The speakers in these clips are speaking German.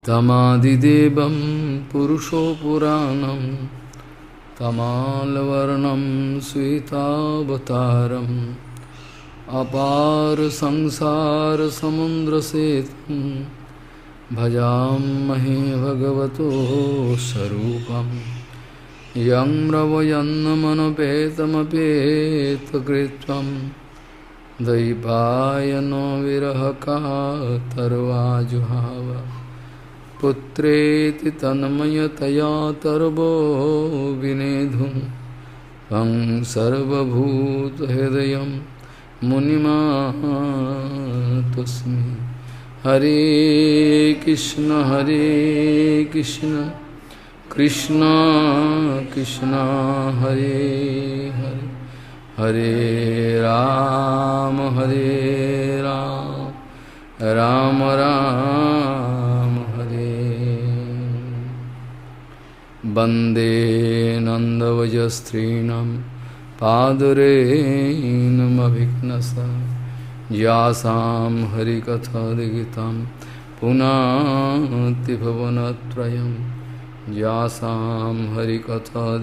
Tamadidevam Purusho Puranam Tamalvarnam Sweetavataram Apar Sangsara Samundra Setum Bhajamahe Bhagavato Sarupam Yam Ravayannamanapetamakritvam Daipayano Virahaka Tarvajuhava Putreti Tanmayataya Tarvo Vinedhum Pang Sarvabhuta Hridayam Munimatusmi Hare Krishna Krishna Krishna Hare Hare Hare Ram Ram Ram Hare Bande Nandavajastrinam Padurenam Abhignasa Yasam Harikatha Punati Bhavanatrayam Yasam Harikatha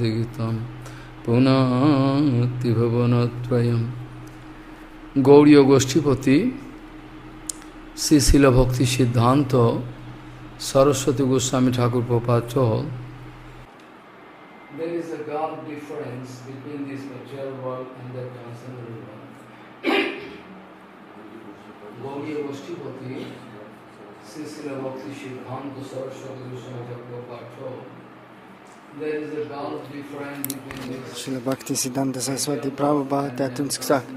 Punati Bhavanatrayam. Gauriya Goshtipati Sri Srila Bhakti Siddhanta Saraswati Goswami Thakur Prabhupada told, there is a gulf difference between this material world and the transcendental world. Gauriya Goshtipati Sri Srila Bhakti Siddhanta Saraswati Goswami Thakur Prabhupada told, there is a gulf difference between this. Srila Bhakti Siddhanta Saraswati Prabhupada hat uns gesagt,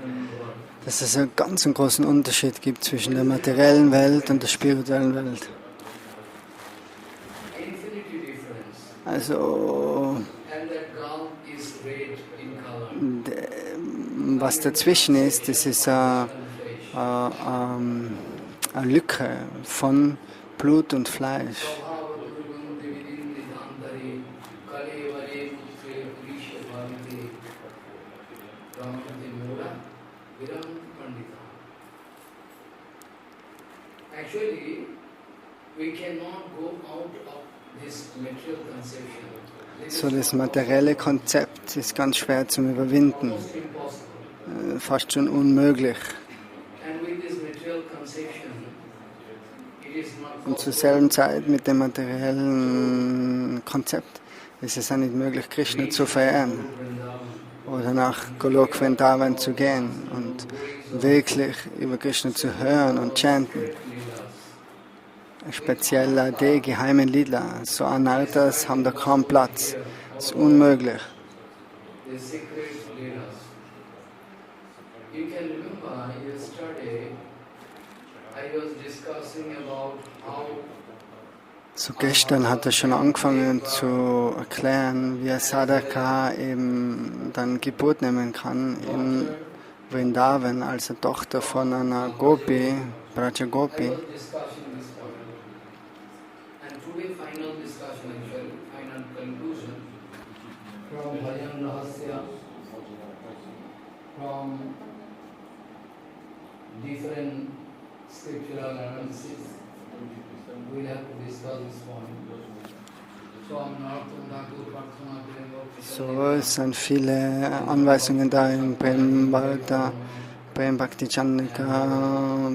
dass es einen ganz großen Unterschied gibt zwischen der materiellen Welt und der spirituellen Welt. Also, was dazwischen ist, das ist eine Lücke von Blut und Fleisch. So, das materielle Konzept ist ganz schwer zu überwinden, fast schon unmöglich. Und zur selben Zeit mit dem materiellen Konzept ist es auch nicht möglich, Krishna zu verehren oder nach Golok Vrindavan zu gehen und wirklich über Krishna zu hören und chanten. Speziell die geheimen Lila, so Anarthas haben da kaum Platz. Das ist unmöglich. So gestern hat er schon angefangen zu erklären, wie ein Sadhaka eben dann Geburt nehmen kann in Vrindavan als Tochter von einer Gopi, Vraja Gopi. From different scriptural analysis, we'll have to discuss this point. So, es sind viele Anweisungen da in Prem Bhakti Chandrika,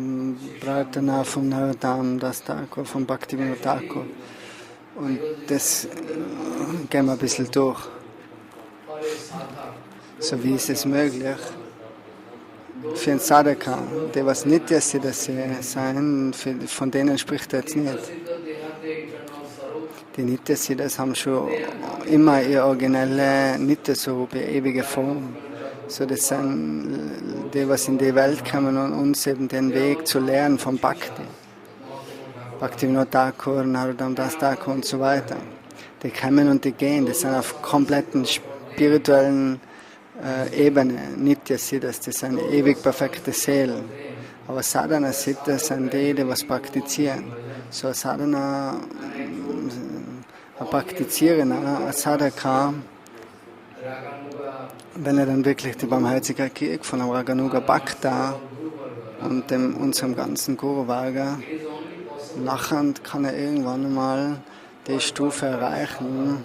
Prarthana von Naradam Das Thakur, von Bhaktivinoda Thakur. Und das gehen wir ein bisschen durch. So, wie ist es möglich für einen Sadhaka, der was Nitya-Siddha sein, von denen spricht er jetzt nicht. Die Nitya-Siddhas haben schon immer ihre originelle Nitya-Sarupa, ewige Form. So, das sind die, was in die Welt kommen und uns eben den Weg zu lernen vom Bhakti. Bhaktivinoda Thakur, Narottam Das Thakur und so weiter. Die kommen und die gehen, das sind auf kompletten spirituellen Ebene, Nitya-Siddhas, das sind ewig perfekte Seelen. Aber Sadhana-Siddhas sind die was praktizieren. So ein Sadhana, ein Praktizierender, ein Sadhaka, wenn er dann wirklich die Barmherzigkeit kriegt von dem Raganuga Bhakta und unserem ganzen GuruVarga, Nachher kann er irgendwann mal die Stufe erreichen,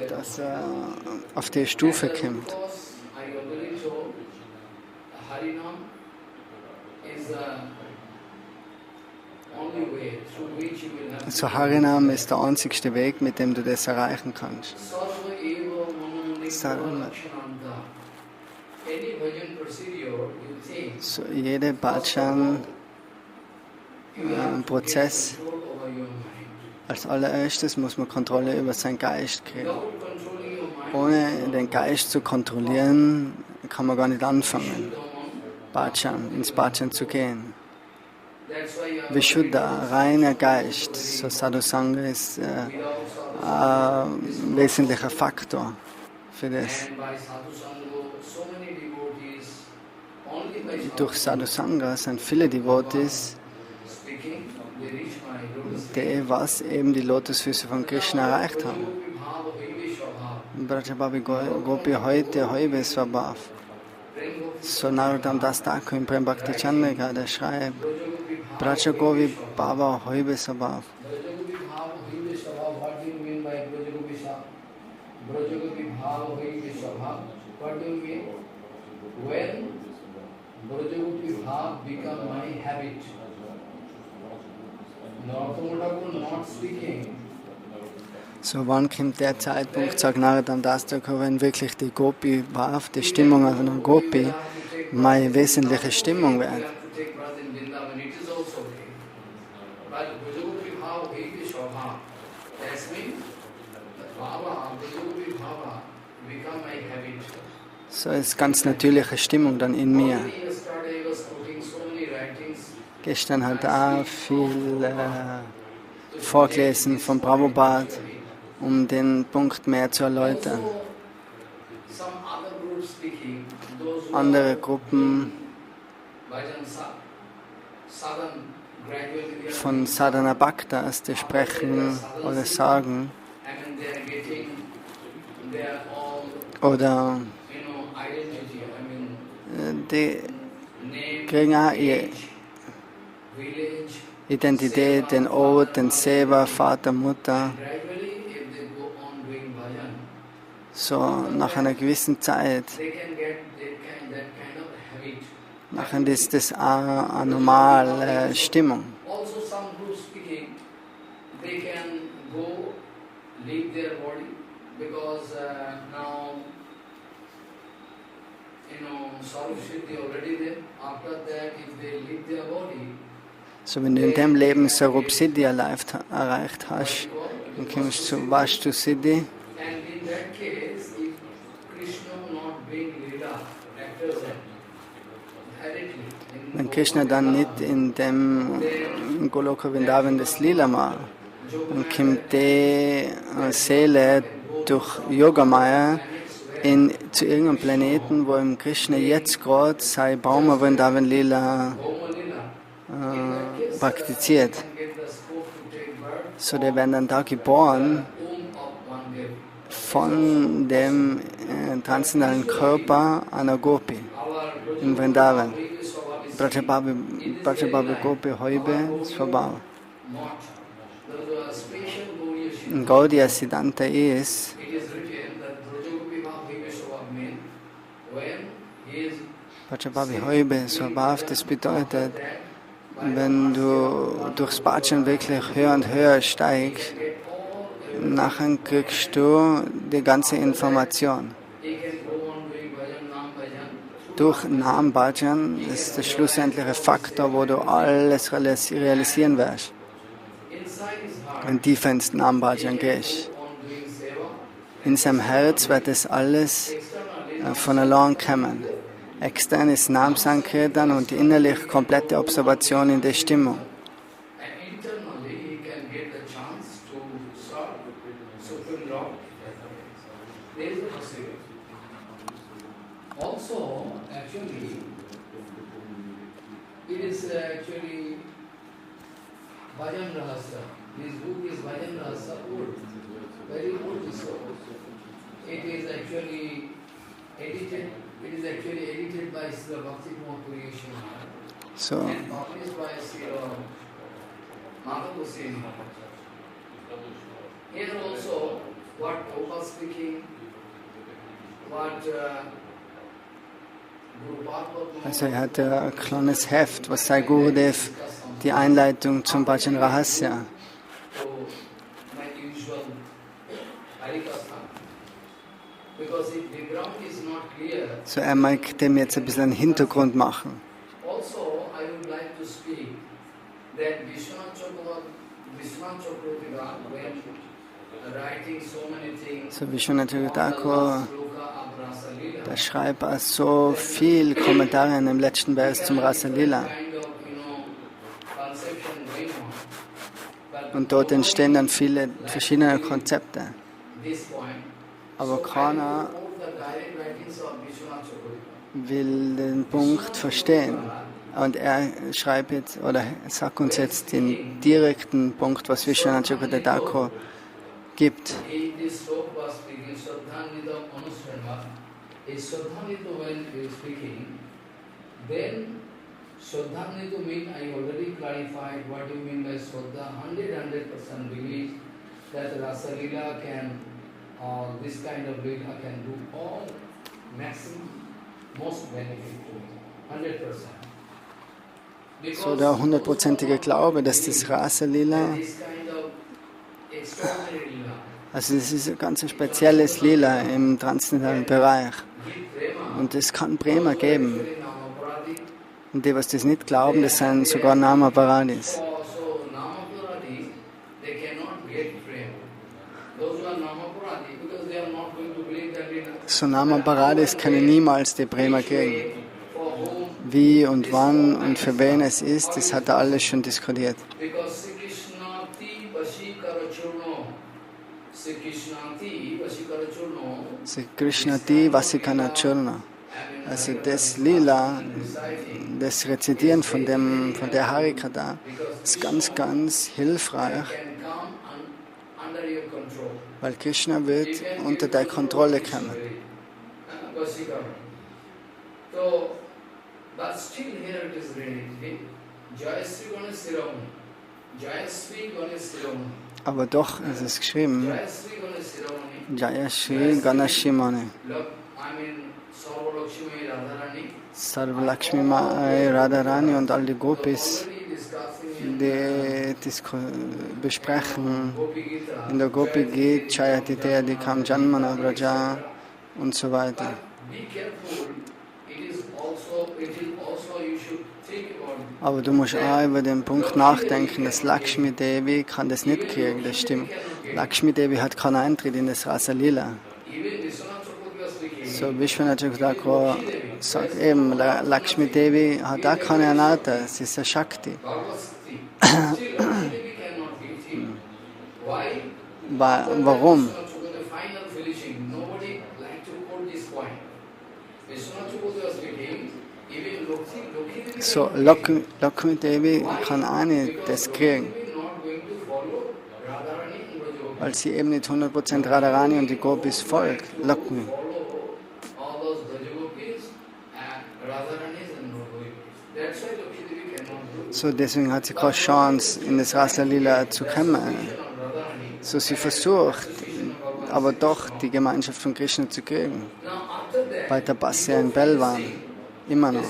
dass er auf die Stufe kommt. So Harinam ist der einzigste Weg, mit dem du das erreichen kannst. So jeder Bhajan-Prozess, als allererstes muss man Kontrolle über seinen Geist kriegen. Ohne den Geist zu kontrollieren, kann man gar nicht anfangen, ins Bhajan zu gehen. Vishuddha, reiner Geist, so Sadhusanga ist ein wesentlicher Faktor für das. Durch Sadhusanga sind viele Devotees, die was eben die Lotusfüße von Krishna erreicht haben. Brajabhavi Gopi heute Hoibe Svabhav. So Narotam Das Thakur im Prem Bhakti Chandrika, der schreibt, Brajagovi Bhava Hoibe Svabhav. What do you mean? When Brajagopi Bhav become my habit. Not speaking. So wann kommt der Zeitpunkt, sagt Narotam Das Thakur, wenn wirklich die Gopi Bhav, die Stimmung einer Gopi, meine wesentliche Stimmung wird. So ist ganz natürliche Stimmung dann in mir. Gestern hat auch viel vorgelesen von Prabhupada, um den Punkt mehr zu erläutern. Andere Gruppen von Sadhana Bhaktas, die sprechen oder sagen, oder die kriegen auch ihre Identität, den Ort, den Seva, Vater, Mutter. So nach einer gewissen Zeit, nachher ist das eine normale Stimmung. So, wenn du in dem Leben Sarup Siddhi erreicht hast, dann kommst du zu Vastu Siddhi. Wenn Krishna dann nicht in dem Goloka Vrindavan des Lila macht, dann kommt die Seele durch Yogamaya zu irgendeinem Planeten, wo im Krishna jetzt gerade sein Purva Vrindavan Lila praktiziert. So, die werden dann da geboren von dem transzendentalen Körper einer Gopi in Vrindavan. Brajabhavi Gopi Hoibe Svabhav. In Gaudiya Siddhanta ist, Brajabhavi Hoibe Svabhav, das bedeutet, wenn du durchs Bhajan wirklich höher und höher steigst, nachher kriegst du die ganze Information. Durch Nam Bhajan ist der schlussendliche Faktor, wo du alles realisieren wirst. Wenn du tiefer ins Nam Bhajan gehst. In seinem Herz wird das alles von allein kommen. Extern ist Nam Sankirtan und innerlich komplette Observation in der Stimmung. Also, actually, it is actually Bhajan Rahasya. This book is Bhajan Rahasya old, very old so. It is actually edited by Srila Bhakti Kumar Purishana. So. and published by Madhavusini. Here also, what Purva speaking, what Also er hat ein kleines Heft, was sei Gurudev, die Einleitung zum Bhajan Rahasya. So er mag dem jetzt ein bisschen einen Hintergrund machen. So Vishwanath Thakur, der schreibt auch so viel Kommentare in dem letzten Vers zum Rasa Lila. Und dort entstehen dann viele verschiedene Konzepte. Aber keiner will den Punkt verstehen. Und er schreibt jetzt, oder sagt uns jetzt den direkten Punkt, was Vishwanath Thakur gibt. When he is speaking, then Shraddhanito means, I already clarified what you mean by Shraddha, 100% belief that Rasa Lila can, this kind of Lila can do all maximum, most benefit to me, 100%. So der 100%ige Glaube, dass das Rasa Lila, also das ist ein ganz spezielles Lila im transzendentalen Bereich. Und es kann Prema geben. Und die, was das nicht glauben, das sind sogar Nama-Paradis. So Nama-Paradis können niemals die Prema kriegen. Wie und wann und für wen es ist, das hat er alles schon diskutiert. Sri Krishnati Vasikana Churna. Also das Lila, das Rezitieren von der Harikata ist ganz, ganz hilfreich, weil Krishna wird unter der Kontrolle kommen. Aber doch ist es geschrieben, Jaya Shri Ganashimane. Sarvalakshmi Mai Radharani und all die Gopis, die besprechen in der Gopi Gita, Chayatiteya, die kam Janmana Vraja und so weiter. Aber du musst auch über den Punkt nachdenken, dass Lakshmi Devi kann das nicht kriegen, das stimmt. Lakshmi Devi hat keinen Eintritt in das Rasa Lila. So Vishwanath Thakur sagt eben, Lakshmi Devi hat auch keine Anata, sie ist eine Shakti. Warum? So Lakshmi Devi kann auch nicht das kriegen, weil sie eben nicht 100% Radharani und die Gopis folgt. Lakshmi. So deswegen hat sie keine Chance, in das Rasa Lila zu kommen. So sie versucht, aber doch die Gemeinschaft von Krishna zu kriegen. Bei Tapasya in Belwan, immer noch.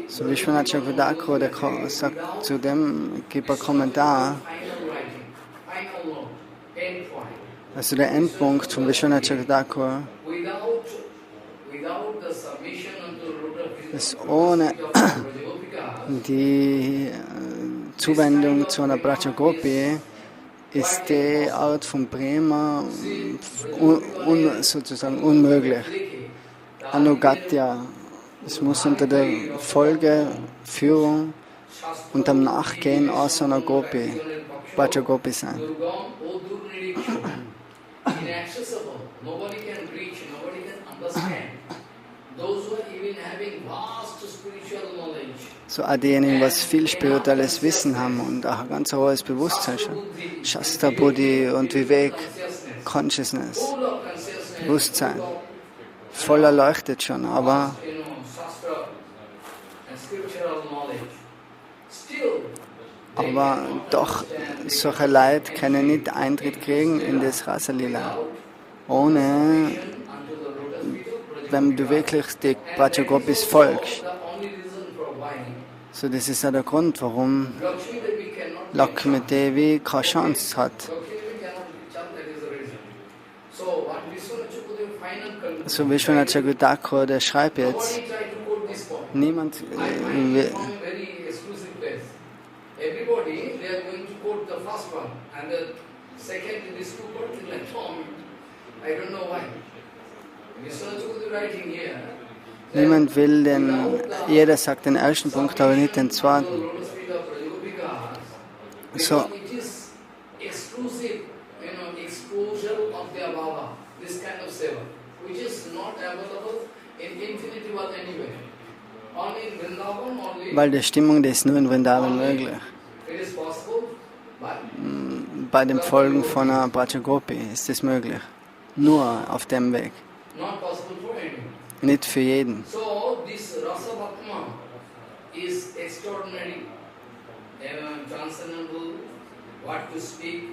So Vishwanath Thakur, der sagt zu dem, gibt einen Kommentar. Also der Endpunkt von Vishwanath Thakur ist ohne die Zuwendung zu einer Vraja Gopi ist die Art von Prema sozusagen unmöglich. Anugatya, es muss unter der Folgeführung und dem Nachgehen aus einer Gopi, Vraja Gopi sein. So auch diejenigen, was viel spirituelles Wissen haben und auch ein ganz hohes Bewusstsein schon. Shastra Buddhi und Vivek, Consciousness, Bewusstsein. Voll erleuchtet schon, aber Aber doch, solche Leute können nicht Eintritt kriegen in das Rasa Lila. Ohne, wenn du wirklich die Vraja Gopis folgst. So, das ist auch der Grund, warum Lakshmi Devi keine Chance hat. So Vishwanath Chakravarti, der schreibt jetzt, niemand will. Niemand will den, jeder sagt den ersten Punkt, aber nicht den zweiten. So. Weil die Stimmung, die ist nur in Vrindavan möglich. Bei dem Folgen von einer Vraja Gopi ist das möglich. Nur auf dem Weg. Nicht für jeden. So, this Rasa Bhatma is extraordinary, transcendental, what to speak,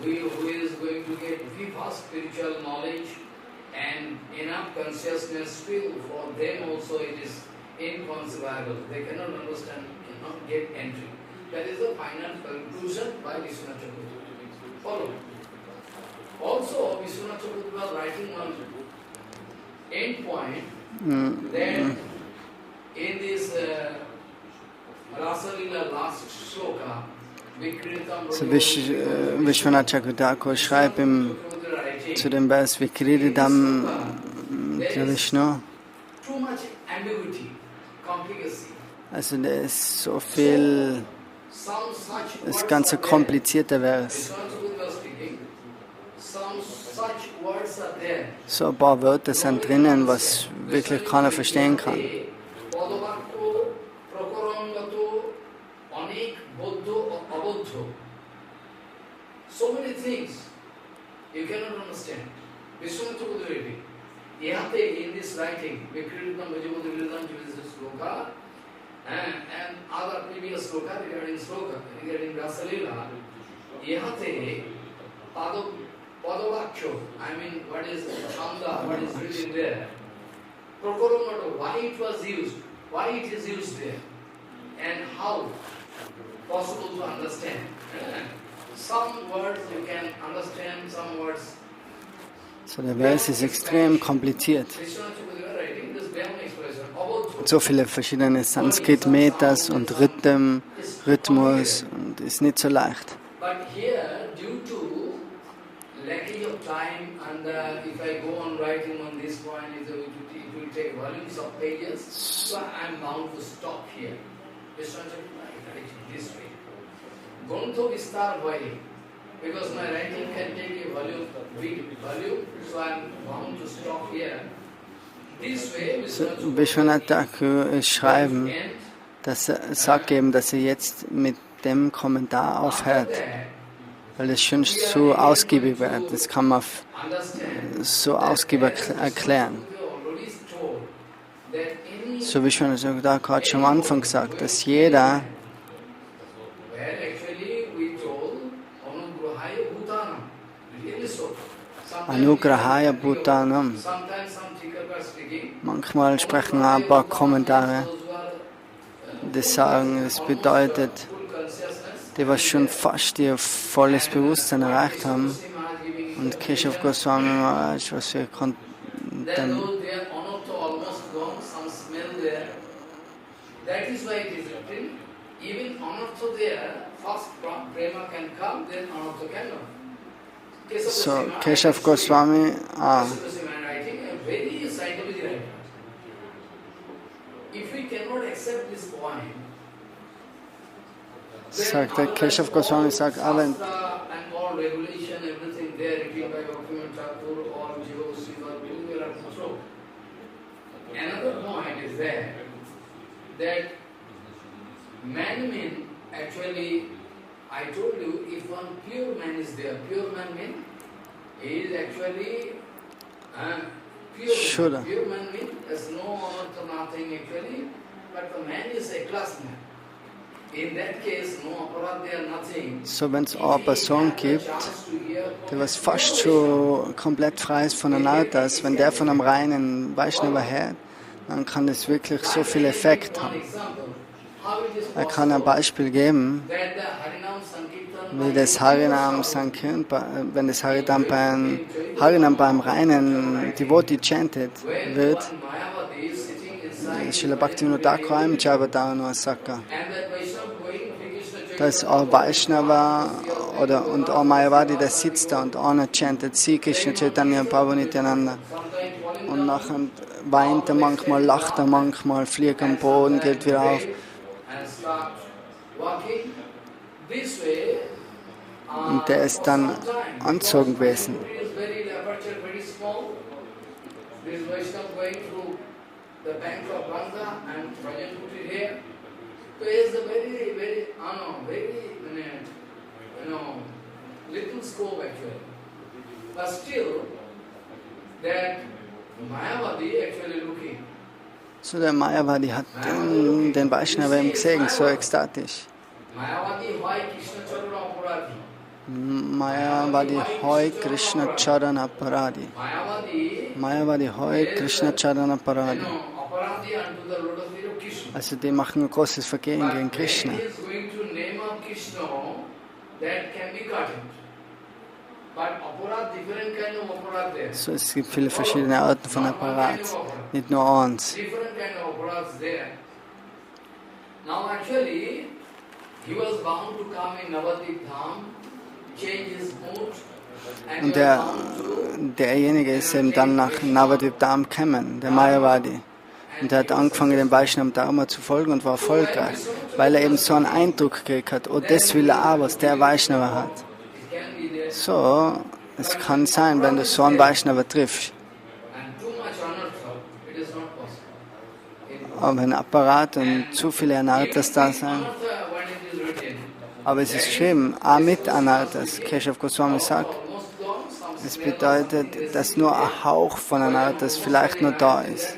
who is going to get vast spiritual knowledge and enough consciousness still for them also it is inconceivable. They cannot understand, cannot get entry. That is the final conclusion by Vishwanath Chakravarti. Follow. Also, Vishwanath Chakravarti was writing one end point that in this Rasa Lila last shloka, So Vishwanath Chakravarti schreibt zu dem Vers Vikrididam Vishnu. Also da ist so viel, das ganze komplizierte Vers. So ein paar Wörter sind drinnen, was wirklich keiner verstehen kann. So many things you cannot understand. Vishwanath Chakravarti, in this writing, Vikridam Vajamudrividam Sloka, and other previous sloka regarding Rasa Lila, Yahate Padavakyo, I mean, what is Chanda, what is written there, Prokoramata, why it was used, why it is used there, and how possible to understand. Some words you can understand, some words. So der Vers ist extrem kompliziert. So viele verschiedene Sanskrit-Metas und Rhythmus und ist nicht so leicht. But here, due to lacking of time, and if I go on writing on this point, it will take volumes of pages, so I am bound to stop here. This way. Grantha Vistar Vai, because my writing can take a volume, big volume, so I am bound to stop here. This way, Vishwanath Thakur schreiben, dass er sagt eben, dass er jetzt mit dem Kommentar aufhört, weil es schon so ausgiebig wird. Das kann man so ausgiebig erklären. So Vishwanath Thakur hat schon am Anfang gesagt, dass jeder Anugrahaya Bhutanam. Manchmal sprechen ein paar Kommentare, die sagen, es bedeutet, die was schon fast ihr volles Bewusstsein erreicht haben. Und Keshav Goswami Maharaj, was wir konnten. So, Keshav Goswami, sagt der Keshav Goswami, sagt, aber another point is there that man mean actually, I told you, if one pure man is there, pure man mean is actually pure man. Pure man mean there's no honor to nothing actually, but the man is a class man. So, wenn es eine Person gibt, die was fast schon komplett frei ist von Anarthas, wenn der von einem reinen Vaishnava hört, dann kann das wirklich so viel Effekt haben. Ich kann ein Beispiel geben, wie das Harinam Sankirtan, wenn das Harinam beim reinen Devotee chanted wird, Srila Bhaktivinoda Thakur im Jayavadana Saka. Da ist ein Vaishnava und ein Mayavadi, der sitzt da und einer chantet Sri Krishna Chaitanya Prabhu Nityananda. Und nachher weint er manchmal, lacht er manchmal, fliegt am Boden, geht wieder auf. Und der ist dann angezogen gewesen. Little scope actually. But still, that Mayavadi actually looking. So der Mayavadi hat den Vaishnava gesehen, so ekstatisch. Mayavadi Hoi Krishna Charana Paradi. Mayavadi Hoi Krishna Charana Paradi. Also die machen ein großes Vergehen gegen Krishna. So, es gibt viele verschiedene Arten von Apparat, nicht nur eins. Und derjenige ist eben dann nach Navadvip Dham gekommen, der Mayavadi. Und er hat angefangen, dem Vaishnava Dharma zu folgen und war erfolgreich, weil er eben so einen Eindruck gekriegt hat, oh, das will er auch, was der Vaishnava hat. So, es kann sein, wenn du so einen Vaishnava triffst. Aber ein Apparat und zu viele Anarthas da sein. Aber es ist schlimm, auch mit Anarthas. Keshav Goswami sagt, es bedeutet, dass nur ein Hauch von Anarthas vielleicht nur da ist.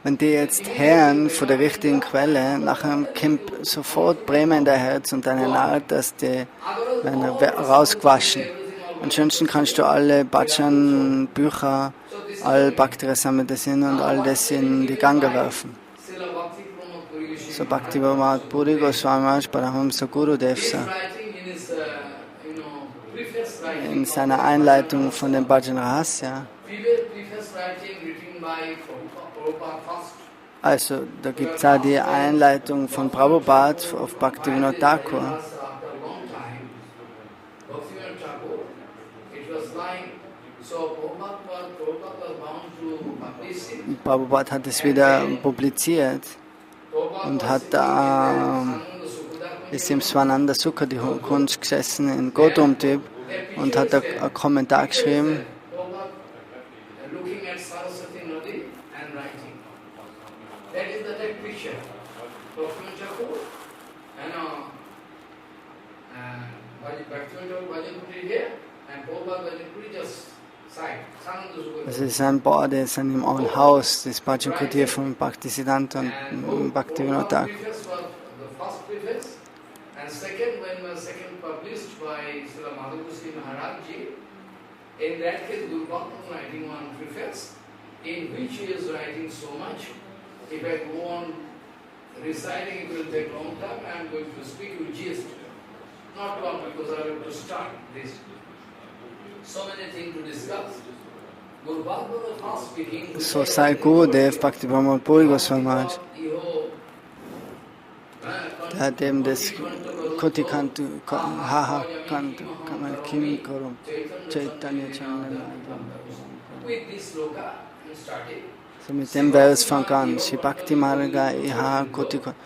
Wenn die jetzt hören von der richtigen Quelle, nachher kommt sofort Bremen in dein Herz und deine Anarthas, die werden rausgewaschen. Ansonsten kannst du alle Bhajan-Bücher, all Bhakti-Rasamrita-Sinn und all das in die Ganga werfen. So Bhakti Puri Goswami Parahamsa Gurudev in seiner Einleitung von dem Bhajan Rahasya. Also, da gibt es auch die Einleitung von Prabhupada auf Bhaktivinoda Thakur. Prabhupada hat es wieder publiziert und hat ist im Swananda Sukha die Kunst gesessen in Gautam-Typ und hat einen Kommentar geschrieben. Das ist ein Bord, das ist in einem Haus, das Bhajan Kutir von Bhaktisiddhanta und Bhaktivinoda Thakur. And second, when the second published by Srila Madhavusri Maharajji, in that case, Gurubhaktam writing one preface, in which he is writing so much. If I go on reciting, it will take a long time. I am going to speak with gist. Not long, because I have to start this. So many things to discuss. So Sai Gurudev Bhakti Brahma Puri Goswami, der hat eben das Koti Kantu, Haha Kantu, Kamal Kim Karum, Chaitanya Chandana. So mit dem Vers fängt an, Shri Bhakti Marga Iha Koti Kantu.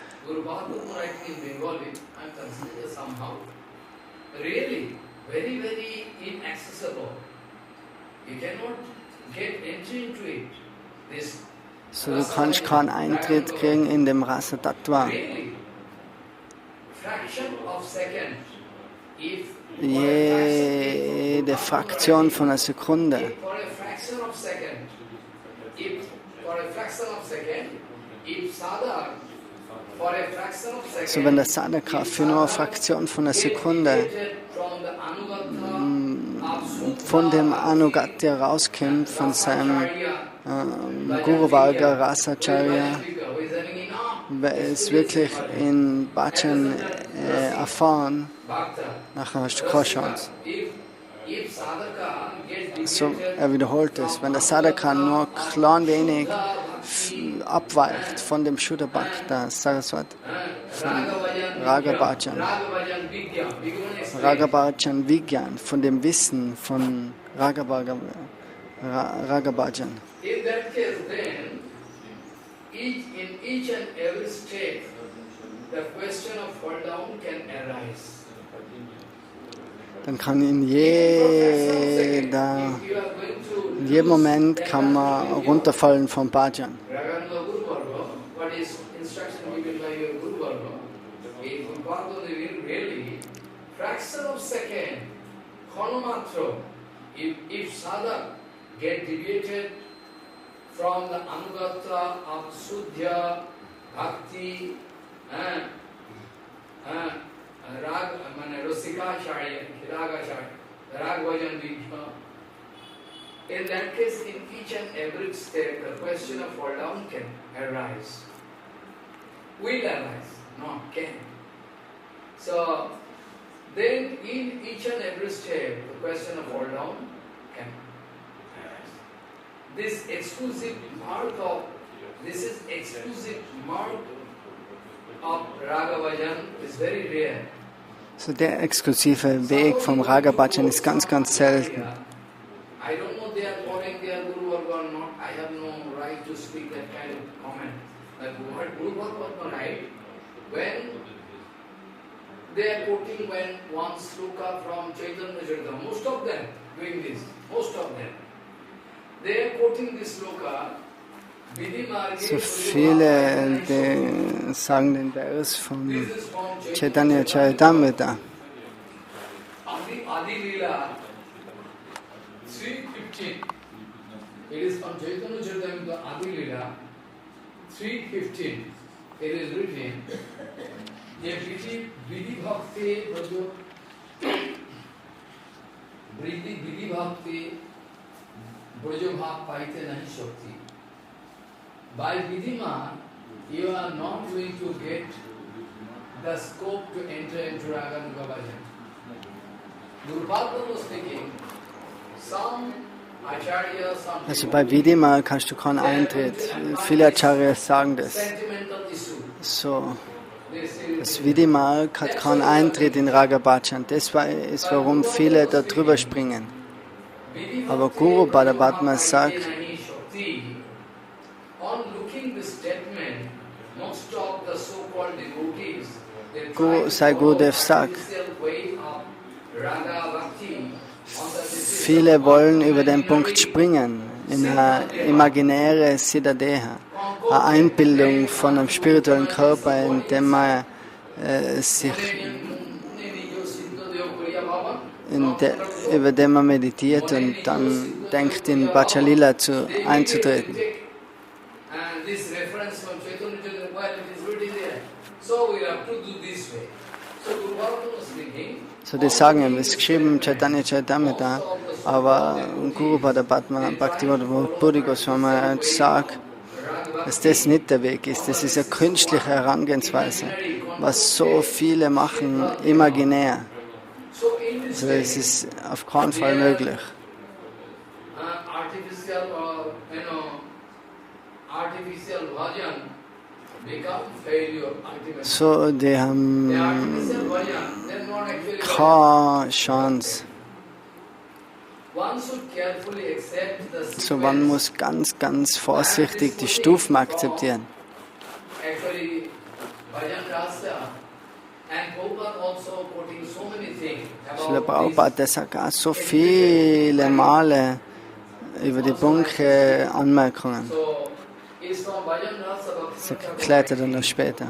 Really, very, very inaccessible. You cannot get entry into it. So, du kannst keinen Eintritt kriegen in dem Rasa Tattva. Jede Fraktion von einer Sekunde. So wenn der Sadhaka für nur eine Fraktion von einer Sekunde von dem Anugatya rauskommt, von seinem GuruVarga Rasacharya, ist wirklich in Bhajan erfahren, nachher hast du keine Chance. So, er wiederholt es, wenn der Sadhaka nur klein wenig abweicht von dem Shuddha Bhakta Saraswat, von Raga Bhajan Vigyan, von dem Wissen von Raga Bhajan. In that case, then, in each and every state, the question of fall down can arise. Dann kann in jedem Moment kann man runterfallen vom Bhajan. Raganuga GuruVargas, what is instruction given by your GuruVargas, if really fraction of second, Khanamatra, if sadhak get deviated from the anugata of Suddhya, Bhakti, Rasikacharya, Ragvajan Vijna. In that case, in each and every step, the question of fall down can arise. Will arise, not can. So, then in each and every step, the question of fall down can arise. This exclusive mark of Ragavajan is very rare. So der exklusive Weg vom Raga Bhajan ist ganz, ganz selten. I don't know they are following their GuruVarga or not. I have no right to speak that kind of comment. But what GuruVarga was not right. When they are quoting one sloka from Chaitanya Charitamrita, most of them doing this, most of them. They are quoting this sloka. So viele sagen den Vers von Chaitanya Charitamrita. Adi Lila 3:15. It is from Chaitanya Charitamrita Adi Lila 3:15. It is written, Vidhi Bhakti Brajo Bhav Paite Nahi Shakti. By Vidhima, you are not going to get the scope to enter into Raganuga Bhajan. GuruVarga was speaking, some Acharya, some Also bei Vidhima kannst du keinen Eintritt. Viele Acharyas sagen das. So, das Vidhima hat keinen Eintritt in Raga Bhajan. Das ist, warum viele da drüber springen. Aber Guru Bhadabhatma sagt, Sai Gurudev sagt, viele wollen über den Punkt springen, in eine imaginäre Siddhadeha, eine Einbildung von einem spirituellen Körper, in dem man über den man meditiert und dann denkt, in Bhajan Lila einzutreten. So die sagen ihm, es ist geschrieben Chaitanya Charitamrita, aber Guru Bhadabhatma Bhaktivinoda Puri Goswami sagt, dass das nicht der Weg ist. Das ist eine künstliche Herangehensweise, was so viele machen, imaginär. Also es ist auf keinen Fall möglich. So, die haben keine Chance. So, man muss ganz, ganz vorsichtig die Stufen akzeptieren. Srila Prabhupada, der sagt auch so viele Male über die Bunke Anmerkungen. Das erklärt er dann noch später.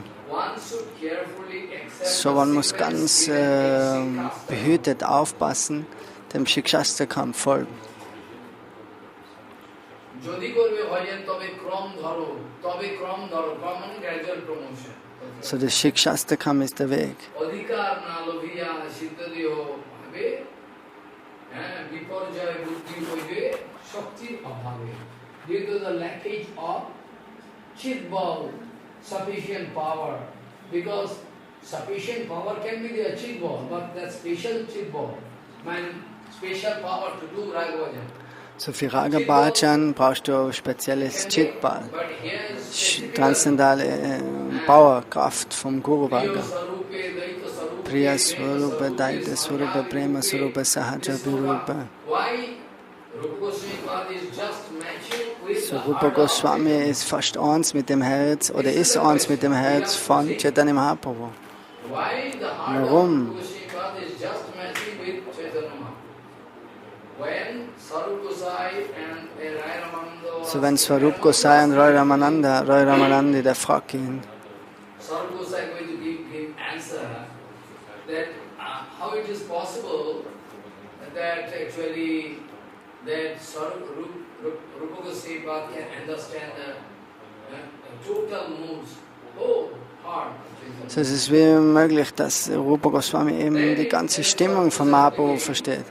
So, man muss ganz behütet aufpassen, dem Shikshastra-Kampf folgen. So das Shikshastakam ist der Weg. Due to the lackage of chit-ball, sufficient power, because sufficient power can be the chit-ball, but that special chit-ball, special power to do Raganuga. So für Raga Bhajan brauchst du spezielles Chitbal, transzendentale Power, Kraft vom GuruVarga. Priya Swarupa, Daita Swarupa, Prema Swarupa, Sahaja Virupa. So Rupa Goswami ist fast eins mit dem Herz oder ist eins mit dem Herz von Chaitanya Mahaprabhu. Warum? So wenn Swarup Gosai und Roy Ramanandi, der fragt ihn, that Rupa Goswami can understand the total moods, whole heart. So es ist wie möglich, dass Rupa Goswami eben die ganze Stimmung von Mahaprabhu versteht.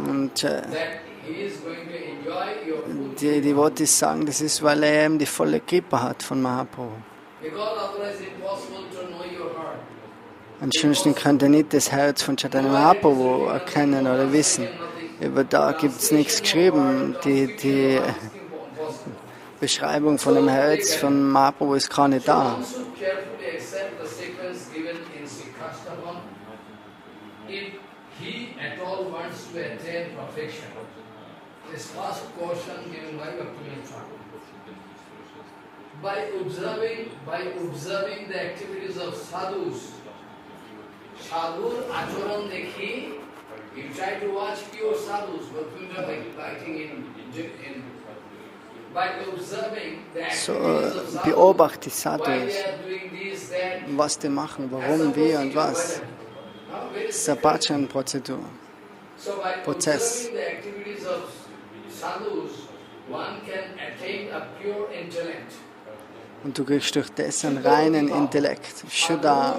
Und die Devotees sagen, das ist, weil er eben die volle Kripa hat von Mahaprabhu. Ansonsten könnte er nicht das Herz von Chaitanya Mahaprabhu erkennen oder wissen. Aber da gibt es nichts geschrieben. Die Beschreibung von dem Herz von Mahaprabhu ist gar nicht da. By observing the activities of sadhus, sadhur acharan dekhi. You try to watch pure sadhus, but by observing the activities of sadhus, beobachte die why Sadhus, they are doing this, that, was die machen, warum, wie und was. Das ist eine Bhajan-Prozedur. So by Prozess. observing the activities of sadhus, one can attain a pure intellect. Und du kriegst durch das einen reinen Intellekt, Shuddha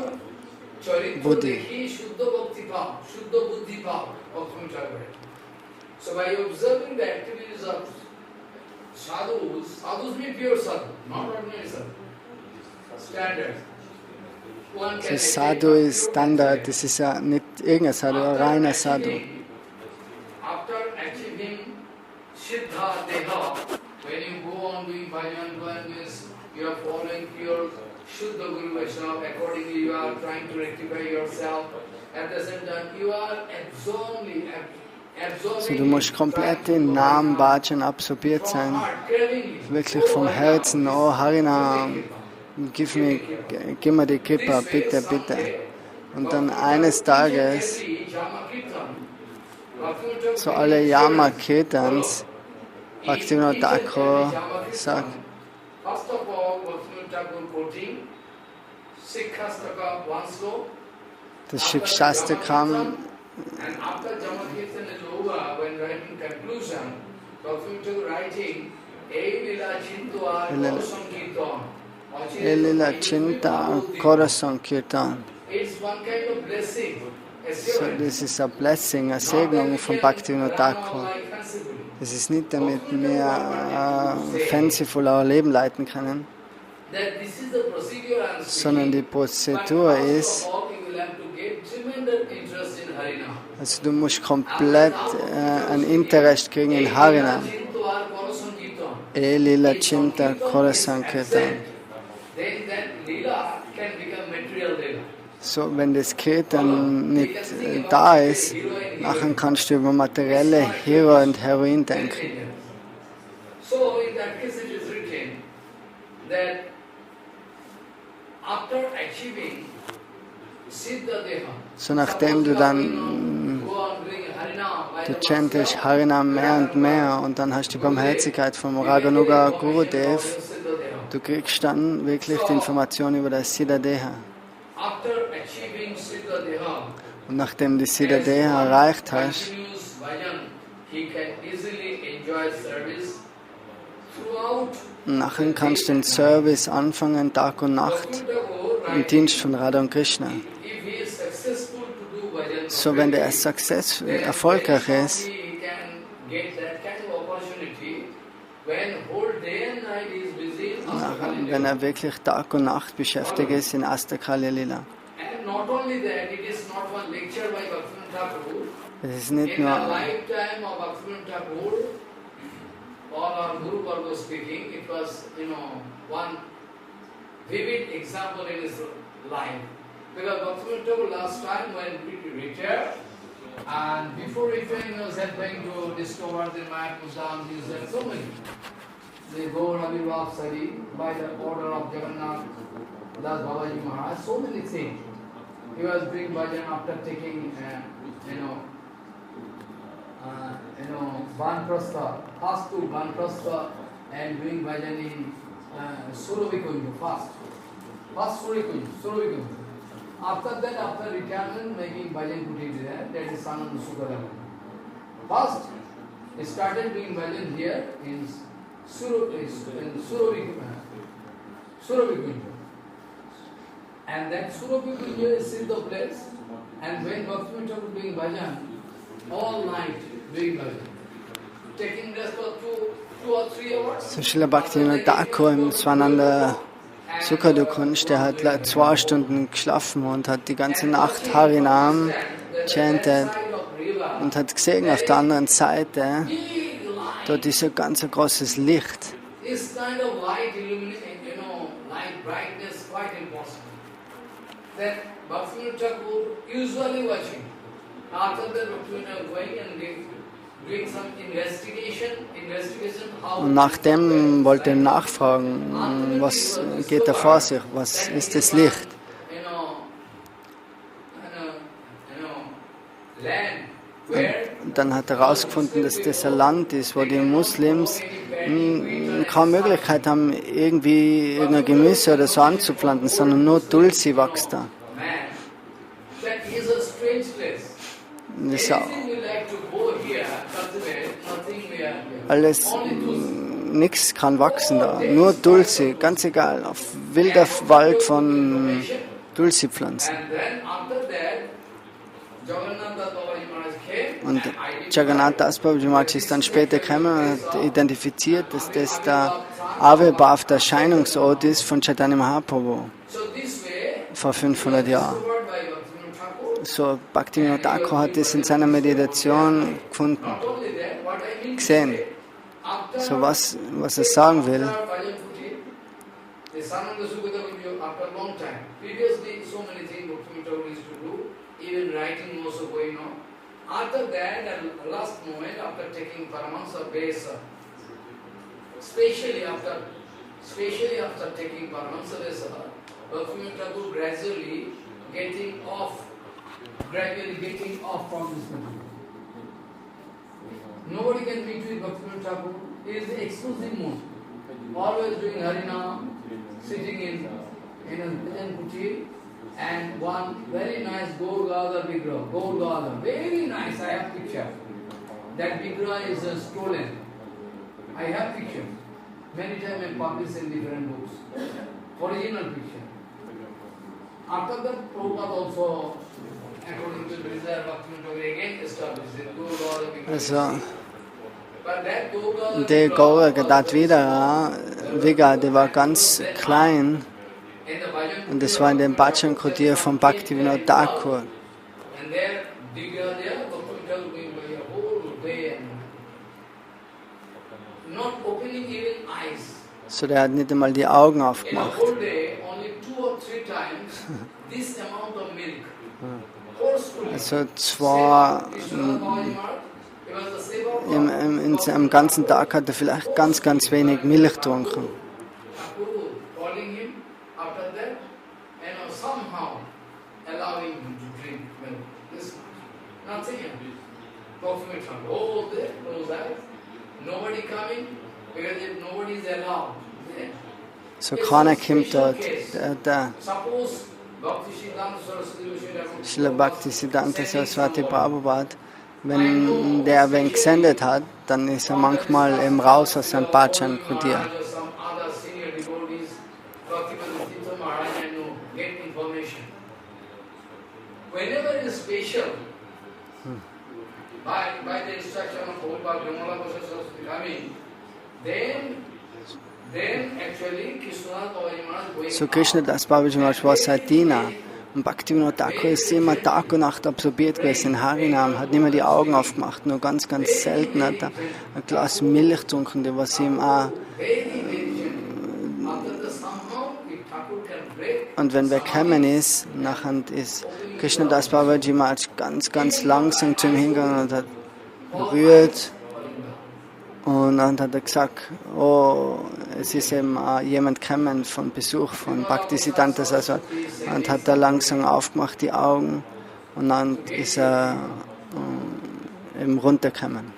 Buddhi. So by observing the activities of sadhus, sadhus mean pure sadhu, not ordinary sadhu. Standard. So Sadhu ist Standard, das ist ja nicht irgendein Sadhu, ein reiner Sadhu. After achieving Siddha Deha, when you go on doing bhajan, you are following pure Shuddha Guru Vaishnava, accordingly you are trying to rectify yourself. At the same time, you are absorbing. So, du musst komplett in Namen Bhajan absorbiert sein, wirklich vom Herzen, oh Harinam, gib mir die Kripa, bitte, bitte. Und dann eines Tages, so alle Yama-Kirtans, Bhaktivinoda Thakur sagt, First of all, Bhaktivinoda Thakur quoting Sikhastaka one sloka. das Shikshastakam. And after Jamakirtan is over, when writing conclusion, Bhaktivinoda writing Lila Chintua Korasam Kirtan. Lila Chinta Korasam Kirtan. It's one kind of blessing. So, das ist eine Blessing, eine Segnung von Bhaktivinoda Thakur. Es ist nicht, damit wir fanciful ein Leben leiten können, sondern die Prozedur ist, also du musst komplett ein Interesse kriegen in Harinam. Lila Chinta Korasam Kirtan. So, wenn das Kirtan nicht da ist, nachher kannst du über materielle Hero und Heroin denken. So in that case it is written that after achieving Siddha Deha, So, nachdem du dann du chantest Harinam mehr und mehr und dann hast du die Barmherzigkeit vom Raganuga Gurudev, du kriegst dann wirklich die Information über das Siddha Deha. Und nachdem du Siddha Deha erreicht hast, Nachher kannst du den Service anfangen, Tag und Nacht, im Dienst von Radha und Krishna. So, wenn der erfolgreich ist, wenn er wirklich Tag und Nacht beschäftigt ist in Astakali Lila. Es ist nicht nur all our GuruVargas speaking, it was, one vivid example in his life. Because Bhaktivinoda last time when he retired, and before retiring he was going to discover the Mayapuzam, he said so many. They go Ravi Sari by the order of Jagannath Das Babaji Maharaj, so many things. He was doing bhajan after taking, Vanprastha, fast to Vanprastha and doing bhajan in Suravikunja, fast Suravikunja. After that, after retirement, making bhajan kuti there, that is Sananda Sukadeva. First, he started doing bhajan here in Suravikunja. And that Suravikunja is still the place, and when Bhaktivinoda was doing bhajan, all night doing bhajan. Taking rest for 2 or 3 hours. So Srila Bhaktivinoda Thakur im Swananda Sukhadukunj, der hat 2 Stunden geschlafen und hat die ganze Nacht Harinam chanted und hat gesehen auf der anderen Seite, dort ist ein ganz großes Licht. That Bhaktivinoda Thakur usually watching. After that, Bhaktivinoda going and doing some investigation how. Und nachdem wollte er nachfragen, was geht da vor sich, was ist das Licht? Und dann hat er herausgefunden, dass das ein Land ist, wo die Muslims keine Möglichkeit haben, irgendwie irgendein Gemüse oder so anzupflanzen, sondern nur Tulsi wächst da. Nichts kann wachsen da, nur Tulsi, ganz egal, auf wilder Wald von Tulsi-Pflanzen. Und Jagannath Das Babaji Maharaj ist dann später gekommen und hat identifiziert, dass das der Avibhav, der Erscheinungsort ist von Chaitanya Mahaprabhu vor 500 Jahren. So, Bhaktivinoda Thakur hat das in seiner Meditation gefunden, gesehen. So, was er sagen will. After that, at last moment, after taking Paramahansa base, especially after taking Paramahansa base, Bhaktivinoda Thakur gradually getting off from this country. Nobody can meet with Bhaktivinoda Thakur. He is the exclusive mood. Always doing Harinam, sitting in a bhajan kutir. And one very nice Gaur-Gada Vigraha, Gaur-Gada, very nice, I have picture. That Vigraha is stolen. I have picture. Many times I publish in different books. Original picture. After that, Prabhupada also, according to the desire of Bhaktivinoda, again established it, Gaur-Gada Vigraha. Also, der Gaur-Gada Vigraha, der war ganz klein. Und das war in dem Bhajan Kutir von Bhaktivinoda Thakur. So, der hat nicht einmal die Augen aufgemacht. Also am ganzen Tag hat er vielleicht ganz wenig Milch getrunken. So keiner kommt dort. Der Srila Bhaktisiddhanta Saraswati Prabhupada, wenn der wen gesendet hat, dann ist er manchmal eben raus aus seinem Bhajan Kutir. whenever it is special, by the instruction of Purva Raga, then actually Krishna Maharaj So Krishna Das Babaji Maharaj war sein Diener. Und Bhaktivinoda Thakur ist immer Tag und Nacht absorbiert gewesen in Harinam, hat nicht mehr die Augen aufgemacht, nur ganz, ganz selten hat er ein Glas Milch getrunken, was ihm auch. Und wenn wer gekommen ist, nachher ist Krishna Das Babaji Maharaj ganz, ganz langsam zu ihm hingegangen und hat berührt. Und dann hat er gesagt, oh, es ist eben jemand gekommen von Besuch von Bhaktisiddhanta Saraswati. Und hat er langsam aufgemacht, die Augen. Und dann ist er eben runtergekommen.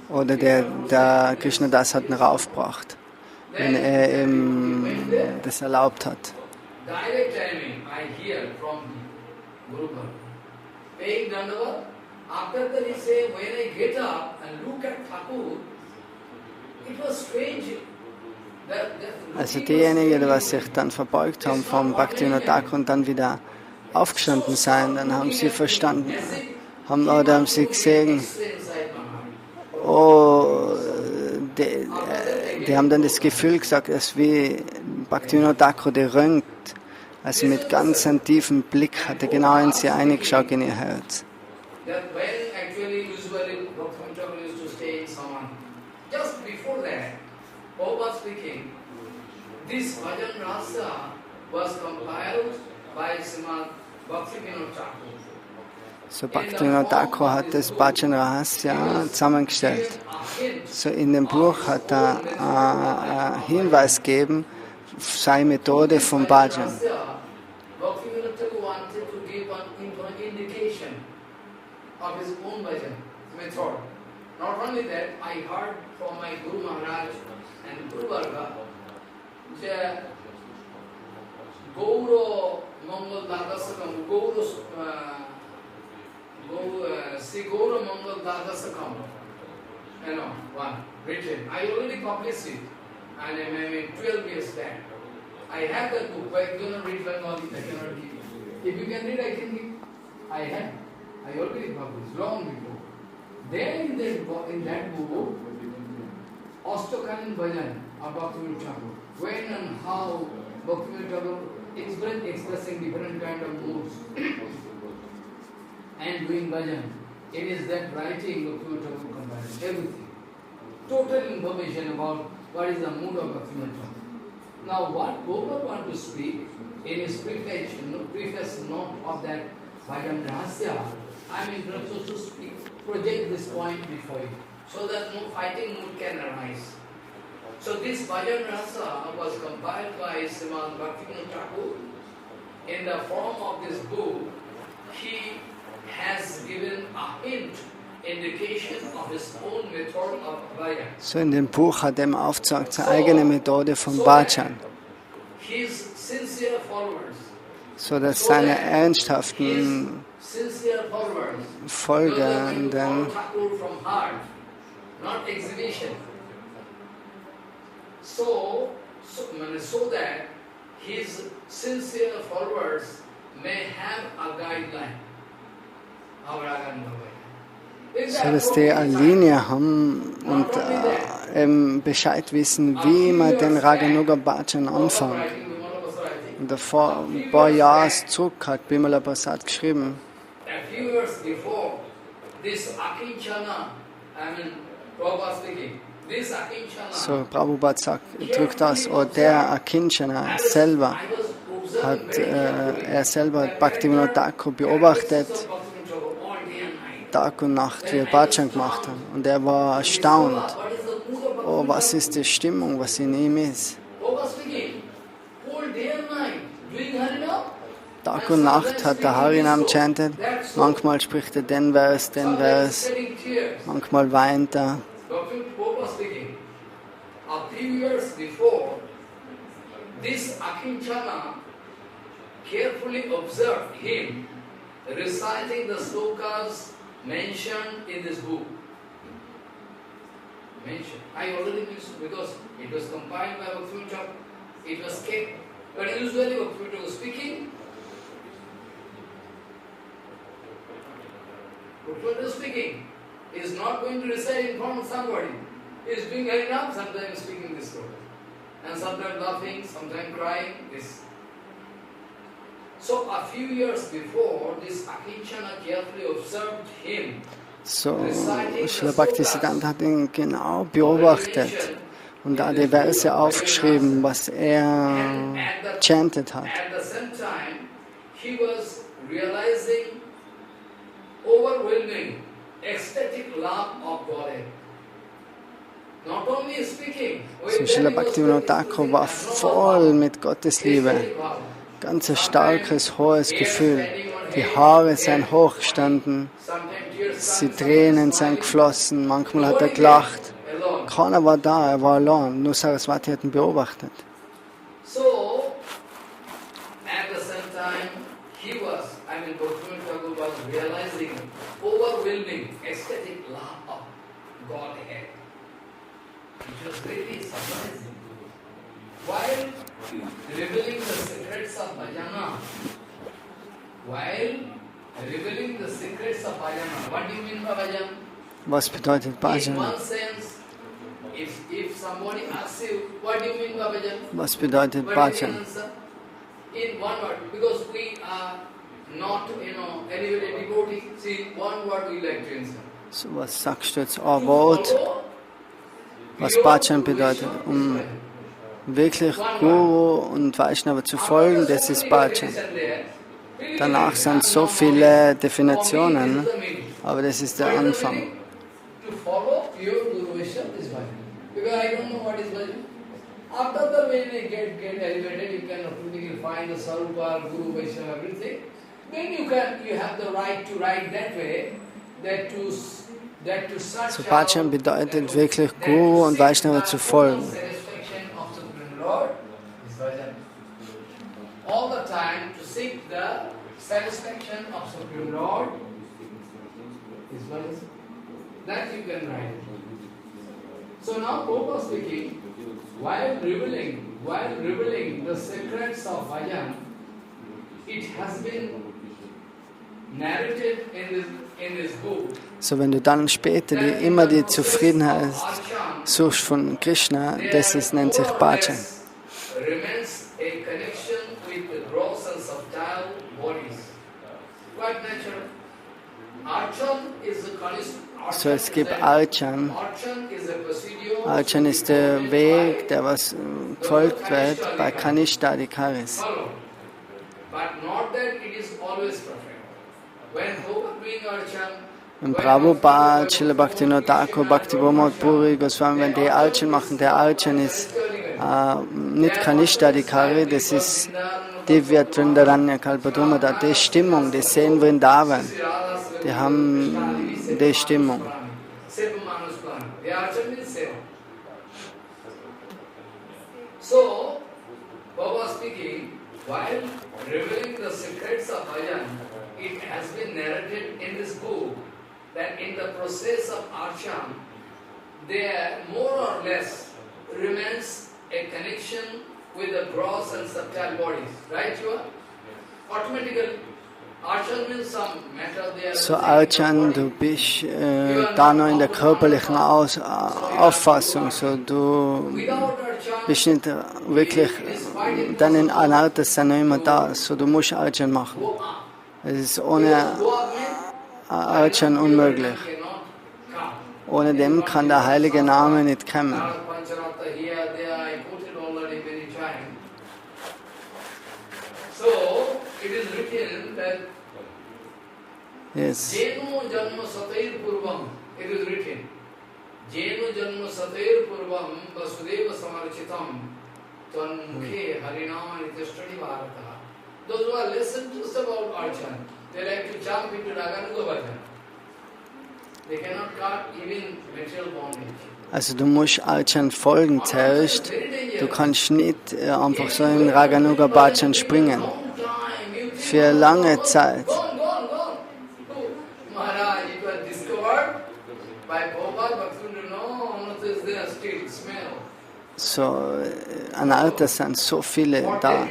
Oder der Krishna Das hat ihn raufgebracht, wenn er eben das erlaubt hat. After that he said, when I get up and look at Thakur, it was strange. Also diejenigen, die sich dann verbeugt haben vom Bhaktivinoda Thakur und dann wieder aufgestanden sind, dann haben sie verstanden, haben sie gesehen, oh, die haben dann das Gefühl gesagt, dass wie Bhaktivinoda Thakur, der röntgt, also mit ganz einem tiefen Blick hat er genau in sie eingeschaut in ihr Herz. That when actually usually Bhaktivinoda Thakur used to stay in Saman, just before that, Purva speaking, this Bhajan Rasa was compiled by Srimad Bhaktivinoda Thakur. So Bhaktivinoda Thakur hat das Bhajan Rahasya zusammengestellt. So in dem Buch hat er einen Hinweis gegeben, seine Methode vom Bhajan. Bhaktivinoda Thakur wanted to give an indication of his own bhajan method. Not only that, I heard from my Guru Maharaj and GuruVargas, Gauro Mangal Dadasakam, Sri Gauro Mangal Dadasakam, one, written. I already published it, and maybe 12 years back. I have that book, but I do not read Bengali, I cannot give you. If you can read, I can give. I have. I already published, long before. Then in that book, Ashtokanin Bhajan of Bhaktivinoda Thakur, when and how Bhaktivinoda Thakur expressing different kind of moods and doing bhajan. It is that writing Bhaktivinoda Thakur combines everything. Total information about what is the mood of Bhaktivinoda Thakur. Now what Purva wants to speak in his preface note of that Bhajan Rahasya, I am interested to speak, project this point before you, so that no fighting mood can arise. So this Bhajan Rasa was compiled by Srimad Bhaktivinoda Thakur. In the form of this book, he has given a hint, indication of his own method of bhajan. So in dem Buch hat er aufgezeigt seine eigene Methode von Bhajan. His sincere followers, so dass seine ernsthaften Folgenden so that his sincere followers may have a guideline. So dass die eine Linie haben und Bescheid wissen, wie man den Raganuga Bhajan anfängt. Und davor ein paar Jahre zurück hat Bimala Prasad geschrieben. So Prabhupada drückt das, oh, der Akinchana selber hat Bhaktivinoda Thakur beobachtet, Tag und Nacht, wie er Bhajan gemacht hat. Und er war erstaunt. Oh, was ist die Stimmung, was in ihm ist? Tag und Nacht hat er Harinam chantet. Manchmal spricht er den Vers, manchmal weint er. A few years before, this Akinchana carefully observed him reciting the slokas mentioned in this book. I already mentioned because it was compiled by Bhaktivinoda Thakur, it was kept, but usually Bhaktivinoda was speaking, Prabhupada speaking. He is not going to recite in front of somebody. He is doing very enough, sometimes speaking this word. And sometimes laughing, sometimes crying. This. So a few years before, this Akinchana carefully observed him. So, Srila Bhaktisiddhanta hat ihn genau beobachtet und da die Verse aufgeschrieben, was er chantet hat. At the same time, he was realizing overwhelming, ecstatic love of Godhead. Not only speaking. So, Srila Bhaktivinoda Thakur war voll mit Gottesliebe. Ganz ein starkes, hohes Gefühl. Die Haare sind hochgestanden, die Tränen sind geflossen, manchmal hat er gelacht. Keiner war da, er war allein, nur Saraswati hat ihn beobachtet. So, at the same time, he was, Bhaktivinoda Thakur was realizing overwhelming, ecstatic love of Godhead. It was really surprising. While revealing the secrets of bhajana, what do you mean by bhajana? Was bedeutet In Bhajan? one sense, if somebody asks you, what do you mean by bhajana? Was bedeutet What is the Bhajan? answer? In one word, because we are not, elevated devotee. See, one word we like to answer. So, was sagst du jetzt? Ein Wort, was Bhajan bedeutet? Wirklich Guru und Vaishnava zu folgen, das ist Bhajan. Danach sind so viele Definitionen, aber das ist der Anfang. To follow your Guru Vaishnava is bhajan. Because I don't know what is bhajan. After that, when you get elevated, you can automatically find the Sarupa, Guru Vaishnava, everything. Then you have the right to write that way, that to search So Bhajan bedeutet wirklich Guru und Vaishnava zu folgen. Lord is bhajan. All the time to seek the satisfaction of Supreme Lord is bhajan. That you can write. So now Purva speaking, while revealing the secrets of bhajan, it has been narrated in this book. So wenn du dann später immer die Zufriedenheit suchst von Krishna, das nennt sich Bhajan. Remains a connection with the gross and subtle bodies. Quite natural. Archan is a So es gibt Archan. Archan ist der Weg, der was gefolgt wird bei kann-ich-DE. But not that it is always perfect. When Prabhupada doing Archan, Wenn Prabhupada, Srila Bhaktivinoda Thakur, Bhakti Pramod Puri Goswami, wenn die Archan machen, der Archan ist nicht kann-ich-DE, das ist Divya Vrindaranya Kalpadumada, die Stimmung, die sehen Vrindavan, die haben die Stimmung. So, Baba speaking, while revealing the secrets of bhajan, it has been narrated in this book that in the process of archan, there more or less remains a connection with the gross and subtle bodies. Right, you are? Automatically. Archan means some matter there. So Archan, du bist da noch in der körperlichen Auffassung, so du bist nicht wirklich, deine Anartas sind noch immer da, so du musst Archan machen. Es ist ohne Archan unmöglich. Ohne dem kann der heilige Name nicht kommen. So, it is written that Yes. Jenu janma satair purvam. It is written. Jenu janma satair purvam vasudeva samarchitam tan mukhe harinama nitastani bharata. Those who are listened to us about Archan, they like to jump into Raganuga bhajan. They cannot cut even material bondage. Also du musst Archan folgen zuerst. Du kannst nicht einfach so in Raganuga Bhajan springen. Für lange Zeit. So, Anarthas sind so viele da.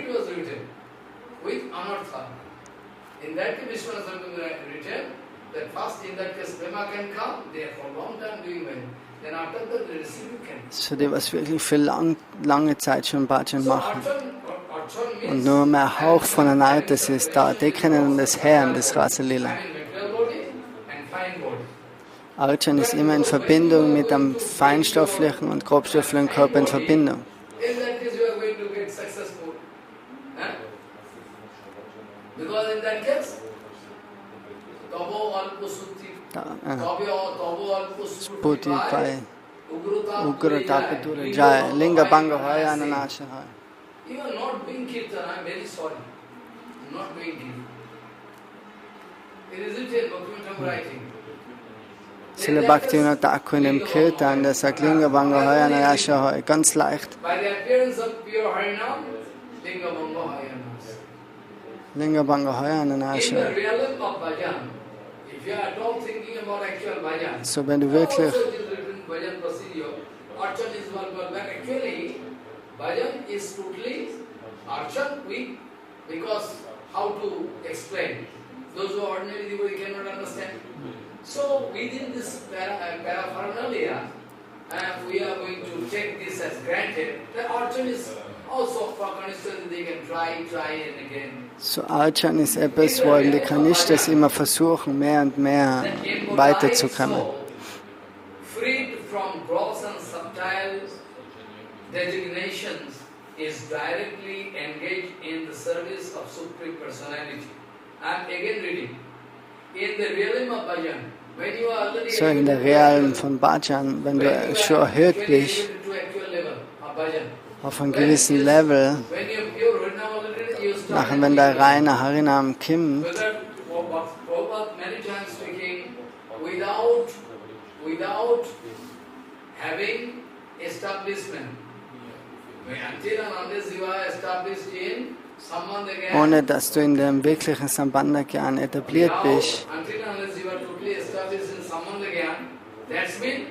that first in that case Prema can come, they are for a long time doing well. Then after that they receive you can. So die, was wirklich für lange Zeit schon Bhajan So machen. Archan Und means nur mehr Hauch von einer Artes ist da. Die kennen das Herrn, das Rasa Lila. material body and fine body. Archan ist immer in Verbindung mit dem feinstofflichen und grobstofflichen Körper in Verbindung. In that case you are going to get successful. Because in that case, Tabo Alpo Sutti, Tabo Alpo Puti Sutti, Pai, Ugrata Ugrata Patura Jai, Linga Banga Hoya Ananasha Hai. You are not doing kirtan, I am very sorry. You are not doing kirtan. It is written, Bhaktivinoda writing. Sila Bhaktivinoda Thakur in dem Kirtan, der sagt Linga Banga Hoya Ananasha Hai, ganz leicht. By the appearance of pure Harinam, Linga Banga Hayanas. Linga Banga Hoya In the Ananasha. realm of bhajan, if you are at all thinking about actual bhajan, So wenn du wirklich also it is written bhajan procedure, archan is one, but actually bhajan is totally archan weak, because how to explain? Those who are ordinary devotee cannot understand. So within this paraphernalia, we are going to take this as granted. The archan is also for conditions they can try and again. so Archan ist etwas, wo die Kanishtas immer versuchen, mehr und mehr weiterzukommen. Freed from gross and subtle designations is directly engaged in the service of Supreme Personality. I am again reading. In the realm of bhajan, when you are already So in der Realm von Bhajan, wenn du schon erhöht bist to actual level of bhajan, auf einem gewissen Level, when you have pure Harinam already, you start. nachher wenn der reine Harinam kommt, Whether Prabhupada many times speaking, without having establishment. Until and unless you are established in Sambandha Gyan, ohne dass du in dem wirklichen Sambandha-Gyan etabliert bist, until and unless you are totally established in Sambandha Gyan, that's mean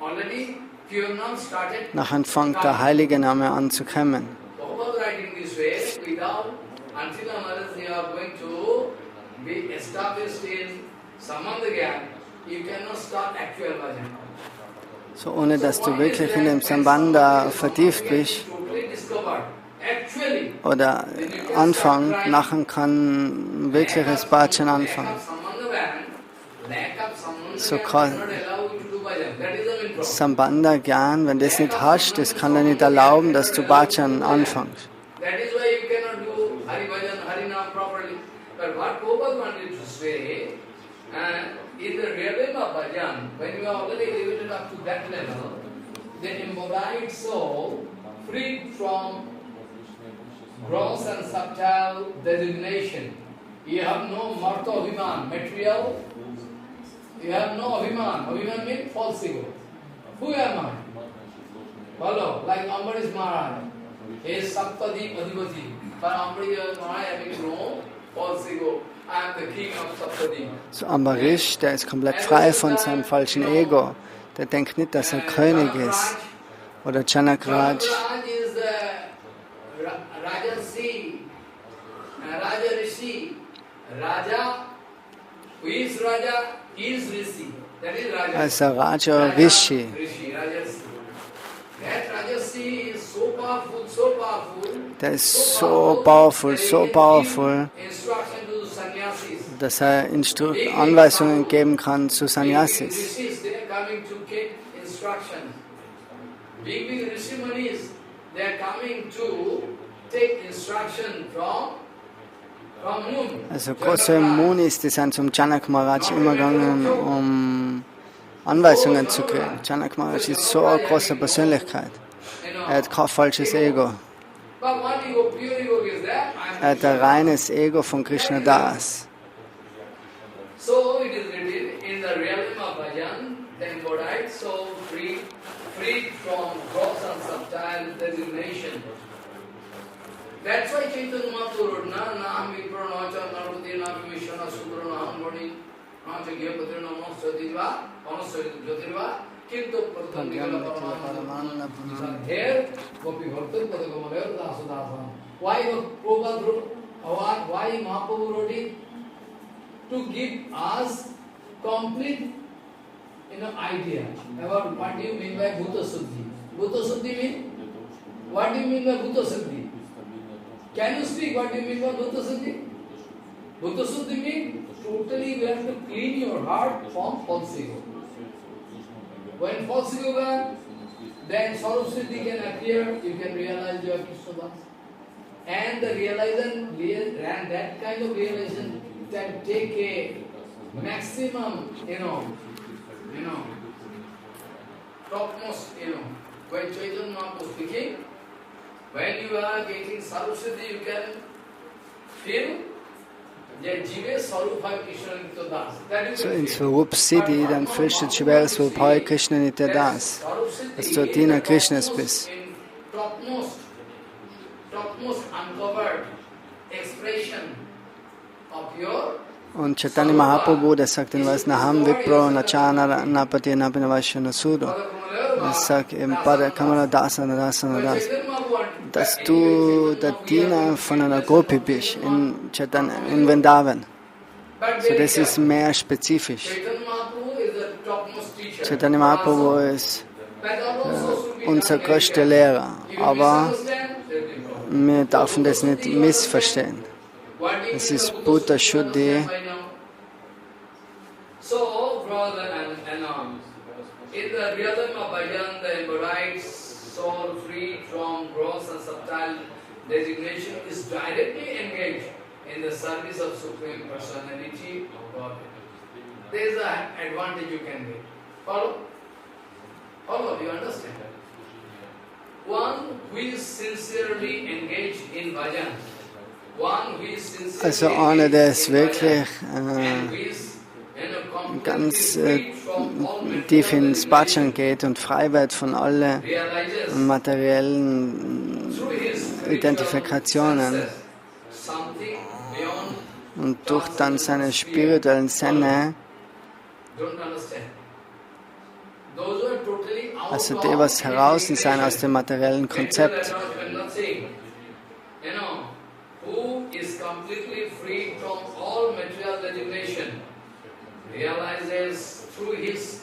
already pure Nam started. nachher fängt der heilige Name an zu kommen. Prabhupada writing this way, until and unless you are going to be established in Sambandha Gyan, you cannot start actual bhajan. So ohne dass du wirklich in dem Sambandha vertieft bist Totally discovered. Actually, oder anfangen, nachher kann wirkliches Bhajan anfangen. So kann Sambandha-Gyan, wenn du das nicht hast, das kann dir nicht erlauben, dass du Bhajan anfängst. That is why you cannot do Hari Bhajan, Harinam properly. But what Prabhupada wanted to say, in the realm of bhajan, when you are already elevated up to that level, the embodied soul, freed from gross and subtle designation. You have no martha abhiman, material. You have no abhiman. Abhiman means false ego. Who am I? Follow, like Ambarish Maharaj. He is Saptadi Adhipati. But Ambarish Maharaj having no false ego. I am the king of Saptadi. So Ambarish, der ist komplett frei von seinem falschen Ego. Der denkt nicht, dass er König ist. Oder Janakraj. Raj is Rajarsi, Raja Rishi. Raja, who is Raja, is Rishi. That is Raja. Also Raja Rishi. Rishi, Rajarsi. That Rajarsi is so powerful, so powerful. Der ist so powerful, Instruction to sannyasis. dass er Anweisungen geben kann zu Sannyasis. Rishis, they are coming to get instructions. Big Rishi Munis, they are coming to take instruction from whom? Also große Munis, die sind zum Janak Maharaj immer gegangen, um Anweisungen zu kriegen. Janak Maharaj ist so eine große Persönlichkeit. Er hat kein falsches Ego. But one ego, pure ego is there. Er hat ein reines Ego von Krishna Das. So it is written in the realm of bhajan, the embodied soul freed from gross and subtle designation. That's why Chaitanya Mahaprabhu wrote, na Vipra, na Narvati, na Vishwana, Sudra, na Ambadi, na Jagyapatra, na Monosadiva, Monosadiva, Kinto Pratandigala Paramananda. Here, Gopi Bhaktan Padagamalaya Dasadasan. Why Prabhupada wrote? Why Mahaprabhu wrote it? to give us complete idea about what do you mean by Bhuta Suddhi. Bhuta Suddhi means? What do you mean by Bhuta Suddhi? Can you speak what do you mean by Bhuta Suddhi? Bhuta Suddhi means totally we have to clean your heart from false ego. When false ego gone, then Swarup Siddhi can appear, you can realize you are Krishna Das. And the realization, and that kind of realization can take a maximum, topmost, when Chaitanya Mahaprabhu speaking, when you are getting Swarup Siddhi, you can feel that Jive Swarup Hai Krishna Nitya Das. So in Swarup Siddhi, dann fühlst du Jive Swarup Hai Krishna Nitya Das, dass du Diener Krishnas bist. Topmost uncovered expression of your. Und Chaitanya Mahaprabhu, der sagt in Vaisnaham Vipro Nachana Napati Napinavashana Sudo. Er sagt eben Pada Kamala Dasana Dasana Das, dass du der Diener von einer Gopi bist in Vrindavan. So das ist mehr spezifisch. Chaitanya Mahaprabhu ist unser größter Lehrer, aber wir dürfen das nicht missverstehen. Es ist Bhuta Shuddhi. So, brother in the realm of bhajan, the embodied soul freed from gross and subtle designation is directly engaged in the service of Supreme Personality of God. There is an advantage you can get. Follow? Follow, you understand? One who is sincerely engaged in bhajan, also einer, der es wirklich ganz tief ins Bhajan geht und frei wird von allen materiellen Identifikationen und durch dann seine spirituellen Sinne, also die, was heraus sein aus dem materiellen Konzept, who is completely free from all material designation, realizes through his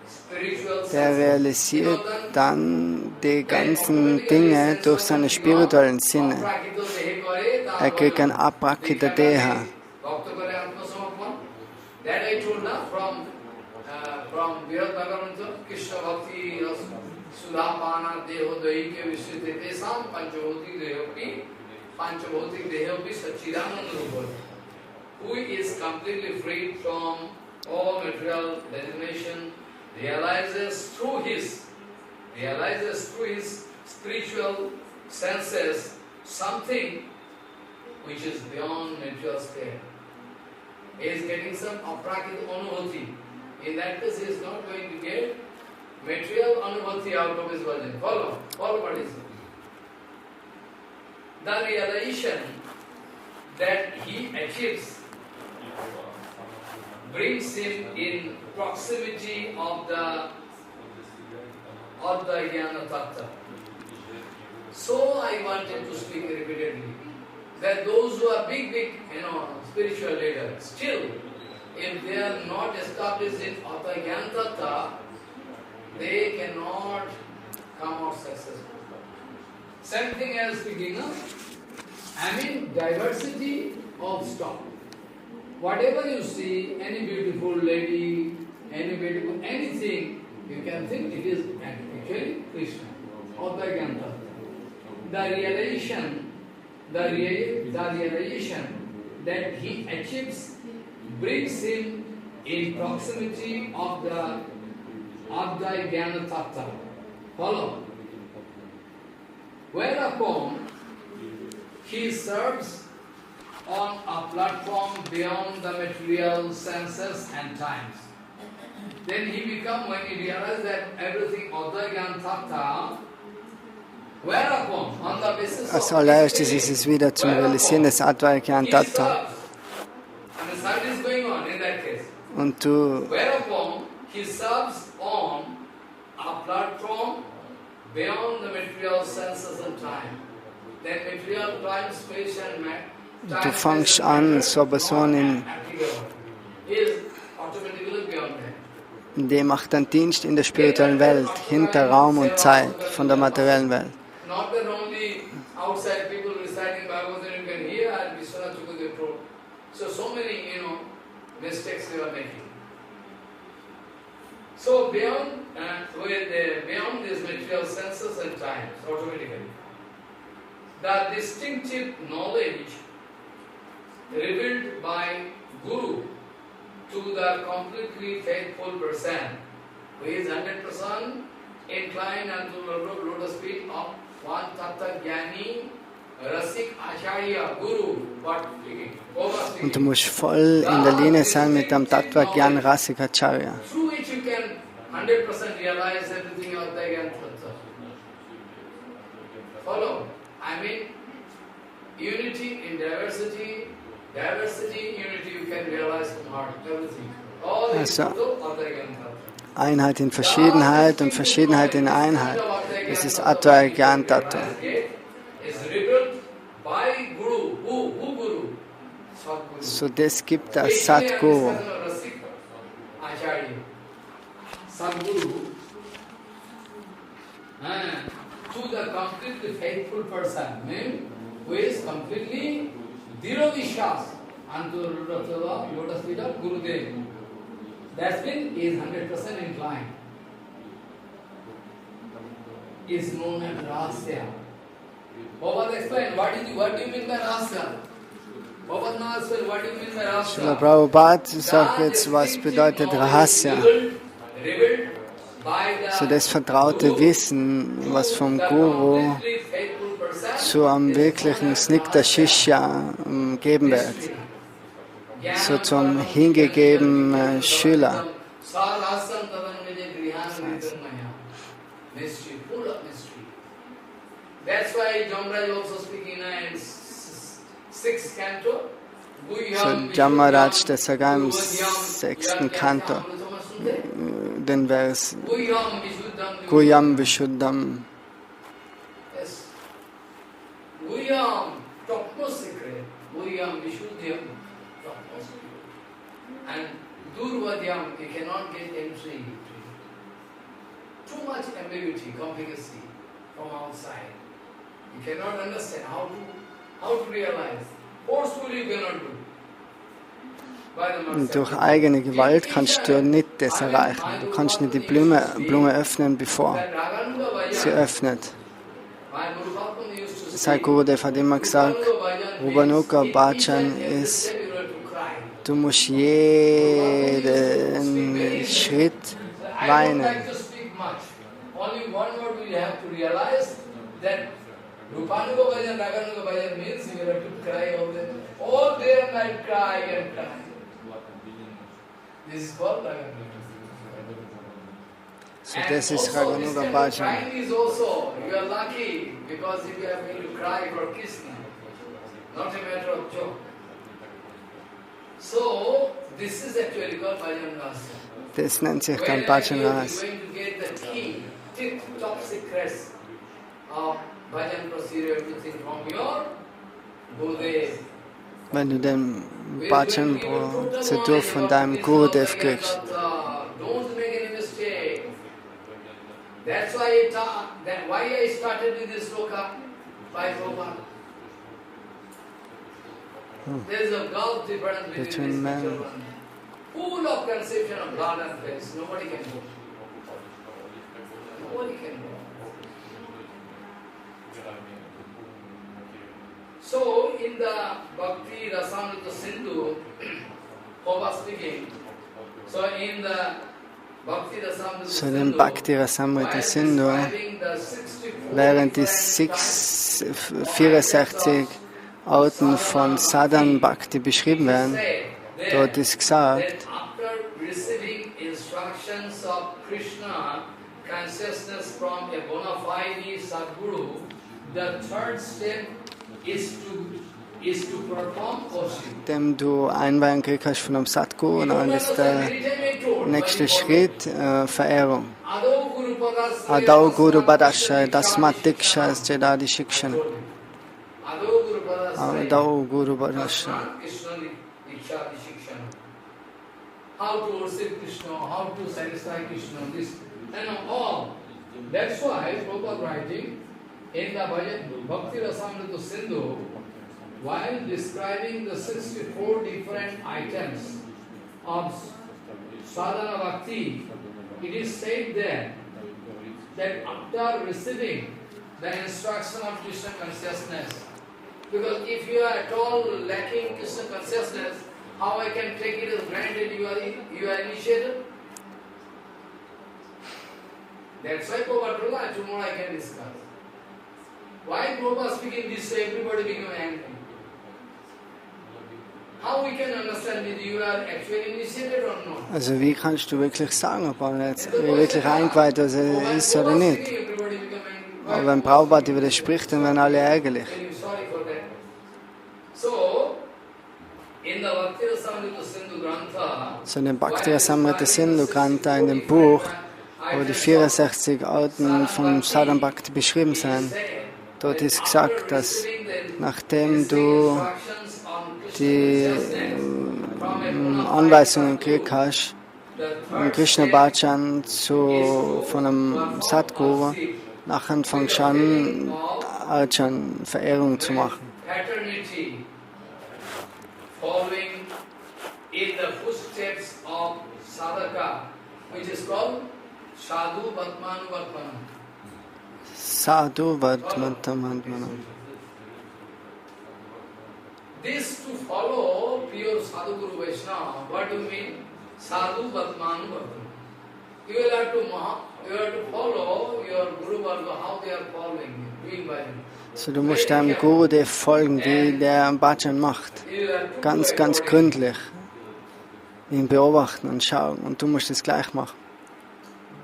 spiritual der realisiert dann die ganzen Dinge durch seine spirituellen Sinne. Er kriegt ein Aprakita Deha. That I told now from Krishna Bhakti Sudhapana Deho Daike Vishyate Tesam Panchabhautik Dehopi Panchabhautik Dehopi Sachidananda Rupa, who is completely freed from all material designation, realizes through his spiritual senses something which is beyond material sphere. He is getting some aprakita anubhati. In that case, he is not going to get material anubhati out of his bhajan. Follow what is it? The realization that he achieves brings him in proximity of the jnana tattva. So I wanted to speak repeatedly that those who are big, spiritual leaders, still, if they are not established in jnana tattva, they cannot come out successful. Same thing as speaking, diversity of stock. Whatever you see, any beautiful lady, anything, you can think it is actually Krishna, Jnana Tattva. The realization that he achieves brings him in proximity of the Jnana Tattva. Follow? Whereupon he serves on a platform beyond the material senses and times. Then he becomes, when he realizes that everything Jnana Tattva, whereupon, on the basis Als of allererstes ist es wieder zum Realisieren des Advaita Tattva. and the service is going on in that case. Und du Whereupon he serves on a platform beyond the material senses and time. Then material time, space and Du fängst an, so eine Person die macht einen Dienst in der spirituellen Welt, hinter Raum und Zeit von der materiellen Welt. So beyond these material senses and times, automatically, the distinctive knowledge revealed by Guru to the completely faithful person, who is 100% inclined unto the lotus feet of one Tattva Jnani, Rasik Acharya, Guru, what speaking? Und du musst voll in der Linie sein mit dem Tattva Gyan Rasik Acharya. Through which you can 100% realize everything of the Gyan Tattva. Follow? I mean, unity in diversity, diversity in unity you can realize from heart, everything. All the Also, of the Gyan Tattva. Einheit in Verschiedenheit und Verschiedenheit in Einheit. Das ist Advaita Gyan Tattva. So das gibt das Satguru. Sadguru to the completely faithful person, who is completely zero vishwas unto the lotus feet of Gurudev. That means he is 100% inclined. Is known as Rahasya. Baba explained, what do you mean by Rahasya? Baba now explained, what do you mean by Rahasya? Srila Prabhupada sagt jetzt, was bedeutet Rahasya. So das vertraute Wissen, was vom Guru zu einem wirklichen Snigdha Shishya geben wird. So zum hingegebenen Schüler. So Jamaraj, der sagt im 6. Kanto, den Vers Guyam Vishuddham. Guyam, topmost secret. Guyam Vishuddham, topmost secret. And Durvadyam, you cannot get entry. Too much ambiguity, complicacy from outside. You cannot understand how to realize. Forcefully you cannot do. Und durch eigene Gewalt kannst du nicht das erreichen. Du kannst nicht die Blume öffnen, bevor sie öffnet. Sai Gurudev hat immer gesagt, Raganuga Bhajan ist, du musst jeden Schritt weinen. Rupanuga Bhajan, Raganuga Bhajan means you have to cry all day and night, cry and cry. This is called Raganuga. So das ist Raganuga Bhajan. Crying is also, you are lucky because if you are going to cry for Krishna, not a matter of joke. So, this is actually called Bhajan Rasa. Das nennt sich dann Bhajan Rasa. When you are going to get the key, top secrets of Bhajan procedure, everything from your Gurudev. Wenn du den Bhajan-Prozedur von deinem Gurudev kriegst. Don't make any mistake. That's why I started with this sloka by Purva. There is a gulf difference between these children. Full of conception of blood and face. Nobody can go. Nobody can go. So, in the Bhakti Rasamrita Sindhu, Purva speaking, so in the Bhakti Rasamrita So den Bhakti Rasamrita Sindhu, während die 64 Arten von Sadhan Bhakti beschrieben werden, dort ist gesagt, dem du Einweihung gekriegt hast von einem Sadguru, und dann ist der nächste Schritt Verehrung. Adau Guru Badasha, Dasmat Diksha, Jedadi Shikshana. Adau GuruVargas. How to worship Krishna, how to satisfy Krishna, this and all. That's why Prabhupada writing in the Bhakti Rasamrita Sindhu, while describing the 64 different items of sadhana bhakti, it is said there that after receiving the instruction of Krishna consciousness, because if you are at all lacking Krishna consciousness, how I can take it as granted you are initiated? That's why Prabhupada told us, tomorrow I can discuss. Why Prabhupada speaking this way, everybody become angry? How we can understand that you are actually initiated or not? Also wie kannst du wirklich sagen, ob er jetzt wirklich eingeweiht ist oder nicht? Aber wenn Prabhupada über das spricht, dann werden alle ärgerlich. So in dem Bhakti Rasamrita Sindhu Grantha, in dem Buch, wo die 64 Arten von Sadhana Bhakti beschrieben sind, dort ist gesagt, dass nachdem du die Anweisungen gekriegt hast, um Krishna Bhajan von einem Sadguru, nachher fängst du an, Arjan Verehrung zu machen. Sadhu Vatmantamanmanam. This to follow pure Sadhu Guru Vaishnava, what do you mean? Sadhu Vatmanu Vatmanu. You have to follow your Guru Varga, how they are following, doing by him. So, du musst deinem Guru der folgen, wie der Bhajan macht. Ganz, ganz gründlich. Ihn beobachten und schauen. Und du musst es gleich machen.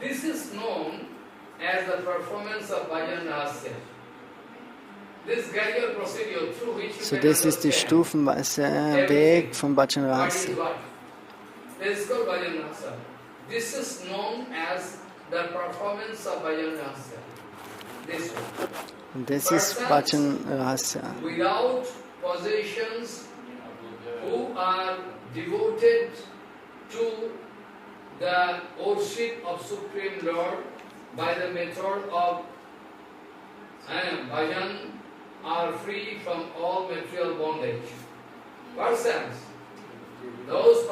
This is known as the performance of Bhajan Rahasya. This gradual procedure through which So, das ist die stufenweise Weg von Bhajan Rahasya. This is called Bhajan Rahasya. This is known as the performance of Bhajan Rahasya. This one. Und das ist Bhajan Rahasya. Without possessions, who are devoted to the worship of Supreme Lord by the method of bhajan, are free from all material bondage. Persons, those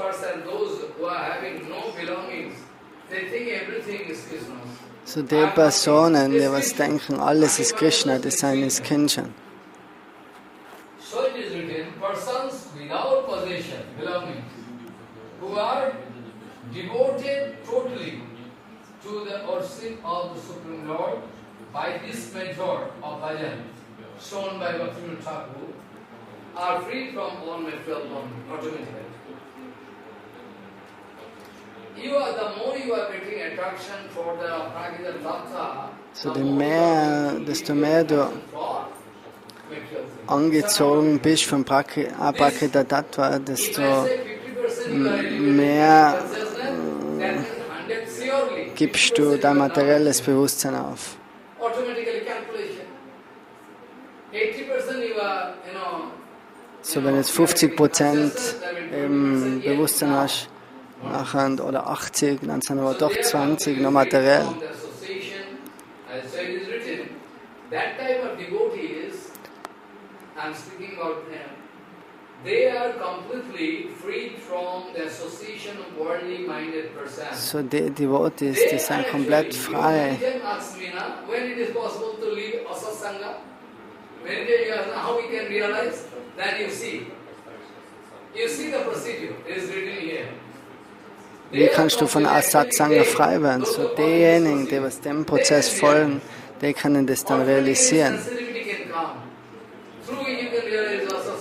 who are having no belongings, they think everything is Krishna's. So die Personen, die was denken, alles ist Krishna, das sind his Kindchen. So it is written, persons without possession, belongings, who are devoted totally to the worship of the Supreme Lord by this method of bhajan, shown by Bhaktivinoda Thakur, are free from all material bondage automatically. The more you are getting attraction for the Prakita Tattva, So desto mehr du angezogen bist vom Prakita Tattva, desto mehr gibst du dein materielles Bewusstsein auf. So wenn du jetzt 50% Bewusstsein hast, nachher, oder 80, dann sind aber doch 20 noch materiell. So die Devotees, die sind komplett frei. Wie kannst du von Asatsanga frei werden? So diejenigen, die was dem Prozess folgen, die können das dann realisieren.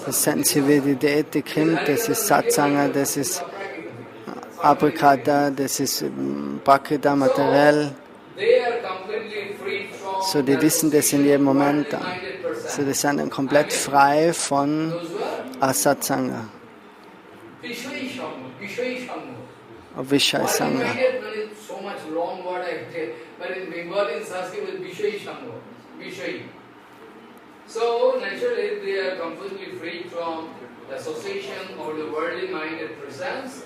Die Sensibilität, die kommt, das ist Satsanga, das ist Aprikata, das ist Prakita, materiell. So, die wissen das in jedem Moment dann. So, die sind dann komplett frei von Asatsanga. Vishaya Sangha. So naturally they are completely free from the association of the worldly minded persons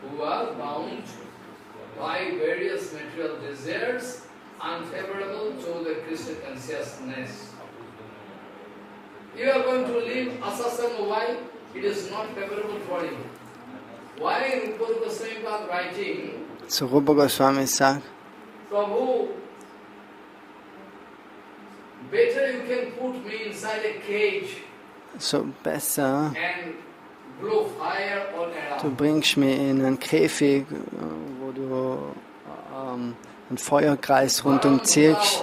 who are bound by various material desires unfavorable to the Krishna consciousness. You are going to live asasana, why? It is not favorable for you. Why Rupa Goswami was writing? So Rupa Goswami sagt, Prabhu, better you can put me inside a cage so besser, and blow fire all du around. bringst mich in einen Käfig, wo du einen Feuerkreis rundum ziehst,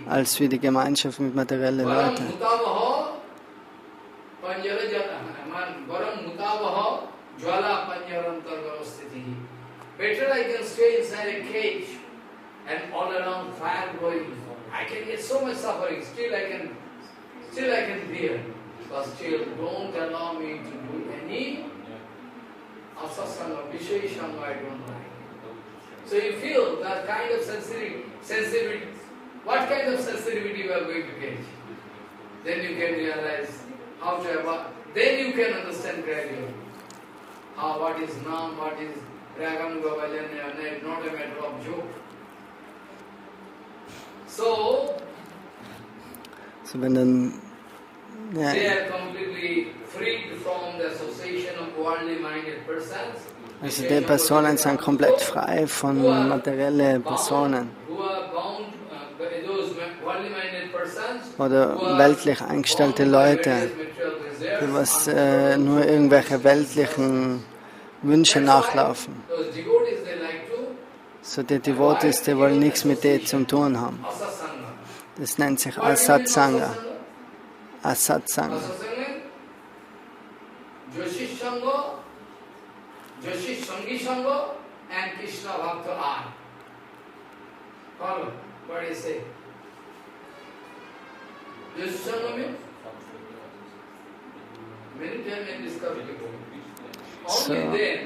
als wie die Gemeinschaft mit materiellen Leuten. Better I can stay inside a cage and all around fire going. I can get so much suffering. Still I can bear. But still, don't allow me to do any asasana, visheshanga, I don't like. So you feel that kind of sensitivity. What kind of sensitivity you are going to get? Then you can realize how to have. Then you can understand gradually how what is nam, what is Raganuga GuruVargas, not a matter of joke. So wenn dann they are completely freed from the association of worldly minded persons. Also die Personen sind komplett frei von materiellen Personen oder weltlich eingestellte Leute, die was nur irgendwelche weltlichen Wünsche nachlaufen. So die Devotees, die wollen nichts mit denen zu tun haben. Das nennt sich Asatsanga. Asatsanga. Joshi Sangi Sangha and Krishna Bhakta are. Follow what I say. Joshi Sangha means many times I discussed before. Only then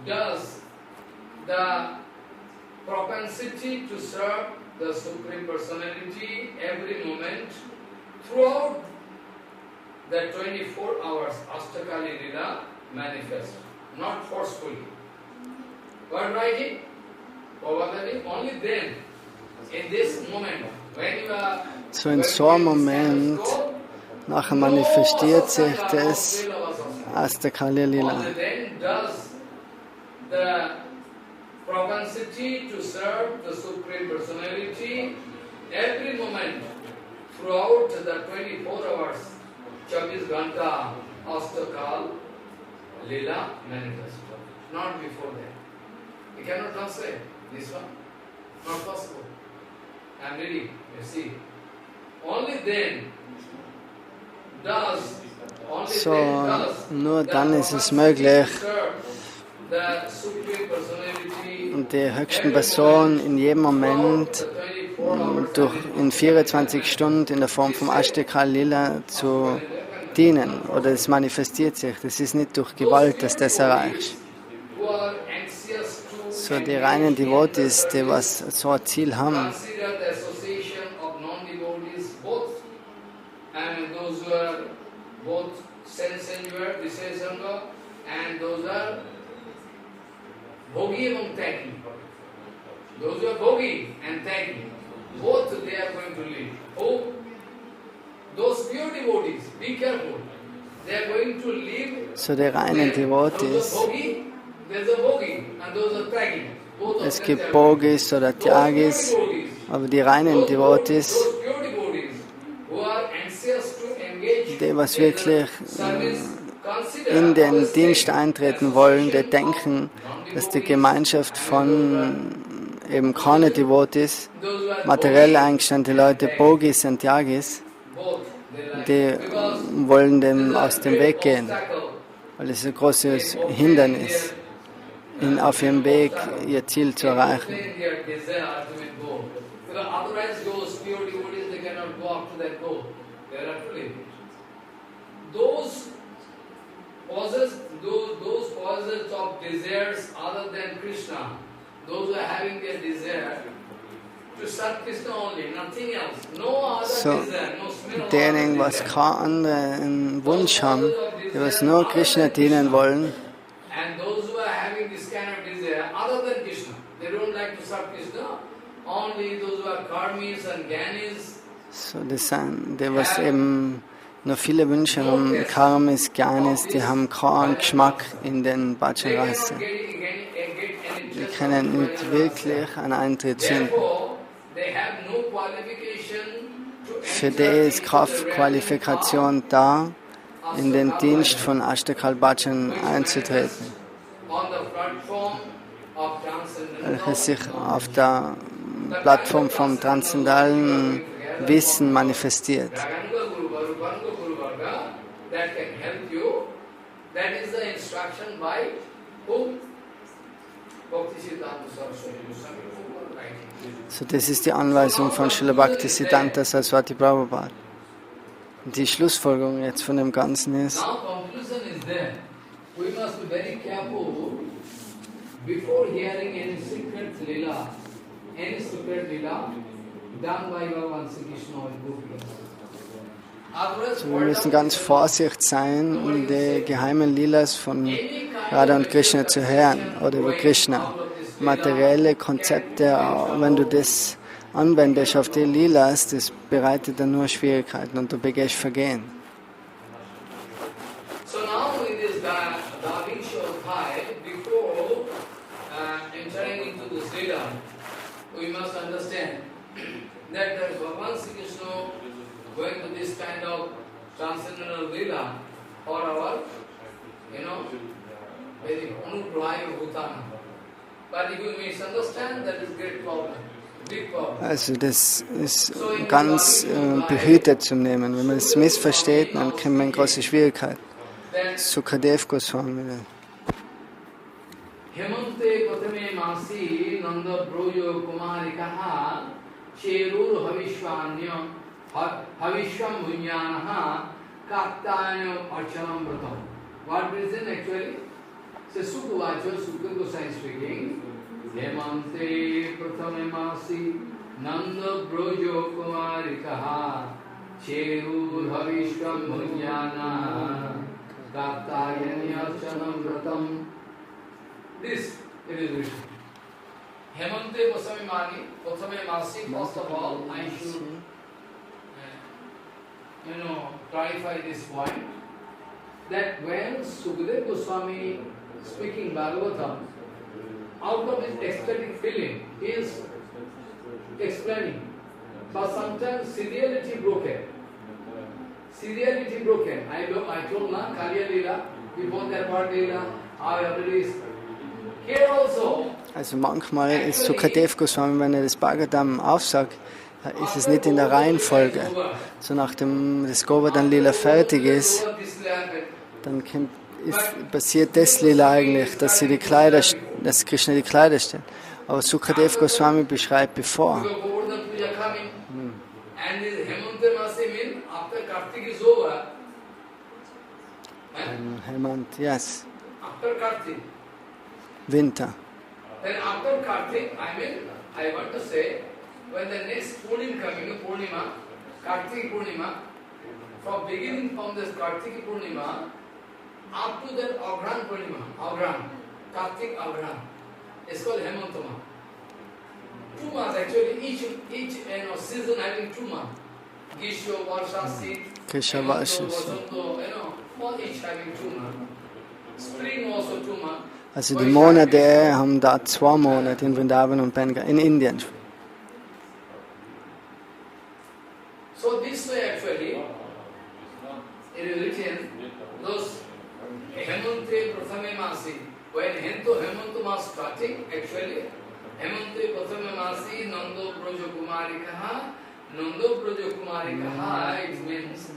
does the propensity to serve the Supreme Personality every moment throughout the 24 hours Ashtakali Lila manifest. Not forcefully. But writing, only then, in this moment, when you are... So in so einem Moment, nachher manifestiert sich das Ashtakali Lila. Only then does the propensity to serve the Supreme Personality every moment throughout the 24 hours, 24 Ghanta, Ashtakal Lila manifest. Not before that. You cannot translate this one. Not possible. I am reading. You see. Only then does. So, nur dann ist es möglich, die höchsten Personen in jedem Moment in 24 Stunden in der Form vom Ashtakali Lila zu dienen, oder es manifestiert sich. Das ist nicht durch Gewalt, dass das erreicht. So die reinen Devotees, die was so ein Ziel haben, so die reinen Devotees. Es gibt Bogis oder Tyagis, aber die reinen Devotees, die was wirklich in den Dienst eintreten wollen, die denken, dass die Gemeinschaft von eben keine Devotees, materiell eingestellte Leute, Bogis und Tyagis, die wollen dem aus dem Weg gehen, weil es ein großes Hindernis auf ihrem Weg, ihr Ziel zu erreichen. Those causes of desires other than Krishna, those who are having their desire So, diejenigen, was keinen anderen Wunsch haben, die was nur Krishna dienen wollen, so, das sind die, was eben noch viele Wünsche haben, Karmis, Gyanis, die haben keinen Geschmack in den Bhajan-Rasa. Die können nicht wirklich einen Eintritt finden. Für die ist Kraftqualifikation da, in den Dienst von Ashtakal Bhajan einzutreten, welches sich auf der Plattform vom transzendentalen Wissen manifestiert. So, das ist die Anweisung von Srila Bhaktisiddhanta Saraswati Prabhupada. Die Schlussfolgerung jetzt von dem Ganzen ist, so, wir müssen ganz vorsichtig sein, die geheimen Lilas von Radha und Krishna zu hören oder über Krishna. Materielle Konzepte, wenn du das anwendest auf die Lilas, das bereitet dann nur Schwierigkeiten und du begehst Vergehen. So now in this Davinsho Thai, before entering into this Lila, we must understand that there is Bhagavan Sri Krishna going to this kind of transcendental Lila for our, very Anugrahaya Bhutana. But if you misunderstand, that is great problem. Also das ist ganz behütet zu nehmen. Wenn man es missversteht, dann kommt man in große Schwierigkeiten. Sukadev Goswami. Hemante Patame Masi Nanda Brojo Kumarikaha Cherur Havishwam Bunyanaha Kaktayam Archanam Vratam. What reason actually? So Sukavacho, Sukha Goswami speaking. Hemante Pratame Masi Nanda Brojo Kumarikaha Cherur Havishwam Bunyanaha Kaktayam Archanam Vratam. This it is written. Hemante Pasame Masi, first of all, I should clarify this point, that when Sukadeva Goswami speaking Bhagavatam, out of his ecstatic feeling, he is explaining, but sometimes seriality broken. Seriality broken. I told na Karya Lila, before that part Lila, I already. Also manchmal ist Sukadev Goswami, wenn er das Bhagavatam aufsagt, ist es nicht in der Reihenfolge. So nachdem das Govardhan Lila fertig ist, dann passiert das Lila eigentlich, dass Krishna die Kleider stellt. Aber Sukadev Goswami beschreibt bevor. Hemant, yes. Winter. Then after Kartik, I want to say, when the next Purnima coming, Kartik Purnima, from this Kartik Purnima, up to that Agran Purnima, Kartik Agran, it's called Hemantama. 2 months actually, each season having 2 months. Gisho, Varsha, Hemanto, Vasanto, all each having 2 months. Spring also 2 months. Also die Monate haben da 2 Monate in Vrindavan und Bengal, in Indien. So this way actually, it is written, those Hemante Prathame Masi, when Hemanto Mas starting, actually, Hemante Prathame Masi, Nando Brojo Kumarikaha, it means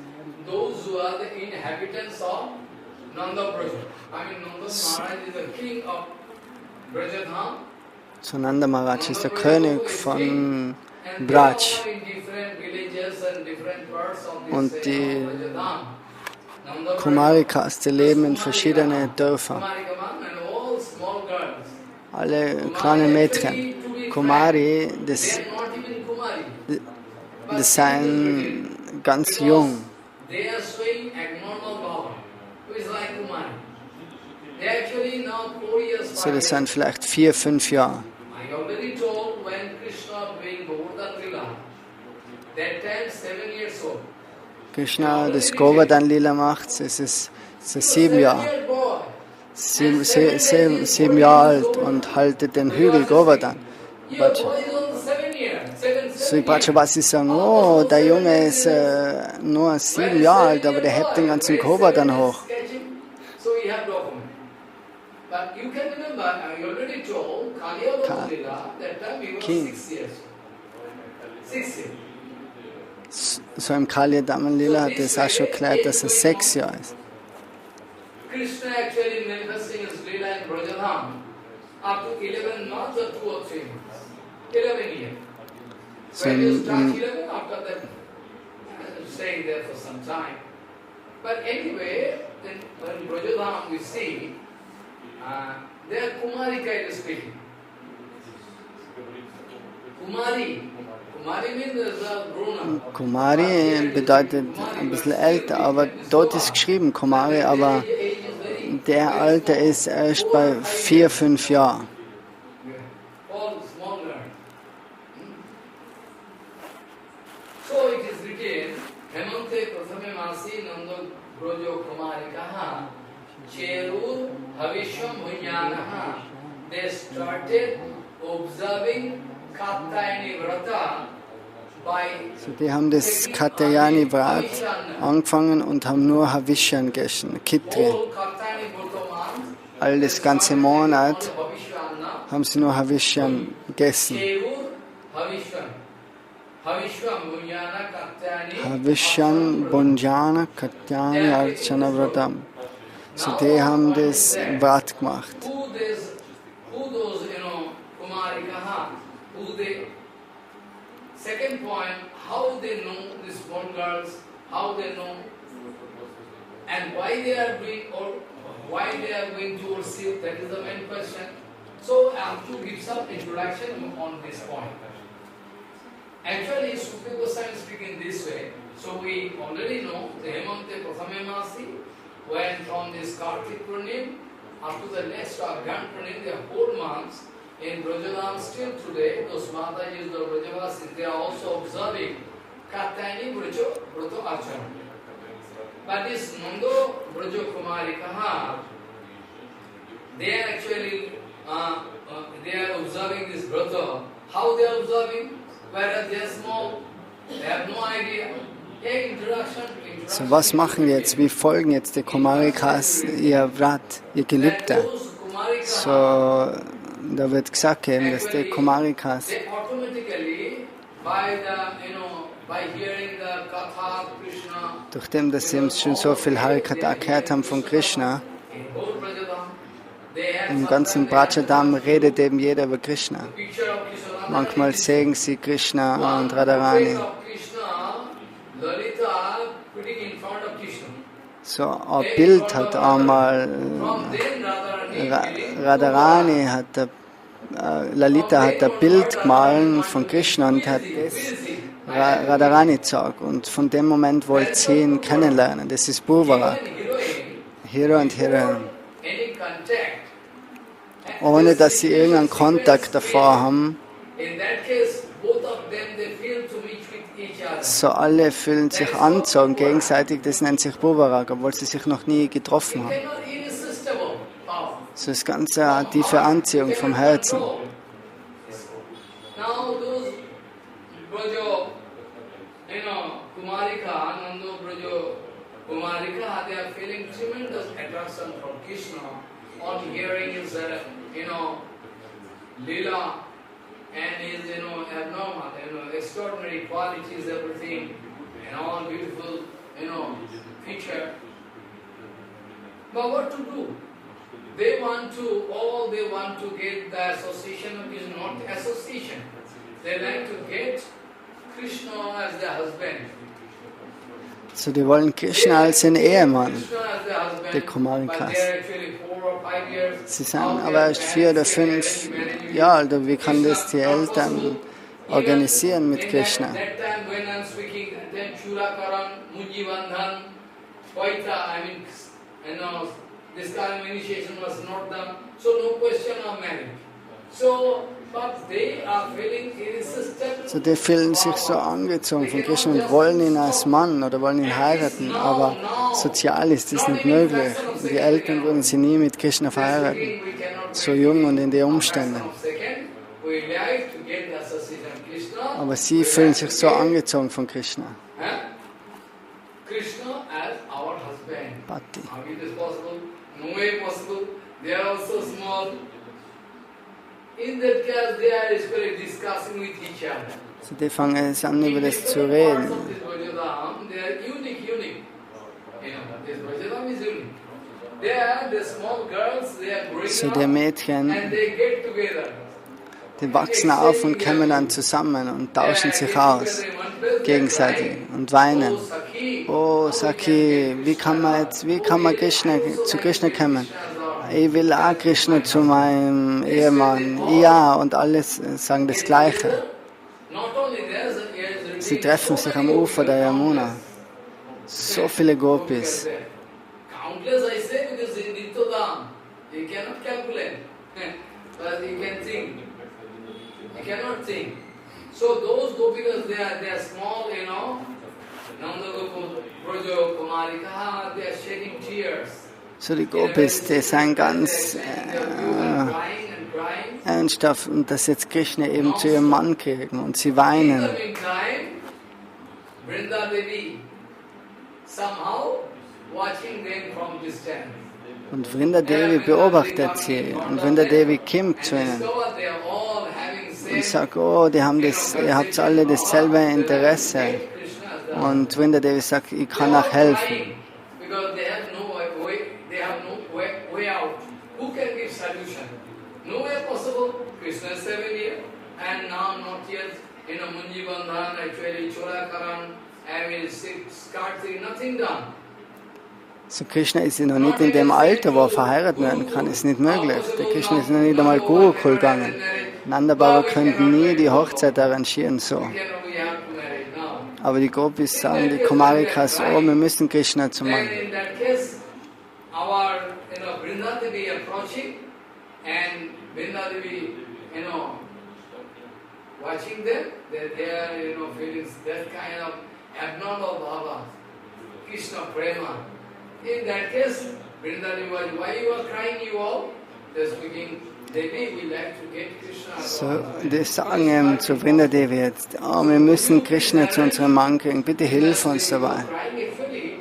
those who are the inhabitants of Nanda Brojo. Nanda Maharaj is the king of Brajadham. So Nanda Maharaj ist der König von Braj. Und die Kumarikas, die leben in verschiedenen Dörfern. Alle kleine Mädchen. Kumari, das die seien ganz jung. So, das sind vielleicht 4, 5 Jahre. Krishna das Govardhan Lila macht, es ist 7 Jahre. 7 Jahre alt und haltet den Hügel Govardhan. So die Brajavasi sagen, oh, der Junge ist nur 7 Jahre alt, aber der hebt den ganzen Govardhan hoch. King. So im Kali Daman Lila hat es auch schon erklärt, dass er 6 Jahre ist. Krishna actually manifesting his Lila in Vrajadham up to 11 months or 2 or 3 months. 11 years. When you start 11, after that, staying there for some time. But anyway, in Vrajadham we see, there Kumarika is speaking. Kumari bedeutet ein bisschen älter, aber dort ist geschrieben Kumari, aber der Alter ist erst bei 4, 5 Jahren. So, die haben das Katyayani Vrat angefangen und haben nur Havishyan gegessen, Kitri. All das ganze Monat haben sie nur Havishyan gegessen. Havishyan, Bunjana, Katyani, Archana Vratam. So, die haben das Vrat gemacht. Second point, how they know these small girls, how they know, and why they are doing or why they are going to receive, that is the main question. So I have to give some introduction on this point. Actually, Sukha Goswami is speaking this way. So we already know the Hemante Prathame Masi went from this Kartik Purnim up to the next Arghan Purnim, the whole months. In Vrajadham still today, those Matajis, the Vrajavasis, they are also observing Katyayani Vraja Archana. But this Nando Vraja Kumarikaha, they are actually they are observing this Vraja. How they are observing? Whereas they are small, they have no idea. So, was machen jetzt? Wie folgen jetzt die Kumarikas ihr Vrat, ihr Gelübde? So, da wird gesagt, dass die Kumarikas Nachdem, dass sie schon so viel Harikatha gehört haben von Krishna, im ganzen Brajadam redet eben jeder über Krishna. Manchmal sehen sie Krishna und Radharani. So ein Bild hat einmal Radharani hat Lalita hat ein Bild gemalt von Krishna und hat das Radharani gezeigt. Und von dem Moment wollte sie ihn kennenlernen. Das ist Purva Raga. Hero und Heroin. Ohne dass sie irgendeinen Kontakt davor haben. So alle fühlen sich angezogen gegenseitig. Das nennt sich Purva Raga, obwohl sie sich noch nie getroffen haben. So ist ganz eine tiefe Anziehung vom Herzen. Kumarika, they are feeling tremendous attraction from Krishna on hearing his, Lila and his, abnormal, extraordinary qualities, everything, and all beautiful, feature. But what to do? They want to get the association of Krishna, not association. They like to get Krishna as their husband. So, die wollen Krishna als den Ehemann, die Kumarikas. Sie sind aber erst 4 oder 5 Jahre alt. Wie kann das die Eltern organisieren mit Krishna? speaking, then Churakaran, Munji Bandhan, Paita, I mean, this kind of initiation was not done, so no question of marriage. So, but they are feeling irresistible. So die fühlen sich so angezogen von Krishna und wollen ihn als Mann oder wollen ihn heiraten, aber sozial ist das nicht möglich. Die Eltern würden sie nie mit Krishna verheiraten, so jung und in den Umständen. Aber sie fühlen sich so angezogen von Krishna. Krishna as our husband. Pati. How is this possible? No way possible. They are also small. In that case, they are actually discussing with each other. So die fangen es an, über das zu reden. They are unique. This Vrajadam is unique. They are the small girls, they are growing So die Mädchen, and they get together. die wachsen auf und kommen dann zusammen und tauschen sich aus, gegenseitig, und weinen. Oh, Saki, wie kann man zu Krishna kommen? Ich will auch Krishna zu meinem Ehemann. Ja, und alles sagen das Gleiche. Sie treffen sich am Ufer der Yamuna. So viele Gopis. Countless, I say, because in Nityodam, you cannot calculate, but you can think. You cannot think. So those gopikas, they are small, Nanda Vraja Kumarikas, they are shedding tears. So die Gopis, die sind ganz ernsthaft, und dass jetzt Krishna eben zu ihrem Mann kriegen, und sie weinen. Und Vrinda Devi beobachtet sie, und Vrinda Devi kommt zu ihnen und sagt, oh, ihr habt alle dasselbe Interesse. Und Vrinda Devi sagt, ich kann auch helfen. Munji Bandhan, actually Chorakaran, nothing done. So Krishna ist noch nicht in dem Alter, wo er verheiratet werden kann, ist nicht möglich. Der Krishna ist noch nicht einmal Gurukul gegangen. Nanda Baba könnten nie die Hochzeit arrangieren so. Aber die Gopis sagen, die Kumarikas, oh, wir müssen Krishna zum Mann. Watching them, they are, feeling that kind of abnormal bhava, Krishna prema. In that case, Vrindavan was, why you are crying, you all? They're speaking, Devi, we like to get Krishna. So, die sagen zu Vrindadevi jetzt, oh, wir müssen Krishna zu unserem Mann kriegen, bitte hilf uns dabei.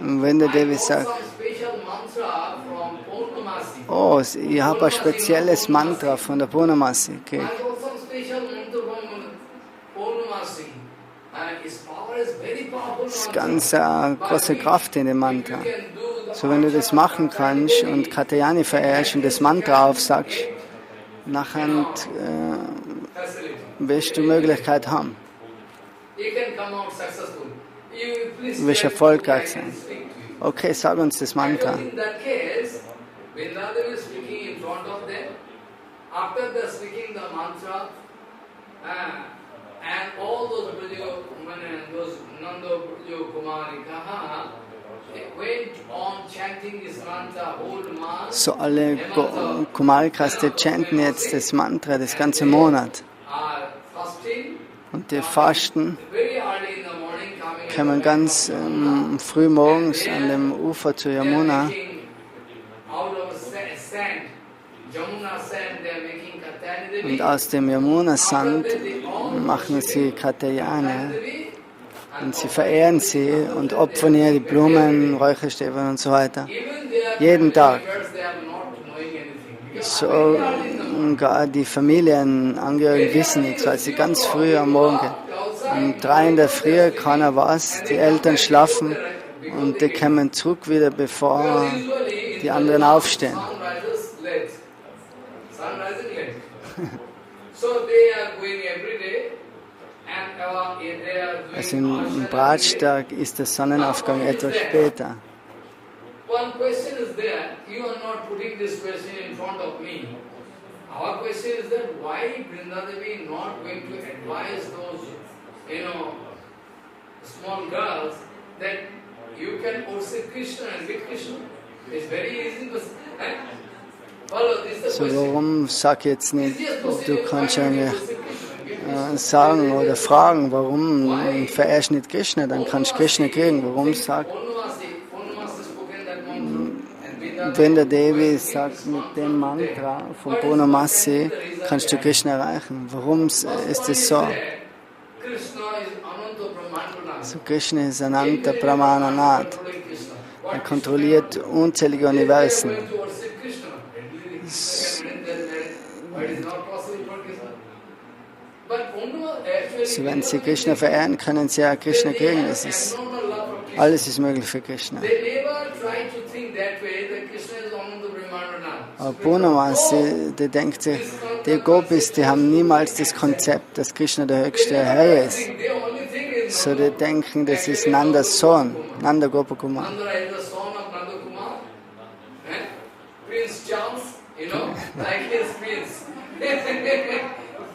Und Vrindadevi sagt, oh, ich habe ein spezielles Mantra von der Purnamasi gekriegt. Es ist ganz große Kraft in dem Mantra. So, wenn du das machen kannst und Katyayani verehrst und das Mantra aufsagst, nachher wirst du Möglichkeit haben. Du wirst erfolgreich sein. Okay, sag uns das Mantra. And all those Nanda Vraja Kumarikas went on chanting this mantra whole month. So alle Kumarikas, die chanten jetzt das Mantra das ganze Monat. Und die fasten, kommen ganz früh morgens an dem Ufer zu Yamuna. Und aus dem Yamuna-Sand machen sie Katyayani und sie verehren sie und opfern ihr die Blumen, Räucherstäbe und so weiter. Jeden Tag. So, gar die Familienangehörigen wissen nichts, weil sie ganz früh am Morgen gehen. Um 3 in der Früh keiner was, die Eltern schlafen und die kommen zurück wieder, bevor die anderen aufstehen. Also im Bratschtag ist der Sonnenaufgang etwas später. One question is there, you are not putting this question in front of me. Our question is that why Vrindadevi not going to advise those, small girls that you can worship Krishna and get Krishna. It's very easy to follow this. So warum sag jetzt nicht, du kannst ja nicht sagen oder fragen, warum verehrst du nicht Krishna, dann kannst du Krishna kriegen. Warum sagt SBde sagt, mit dem Mantra von Purnamasi kannst du Krishna erreichen. Warum ist das so? So Krishna ist Ananta Brahmananath. Er kontrolliert unzählige Universen. So, wenn Sie Krishna verehren, können Sie ja Krishna kriegen. Alles ist möglich für Krishna. Aber Purnamasi, die denkt sich, die Gopis, die haben niemals das Konzept, dass Krishna der höchste Herr ist. So, die denken, das ist Nandas Sohn, Nanda Gopakumar.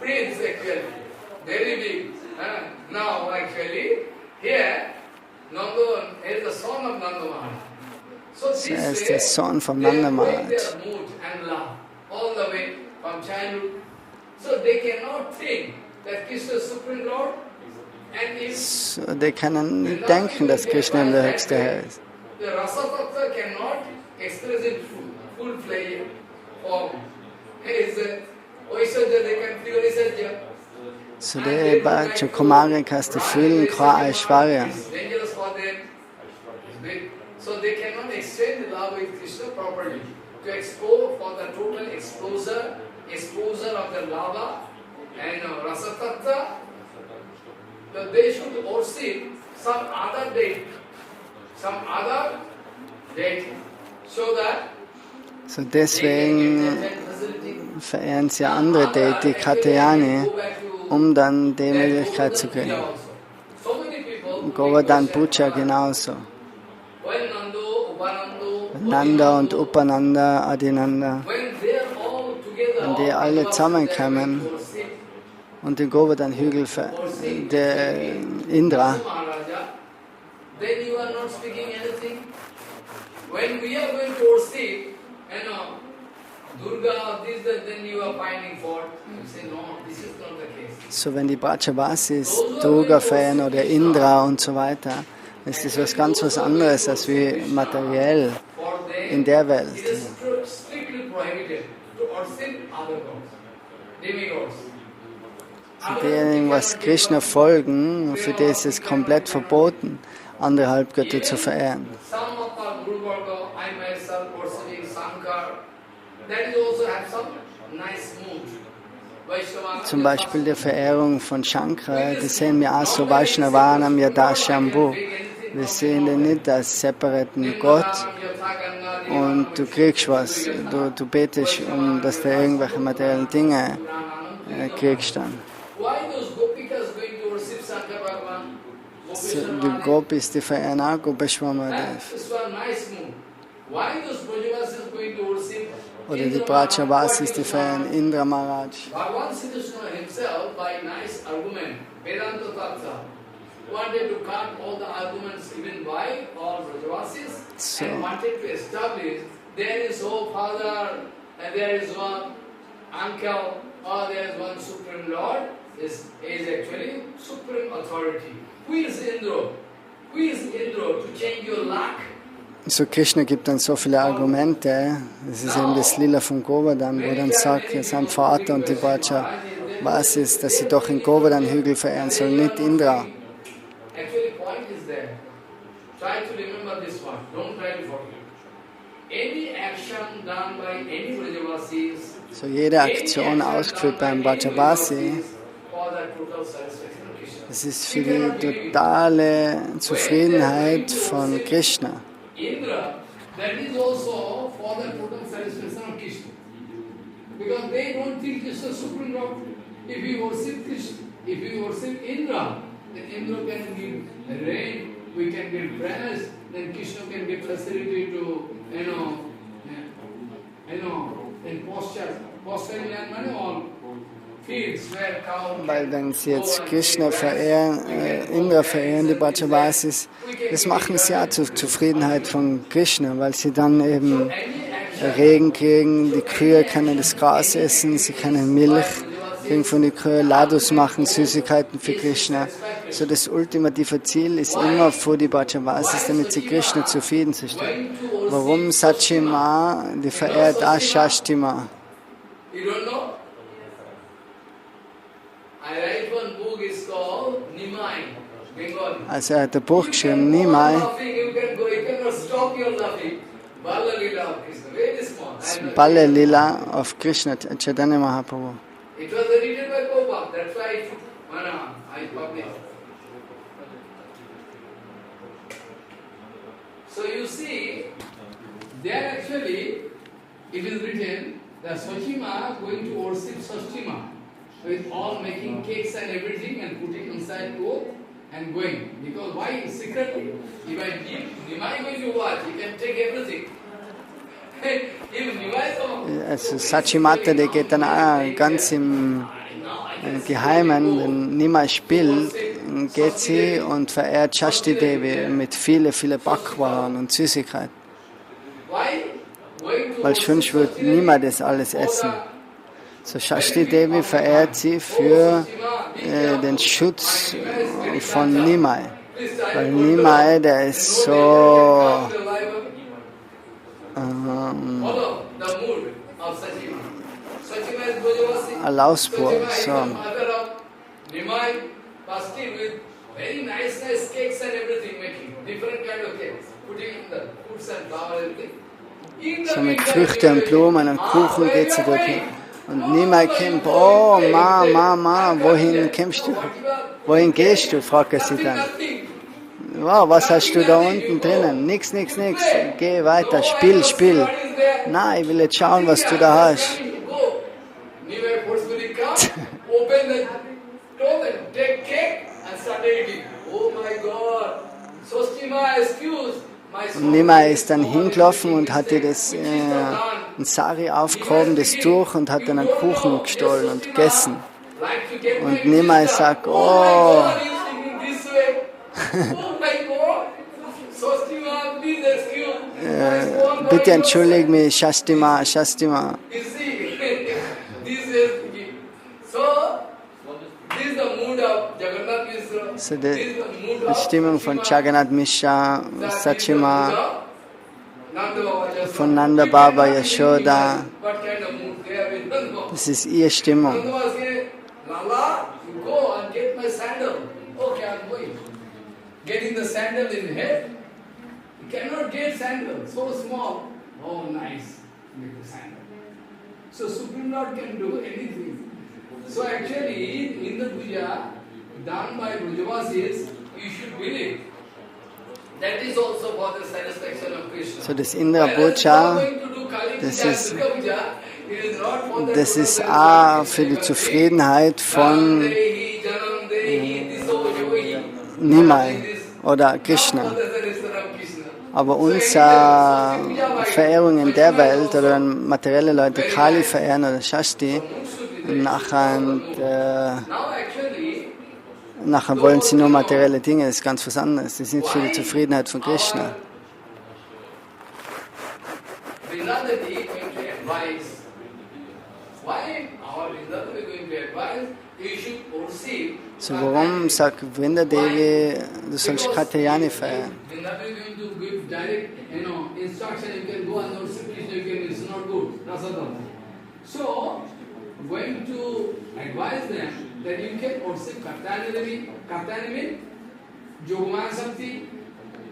Prince actually, very big. Now actually, here, Nanda is the son of Nanda Maharaj. So Er ist der Sohn von Nanda Maharaj. All the way from childhood. So they cannot think that Krishna is Supreme Lord. So, die können nicht denken, dass Krishna der höchste Herr ist. The Rasa Tattva cannot express in full form. So die Vraja Kumarikas, die fühlen qua Aishwarya. So they cannot exchange the love with Krishna properly. To expose for the total exposure of the lava and rasa tattva, they should worship some other deity, so that. So deswegen verehren sie andere Deity, Katyayani, um die Möglichkeit zu kriegen. Govardhan Puja genauso. Nanda und Upananda, Adinanda, wenn die alle zusammenkommen und den Govardhan-Hügel, der Indra, so wenn die Brajavasis Durga feiern oder Indra und so weiter, ist das was anderes als wie materiell in der Welt. So diejenigen, was Krishna folgen, für die ist es komplett verboten, andere Halbgötter zu verehren. Zum Beispiel die Verehrung von Shankara, die sehen wir auch so Vaishnavanam Yadashambhu. Wir sehen den nicht als separaten Gott und du kriegst was, du betest, dass du irgendwelche materiellen Dinge kriegst dann. So, die Gopis, die verehren auch Gopeshwamadev. Oder die Brajavasis, die feiern Indra Maharaj. So. So Krishna gibt dann so viele Argumente, das ist eben das Lila von Govardhan, wo dann sagt, sein Vater und die Brajavasis, dass sie doch in Govardhan-Hügel verehren sollen, nicht Indra. So jede Aktion ausgeführt beim Brajavasi, das ist für die totale Zufriedenheit von Krishna. Indra, that is also for the total satisfaction of Krishna. Because they don't think Krishna is Supreme Lord. If you worship Krishna, if you worship Indra, then Indra can give rain, we can get prayers, then Krishna can get facility to, and posture. Posture means all. Weil wenn sie jetzt Krishna verehren, Indra verehren, die Brajavasis, das machen sie ja zur Zufriedenheit von Krishna, weil sie dann eben Regen kriegen, die Kühe können das Gras essen, sie können Milch kriegen von den Kühen, Ladus machen, Süßigkeiten für Krishna. So das ultimative Ziel ist immer für die Brajavasis, damit sie Krishna zufriedenzustellen. Warum Sachima, die verehrt Ashashtima? Also er hat ein Buch geschrieben, Nimai. Balla Lila auf Krishna, Chaitanya Mahaprabhu. It was edited by Purva, that's why I published. So you see, there actually it is written that Sachima going to worship Sachima with all making cakes and everything and putting inside cloth and going. Because why? Secretly. If I give Nimai going to watch, he can take everything. Also Sachimata, der geht dann auch ganz im Geheimen, wenn Nimai spielt, geht sie und verehrt Shashti Devi mit viele Backwaren und Süßigkeiten. Weil sonst wird niemand das alles essen. So Shashti Devi verehrt sie für den Schutz von Nimai. Weil Nimai, der ist so Alausburg, so. So mit Früchten und Blumen und Kuchen geht sie dorthin. Und Nimai kommt, oh Ma, wohin kommst du? Wohin gehst du? Fragt er sie dann. Wow, was hast du da unten drinnen? Nix. Geh weiter, spiel. Nein, ich will jetzt schauen, was du da hast. Und Nimai ist dann hingelaufen und hat ihr das ein Sari aufgehoben, das Tuch, und hat dann einen Kuchen gestohlen und gegessen. Und Nimai sagt, oh, bitte entschuldige mich, Shastima. So die Stimmung von Jagannath Mishra, Sachima, von Nanda Baba, Yashoda, das ist ihre Stimmung. Getting the sandal in head, you cannot get sandal, so small. Oh, nice, make the sandal. So Supreme Lord can do anything. So actually, in the puja done by Brajavasis, you should believe that is also for the satisfaction of Krishna. So das Indra Puja, das ist auch für die Zufriedenheit von Nimai oder Krishna. Aber unsere Verehrung in der Welt, oder wenn materielle Leute Kali verehren oder Shashti, nachher wollen sie nur materielle Dinge, das ist ganz was anderes. Das ist nicht für die Zufriedenheit von Krishna. So warum sagt Vrindadevi, du sollst Katyayani verehren? So, going to advise them that you can worship Katyayani, Jogmaya Shakti.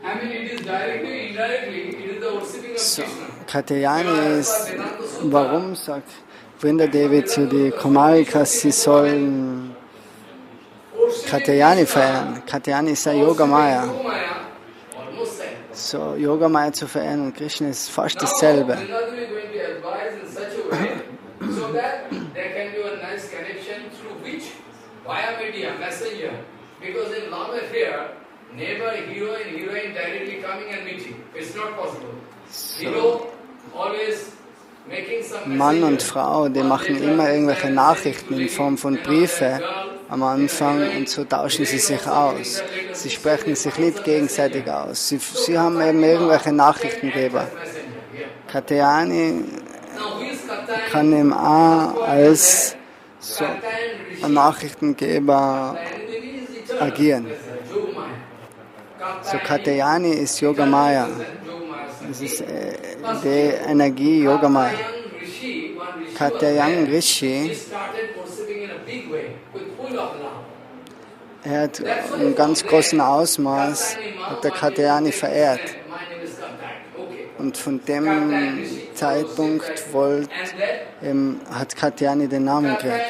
I mean, it is directly, indirectly, it is the worshipping of Krishna. Katyayani ist, warum sagt Vrindadevi zu den Kumarikas, sie sollen Katyayani verehren? Katyayani ist ja Yogamaya. So, Yogamaya zu verehren und Krishna ist fast dasselbe. So that there can be a nice connection through which, via media, messenger. Because in love affair, never hero and heroine directly coming and meeting. It's not possible. Hero always Mann und Frau, die machen immer irgendwelche Nachrichten in Form von Briefe am Anfang und so tauschen sie sich aus. Sie sprechen sich nicht gegenseitig aus. Sie haben eben irgendwelche Nachrichtengeber. Katyayani kann eben auch als so ein Nachrichtengeber agieren. So Katyayani ist Yogamaya. Das ist die Energie Yogamaya. Katyayani Rishi, er hat in ganz großem Ausmaß hat der Katyayani verehrt. Und von dem Zeitpunkt hat Katyayani den Namen gekriegt.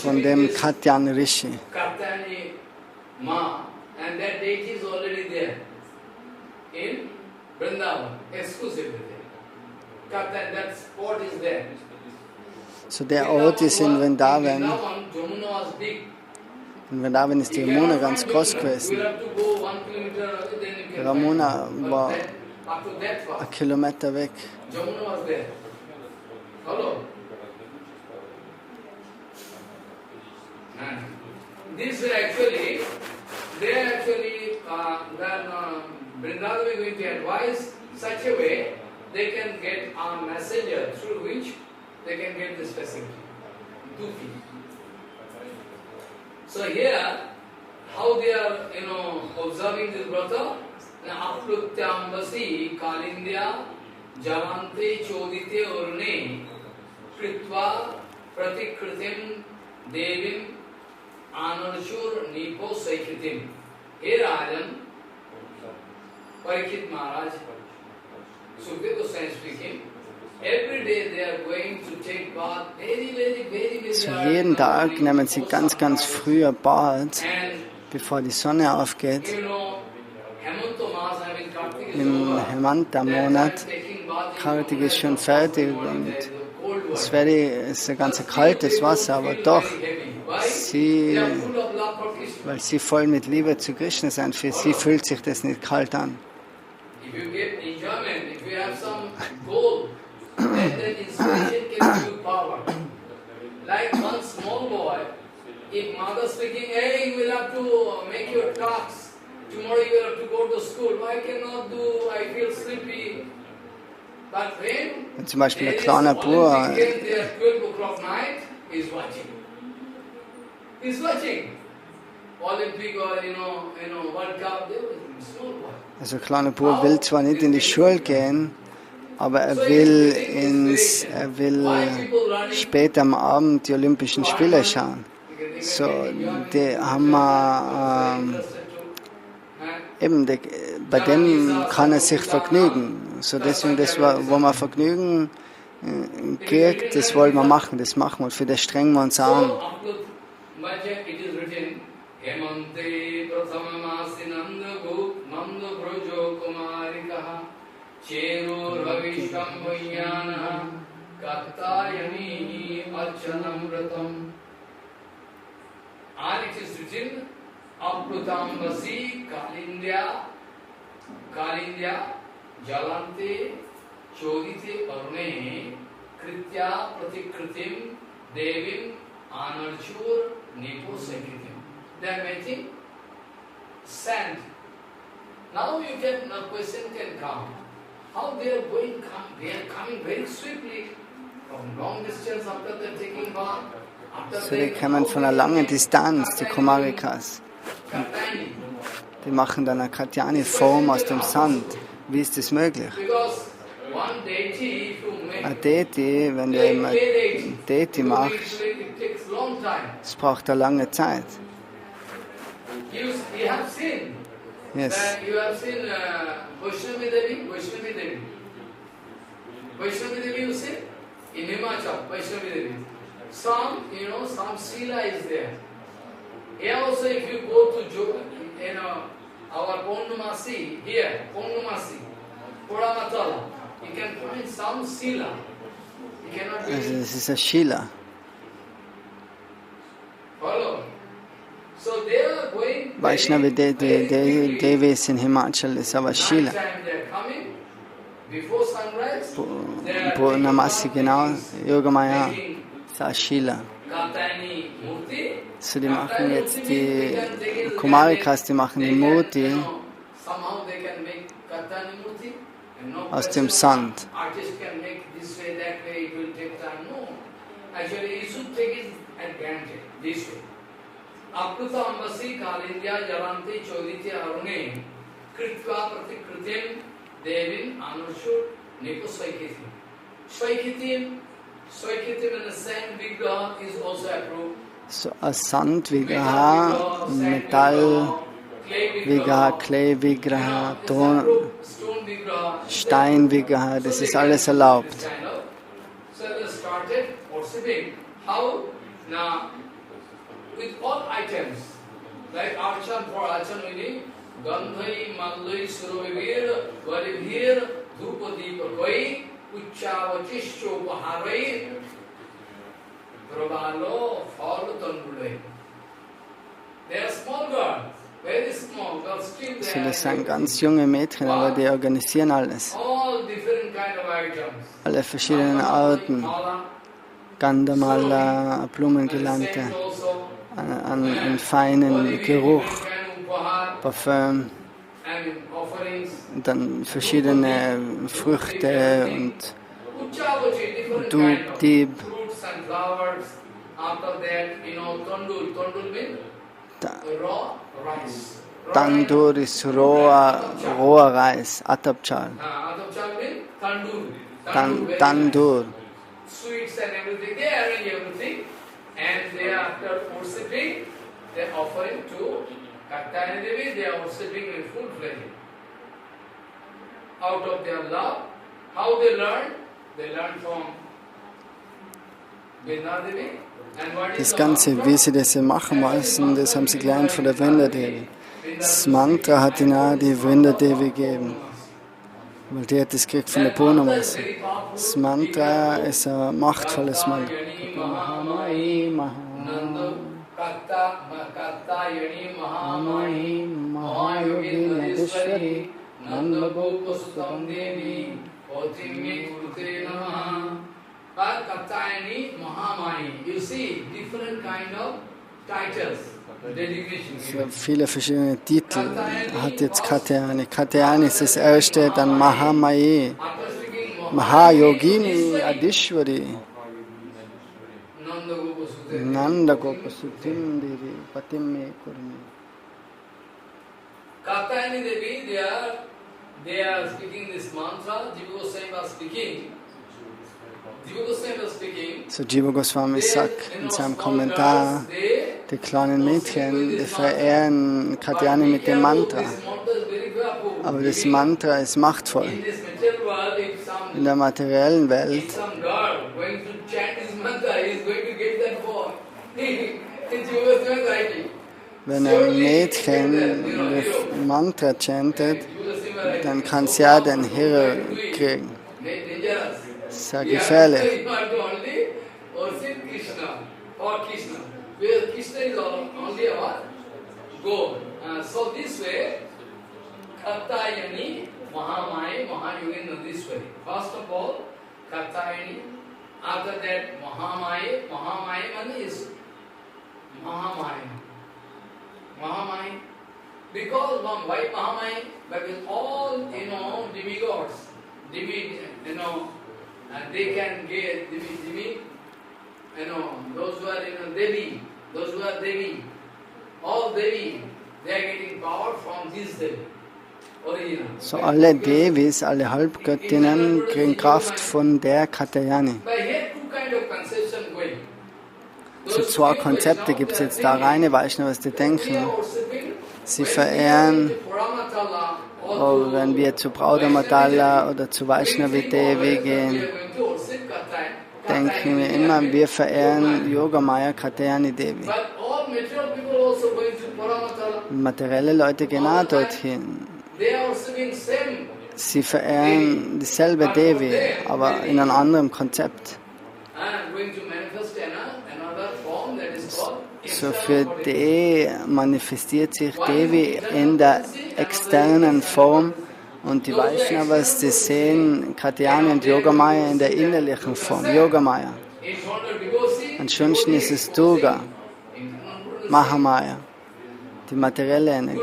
Von dem Katyayani Rishi. And that deity is already there in Vrindavan, exclusively there. That spot is there. So der Ort ist in Vrindavan. In Vrindavan ist die Yamuna ganz groß gewesen. Die Yamuna war 1 Kilometer weg. This actually, Vrindavan is going to advise such a way they can get a messenger through which they can get this facility. So here, how they are, observing this brata, Aplutyambasi Kalindya Javante Chodite Urne Kritva Pratikritim Devim Anarshur Nipo Saikritim. Here Rajan, Parikshit Maharaj, Sukdev Goswami speaking, every day they are going to take bath very so jeden Tag nehmen sie ganz, ganz früh ein Bad, bevor die Sonne aufgeht. Im Hemanta-Monat, Kartik ist schon fertig und es ist ein ganz kaltes Wasser, aber doch, weil sie voll mit Liebe zu Krishna sind, für sie fühlt sich das nicht kalt an. Like one small boy, if mother speaking, hey, you will have to make your tasks. Tomorrow you will have to go to school. I cannot do, I feel sleepy. But when zum Beispiel ein kleiner Bub, 12 o'clock night, he's watching. He's watching. Olympic or, World Cup, small boy. Also ein kleiner Bub will zwar nicht in die Schule gehen, aber er will später am Abend die Olympischen Spiele schauen. So, die haben wir, bei dem kann er sich vergnügen. So deswegen, wo man Vergnügen kriegt, das wollen wir machen, das machen wir. Für das strengen wir uns an. Chero Ravisham Vayana Kattayani Archanamratam. And it is written, Aplutam Vasi Kalindya Jalante Chodite Arune Kritya Pratikritim Devim Anarchur Nipo Sakritim. They are making sand. Now a question can come. How they are going, they are coming very swiftly from long distance after they are taking bath. So, die kommen von einer langen Distanz, die Kumarikas. Die machen dann eine Katyayani-Form aus dem Sand. Wie ist das möglich? Ein Deity, wenn du ein Deity machst, es braucht eine lange Zeit. Yes. You have seen Vaishnavi Devi. Vaishnavi Devi you see? In Himachal, Vaishnavi Devi. Some Sila is there. Here also if you go to our Purnamasi, here, Purnamasi, Puramatala, you can find some Sila. You cannot be. Also das ist ein Shila. Follow. So they are going. Vaishnavi Devi ist in Himachal, ist aber Shila. Purnamasi, genau, Yogamaya, Sashila. So, die machen jetzt die Kumarikas, die machen die Murti aus dem Sand. So, als Sand Vigraha, Metall Vigraha, Clay Vigraha, Ton, Stein Vigraha, das ist alles erlaubt. So, das sind ganz junge Mädchen, aber die organisieren alles. Alle verschiedenen Arten. Gandamala, Blumengelande, einen feinen Geruch, Parfüm, und dann verschiedene Früchte und Dieb. Tandur ist roher Reis, Atabchal. Tandur. Sweets and everything, they arrange everything, and they after worshipping, they are offering to Katyayani Devi, they are worshipping in full fledged. Out of their love, how they learn? They learn from Vrinda Devi. Das Ganze, wie sie das machen müssen, das haben sie gelernt von der Vrinda Devi. Das Mantra hat ihnen auch die Vrinda Devi gegeben, weil die hat das gekriegt von der Purnamasi. Das Mantra ist ein machtvolles Mantra. Mahamahi, Mahamahi, Mahayogini, Nadeshwari, Nandagopustam Devi, Otimi Kurte Namaha. Katyayani, Mahamahi. You see, different kind of titles. So viele verschiedene Titel hat jetzt Katyayani. Katyayani ist das erste, dann Mahamahi, Mahayogini, Adishwari, Nandagopasutim Devi, Patimme Kurmi. Katyayani Devi, they are speaking this mantra. Jiva Goswami was speaking. So Jiva Goswami sagt in seinem Kommentar, die kleinen Mädchen, die verehren Katyayani mit dem Mantra. Aber das Mantra ist machtvoll. In der materiellen Welt wenn ein Mädchen das Mantra chantet, dann kann sie ja den Hero kriegen. Das ist sehr gefährlich. Katyayani, Mahamaya, Mahayogini, this way. First of all, Katyayani, after that Mahamaya, Mahamaya is Mahamaya. Mahamaya. Because why Mahamaya? Because all, demigods, and they can get Demi, those who are, Devi, those who are Devi, all Devi, they are getting power from this Devi. So alle Devis, alle Halbgöttinnen kriegen Kraft von der Katyayani. So zwei Konzepte gibt es jetzt da, reine Vaishnavas, die denken, sie verehren, wenn wir zu Braudamatala oder zu Vaishnavi Devi gehen, denken wir immer, wir verehren Yogamaya Katyayani Devi. Materielle Leute gehen auch dorthin. Sie verehren dieselbe Devi, aber in einem anderen Konzept. So für DE manifestiert sich Devi in der externen Form Und die Vaishnavas, die sehen Katyayani und Yogamaya in der innerlichen Form, Yogamaya. Ansonsten ist es Durga, Mahamaya, die materielle Energie.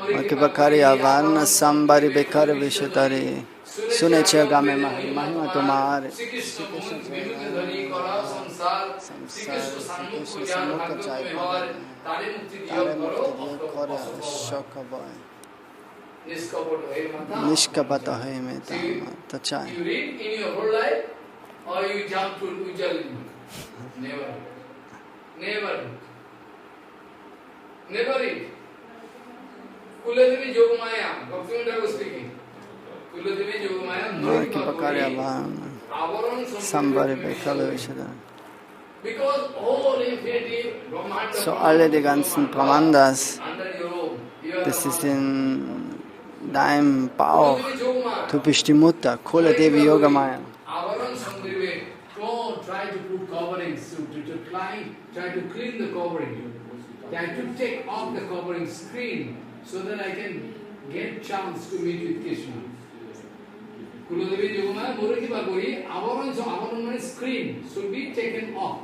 Vakibakariya Varna Sambari Bekara Vishatari Sunecha Game Mahima Tomare Samsar Krishna Samukha Jai Tare Mukti Kore Shoka Boy Nishkapata Hai Meta Tachai. You read in your whole life or you jump to Ujjal? Never. Never. Never read. Kuladevi Yogamaya, Bhaktivinoda was speaking. Kuladevi Yogamaya, Vakibakariya Varna Sambari Bekara Vishatari. Because all infinity Brahmanda, So alle die ganzen Brahmandas, under your robe, das ist in deinem Bauch. Du bist die Mutter, Kula Devi Yogamaya. Avaran Sangrive, don't try to put coverings, to try to clean the covering. Try to take off the covering screen so that I can get chance to meet with Krishna. Kuladevi Yogamaya, Muraki Bhaguri, Avaran screen should be taken off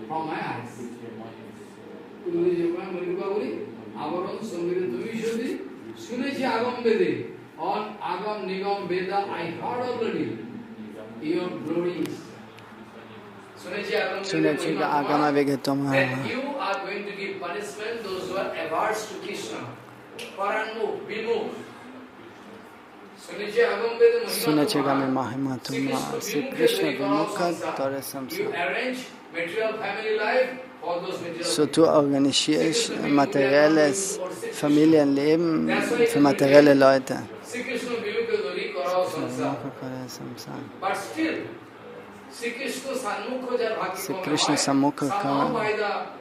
from my eyes. Kuladevi Yogamaya, Muraki Bhaguri, Avaran Sangrive Tumishodi, Sunechi Agam Vede, on Agam Nigam Veda, I heard already your glories. Sunechi Agama Vegetama. That you are going to give punishment those who are averse to Krishna. Paranmukh, Vimukh. Sunechi Agama Mahima Tuma. Sri Krishna Vimukha Tare Samsara. You arrange material family life for those material. So du organisierst materielles Familienleben für materielle Leute. Sri Krishna Vimukha Dori Karao Samsara. But still, Sri Krishna Samukha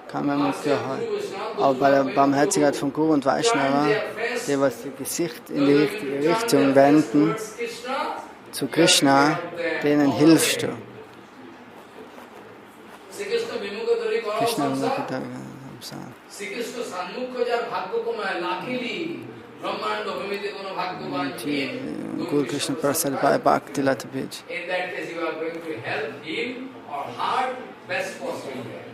kann man Mukha haben. Aber bei der Barmherzigkeit von Guru und Vaishnava, die was das Gesicht in die richtige Richtung wenden, zu Krishna, denen hilfst du. Krishna Vimukha Samsara. Guru Krishna Prasad by Bhakti Lata Beach. In that case, you are going to help him or her best possible way.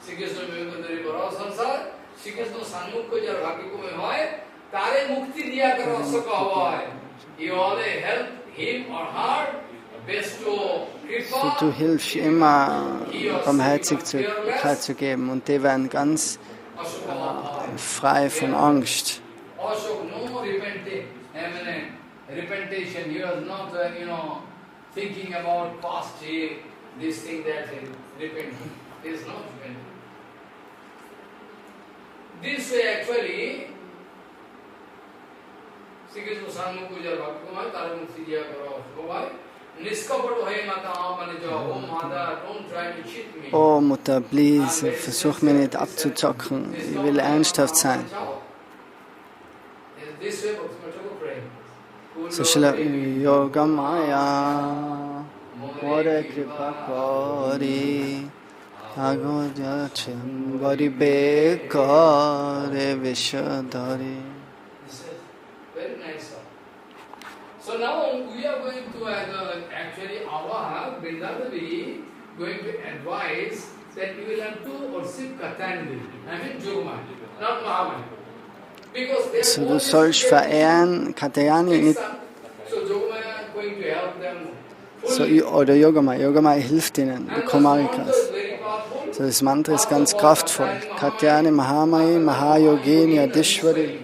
Sri Krishna Vimukha Baro Sansar, Sri Krishna Sanmukha jar bhagya ko mein hoy, tare mukti diya karo asaka hoy. You always help him or her best to kripa. So, du hilfst immer, Barmherzigkeit zu geben und die werden ganz frei von Angst. Also, no repentation. You are not, thinking about past, this thing, that thing. Repenting. It is not repenting. This way, actually, Sri Krishna Sanmukha jar bhakti kumar tare mukti diya karo bhai. Niskapat hoye mata mane jo, oh Mother, don't try to cheat me. Oh Mutter, please, versuch mich nicht abzuzocken. Ich will ernsthaft sein. This way, So Shila Yogamaya More Kripa Kori Agodya Chambari Bekare Vishadari. Very nice song. So now we are going to actually our Vrindavi going to advise that you will have to worship Katyayani. I mean Yogamaya, not Mahamaya. So du sollst verehren Katyayani nicht. So, oder Yogamaya. Yogamaya hilft ihnen, die Kumarikas. So, das Mantra ist ganz kraftvoll. Katyayani Mahamaya Mahayogini Adishwari.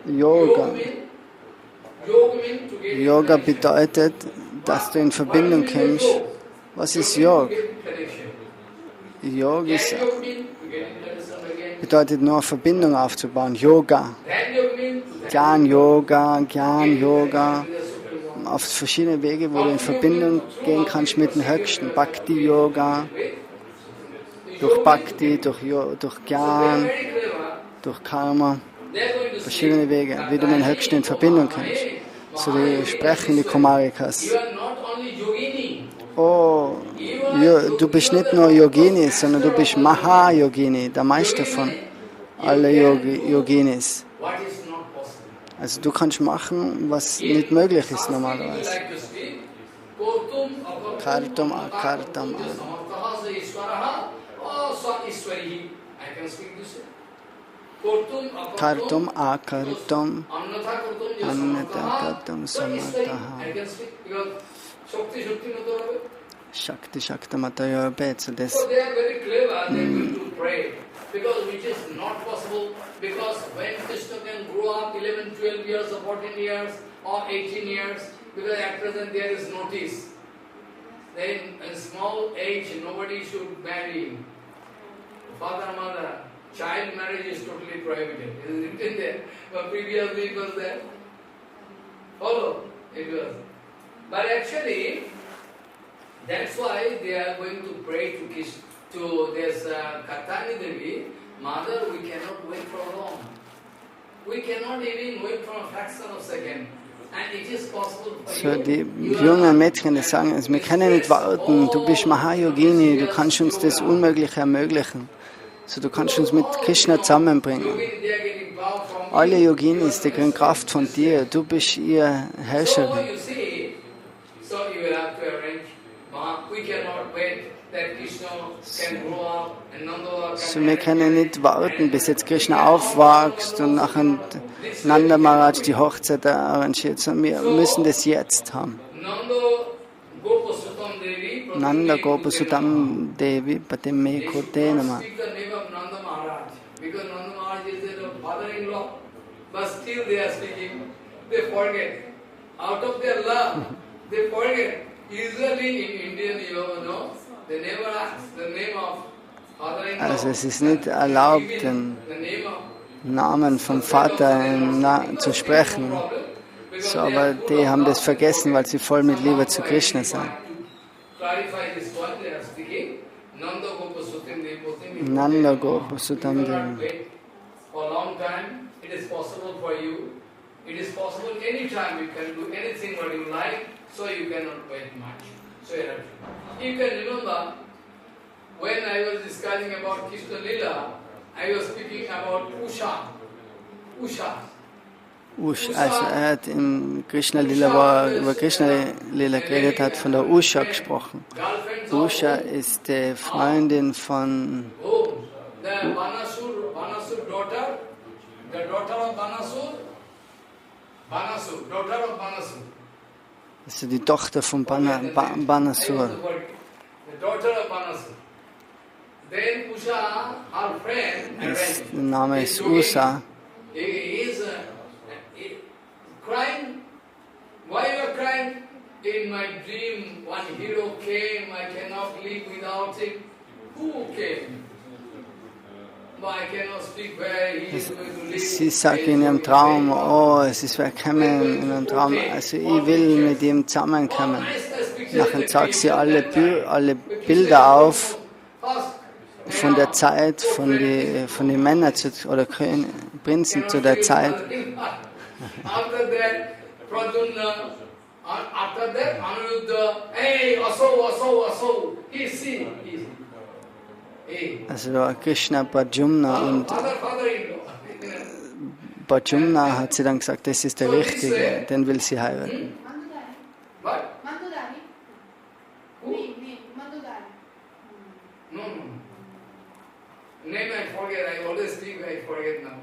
Yoga. Yoga bedeutet, dass du in Verbindung kommst. Was ist Yoga? Yoga ist bedeutet nur Verbindung aufzubauen. Yoga. Gyan Yoga. Auf verschiedene Wege, wo du in Verbindung gehen kannst mit dem Höchsten. Bhakti Yoga. Durch Bhakti, durch Gyan, durch Karma. Verschiedene Wege, wie du mit dem Höchsten in Verbindung kommst. So die sprechen die Kumarikas. Oh, du bist nicht nur Yogini, sondern du bist Mahayogini, der Meister von aller Yoginis. What is not possible. Also du kannst machen, was nicht möglich ist normalerweise. Kartam akartam kartam akartam annata kartam samartaha Shakti Shaktamatayo Bet. So this. So they are very clever. They are going to pray because which is not possible. Because when Krishna can grow up 11, 12 years or 14 years or 18 years, because at present there is notice. Then in small age nobody should marry. Father, mother, child marriage is totally prohibited. It is written there. But previously it was there. Follow? It was. But actually, that's why they are going to pray to Krishna, to this Katani Devi. Mother, we cannot wait for long. We cannot even wait for a fraction of a second. And it is possible for So die jungen Mädchen, die sagen, also, wir können nicht warten, du bist Mahayogini, du kannst uns das Unmögliche ermöglichen. So, du kannst uns mit Krishna zusammenbringen. Alle Yoginis, die kriegen Kraft von dir, du bist ihr Herrscherin. So, wir können nicht warten, bis jetzt Krishna aufwächst und nachher Nanda Maharaj die Hochzeit arrangiert, sondern wir müssen das jetzt haben. Nanda Gopasutam Devi Patime Kote Nama. Because Nanda Maharaj is their father-in-law, but still they are speaking, they forget. Out of their love, they forget. Usually in Indian, you know, they never ask the name of father-in-law. Also es ist nicht erlaubt, den Namen vom Vater zu sprechen. So, aber die haben das vergessen, weil sie voll mit Liebe zu Krishna sind. Nanda Gopasutam Devi. For a long time, it is possible for you. It is possible anytime you can do anything what you like, so you cannot wait much. So you can remember when I was discussing about Krishna Lila, I was speaking about Usha. Also er hat im Krishna Lila, wo er über Krishna Lila geredet hat, von der Usha gesprochen. Usha ist die Freundin von also die Tochter von Banasur. Der Name ist Usa. Crying? Why you are crying? In my dream, one hero came, I cannot live without him. Who came? I cannot speak where he is going to live. Sie sagt in ihrem Traum, oh, es ist wer gekommen in ihrem Traum, also ich will mit ihm zusammenkommen. Nachher zeigt sie alle Bilder auf von der Zeit, von den Männern oder Prinzen zu der Zeit. After that, Anuruddha, hey, Aso, he's Also Krishna Bhajumna und Bhajumna hat sie dann gesagt, das ist der Richtige, den will sie heiraten. Name I forget, I always think I forget now.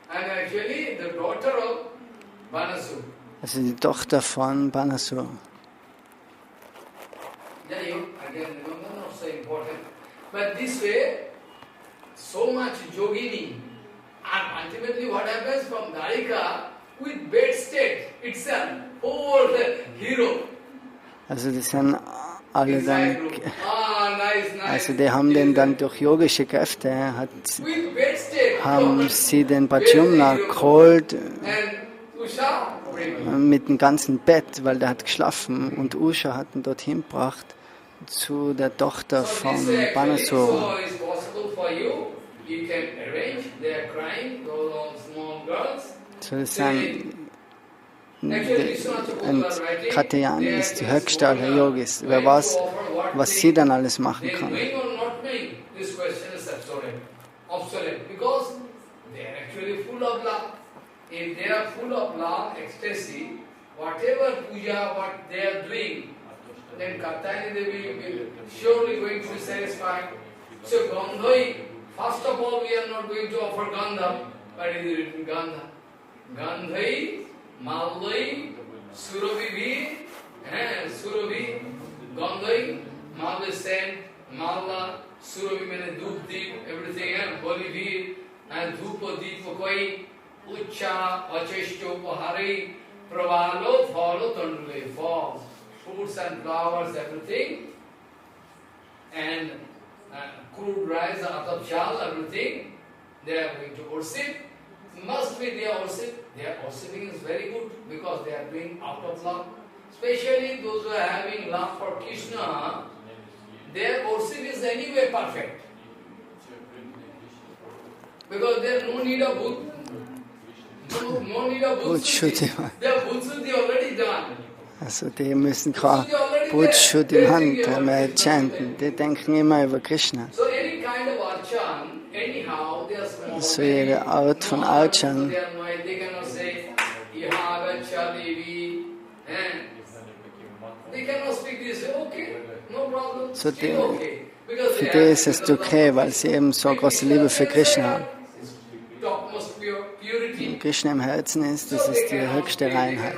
And actually the daughter of Banasur. Also die Tochter von Banasur. Yeah, you again remember, not so important. But this way, so much yogini, and ultimately what happens from Dwarika with bed state itself, whole hero. Also die sind alle dann, also die haben den dann durch yogische Kräfte, haben sie den Bhajumna geholt mit dem ganzen Bett, weil der hat geschlafen und Usha hat ihn dorthin gebracht zu der Tochter von Banasur. So das sind und Katyayani ist die höchste aller Yogis. Wer weiß, was sie dann alles machen kann. full of love. If they are full of love, ecstasy, whatever puja, what they are doing, then Katyayani Devi will surely going to be satisfied. So Gandhai, first of all, we are not going to offer Gandha, but it is written Gandha. Gandhai, Maldai, Surabhi, Surabhi, Gandhai, Malda sand, Malda, Surabhi means Dhup Deep, everything else, Bolivir, and Dhupa Deepa Koi, Ucha, Acheshto, Pahari, Pravalo, Follow, Tandule, falls, fruits and flowers, everything, and crude rice, atab chal, everything, they are going to worship. Must be their worship. Their worshiping is very good because they are doing out of love. Especially those who are having love for Krishna, their worship is anyway perfect. Because there is no need of no need of Bhutshuti. Their Bhutshuti already done. Also die müssen keine Bhutshuti im Hand chanten. Die denken immer über Krishna. So any kind of archan, anyhow, they are small. So jede Art von Archan. They cannot say, Ihagacha Devi. They cannot speak this. Okay, no problem. So Still okay. für die ist es okay, weil sie eben so eine große Liebe für Krishna haben. Und Krishna im Herzen ist, das ist die höchste Reinheit.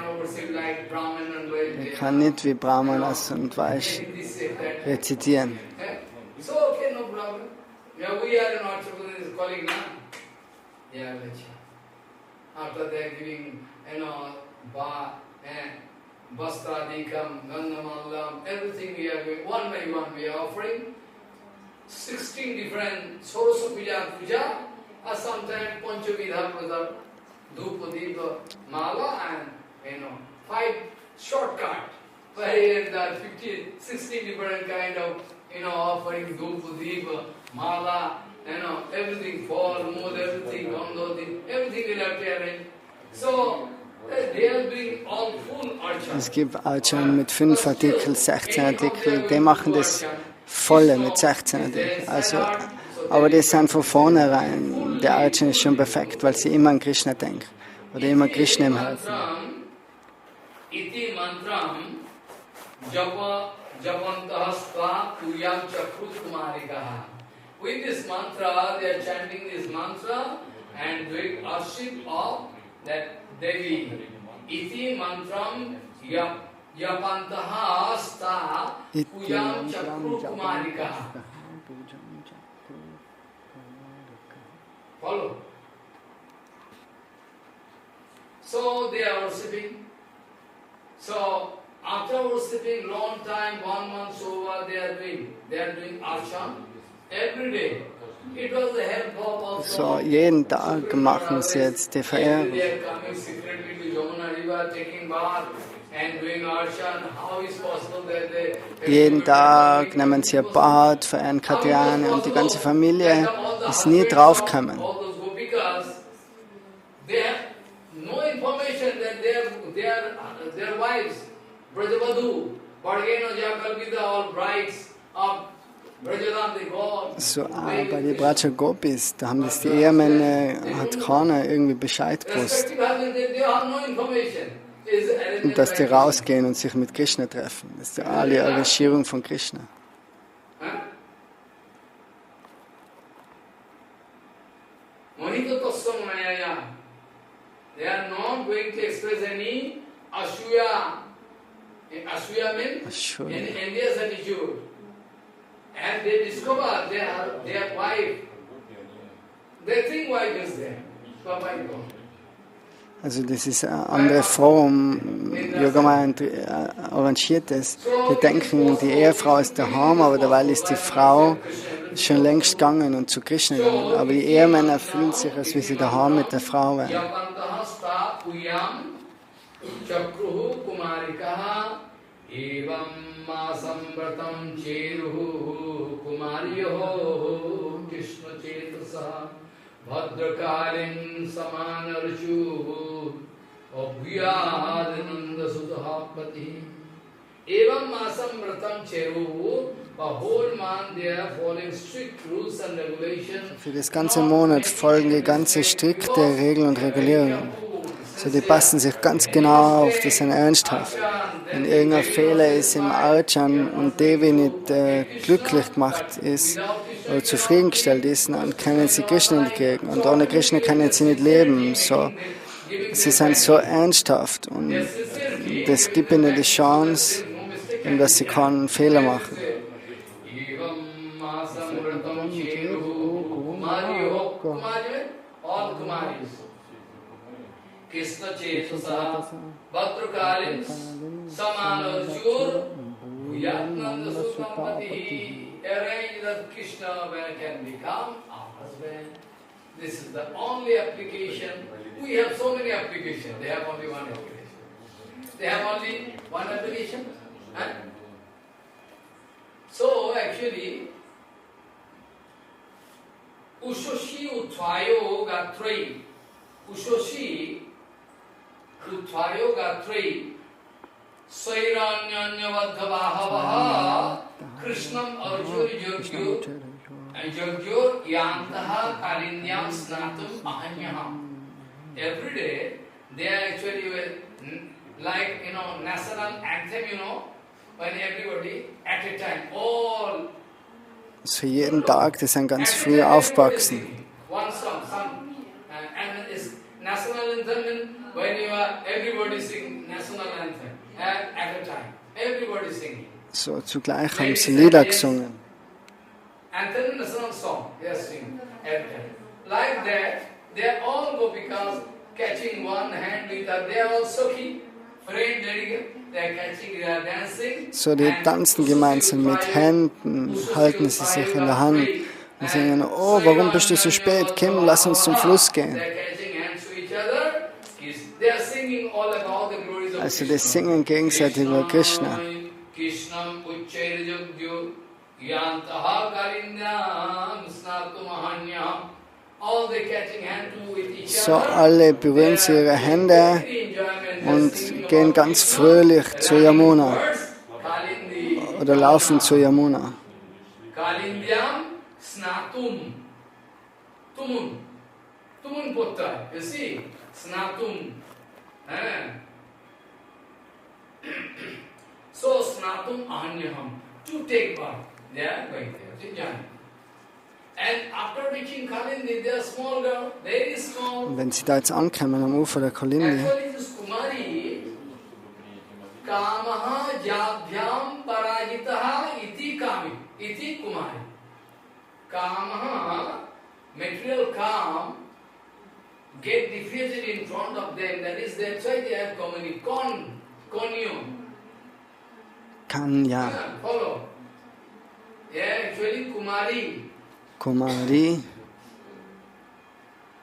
Er kann nicht wie Brahmanas und Vaishya rezitieren. So okay, no problem. Yeah, we are not calling now. Yeah, after they are giving, Vastra Haran Lila, everything we are doing, one by one we are offering. 16 different sources of puja, or sometimes Panchavidha Pradha, Dhupa, Deepa, Mala, and 5 shortcut. Where there are 16 different kind of offering Dhupa, Deepa, Mala, everything, fall, mood, everything, Gandhoti, everything will have to arrange. So they are doing all full archan. Es gibt Archan mit 5 Artikeln, 16 Artikeln, die machen das volle mit 16 Artikeln. Also, aber die sind von vornherein, der Archan ist schon perfekt, weil sie immer an Krishna denken oder immer Krishna im Herzen. Iti mantram japantahasta tuyam chakrut kumarikaha. With this mantra, they are chanting this mantra and doing worship of that Devi. Iti mantram yapantaha sta puyam chakru kumarika. Follow? So they are worshipping. So after worshipping long time, 1 month over, they are doing archan every day. It was the help of also. So jeden Tag machen sie jetzt die Verehrung. They are coming secretly to Yamuna River, taking bath and doing archan. How is possible that they Jeden Tag nehmen sie ein Bad, verehren Katyayani und die ganze Familie ist nie draufgekommen. All those gopikas, they have no information that their wives, Brajavadhu, Vargena Jakalpita, all brides of Brajadam, they go. So, bei den Vraja Gopis, da haben das die Ehemänner, hat keiner irgendwie Bescheid gewusst. They have no information. Und dass die rausgehen und sich mit Krishna treffen. Das ist ja alle Arrangierung von Krishna. They are not going to express any asuya. Asuya means envious attitude. And they discover their wife. They think wife is there. Bye-bye. Also das ist eine andere Form, Yogamaya arrangiert das. Die denken, die Ehefrau ist daheim, aber derweil ist die Frau schon längst gegangen und zu Krishna gegangen. Aber die Ehemänner fühlen sich, als wie sie daheim mit der Frau wären. Bhadrakarin samanarchu abhyadinanda sudhapati evam masam vratam cheru Für das ganze Monat folgen die ganze strikte Regeln und Regulierungen. So, die passen sich ganz genau auf, die sind ernsthaft. Wenn irgendein Fehler ist im Archan und Devi nicht glücklich gemacht ist oder zufriedengestellt ist, dann können sie Krishna nicht kriegen. Und ohne Krishna können sie nicht leben. So, sie sind so ernsthaft und das gibt ihnen die Chance, dass sie keinen Fehler machen. Krishna Chetusa, Bhatrakalins, Samanajur, Yatnanda Sukampati, arrange that Krishna when can become our husband. This is the only application. We have so many applications. They have only one application. They have only one application. Huh? So actually, Ushoshi Utvayo Gatrei, Ushoshi Utvayo Gatrei, Sairanyanyavadhavahavaha, Krishnam Arjur Yogyo, and Yogyo Yantaha Kalinyam Snatum Ahanyaham. Every day, they are actually like, national anthem, when everybody at a time, all. So jeden Tag, die sind ganz früh aufgewachsen. One song, and it's national anthem when everybody sing national anthem at a time. Everybody singing. So zugleich haben sie Lieder gesungen. Anthem, national song, they are singing at a time. Like that, they are all gopikas catching one hand with other. They are all Sokhi, friend, they are catching, they are dancing. So, die tanzen gemeinsam mit Händen, halten sie sich in der Hand und singen, oh, warum bist du so spät? Kim, lass uns zum Fluss gehen. Also, die singen gegenseitig über Krishna. So, alle berühren sie ihre Hände und gehen ganz fröhlich zu Yamuna oder laufen zu Yamuna. So, snatum ahanyaham, to take bath, they are going there, to join. And after reaching Kalindi, they are small girl, very small. Und wenn sie da jetzt ankommen am Ufer der Kalindi, Actually, this Kumari, Kamaha Jabhyam Parajitaha iti Kami, iti Kumari. Kamaha, material calm, get diffused in front of them, that is, that's why they have community, konyo. kann ja. Follow. Yeah, actually Kumari. Kumari.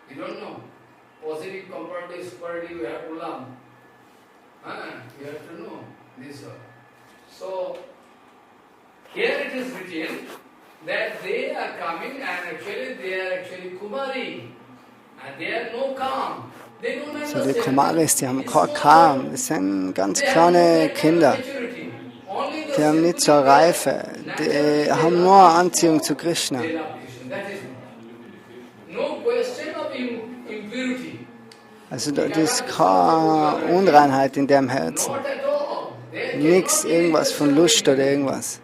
You don't know. Positive, comparative, superlative, you have to learn. You have to know this one. So, here it is written that they are coming and actually they are actually Kumari. And they are no calm. They don't understand. So, die Kumaris, die haben kein Kam. Das sind ganz kleine Kinder. Die haben nicht so Reife. Die haben nur Anziehung zu Krishna. Also da ist keine Unreinheit in deren Herzen. Nichts, irgendwas von Lust oder irgendwas.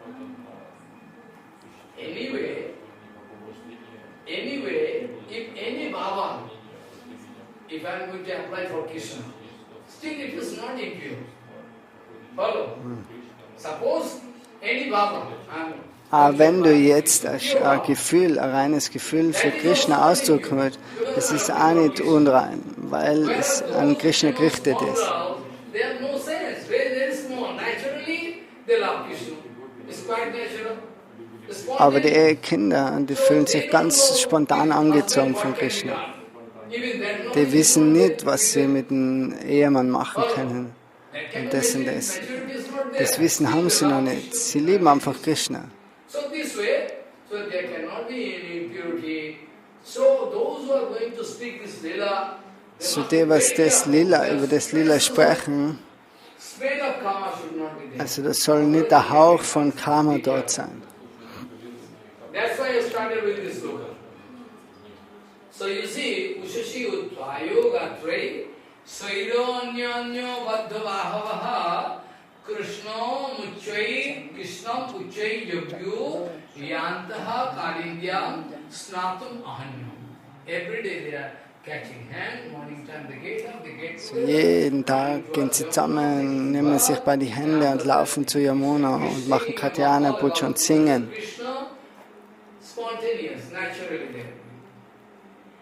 If I am going to apply for Krishna, still it is not impure. Follow? Suppose any Baba, Aber wenn du jetzt ein reines Gefühl für Krishna ausdrücken willst, das ist auch nicht unrein, weil es an Krishna gerichtet ist. Aber die Kinder, die fühlen sich ganz spontan angezogen von Krishna. Die wissen nicht, was sie mit dem Ehemann machen können. Und das und das. Das Wissen haben sie noch nicht. Sie lieben einfach Krishna. So die, was das Lila, über das Lila sprechen, also das soll nicht der Hauch von Karma dort sein. So you see, Ushashi Utvayoga Trey, Saironyanyo Vaddhavahavaha, Krishna Muchai Yogyu, Yantaha Kalindyam, Snatum Ahanyam. Every day they are catching hand, morning time they get up, they get So jeden Tag gehen sie zusammen, nehmen sich bei die Hände und laufen zu Yamuna und machen Katyana Puja und singen. Krishna, spontaneous, naturally there.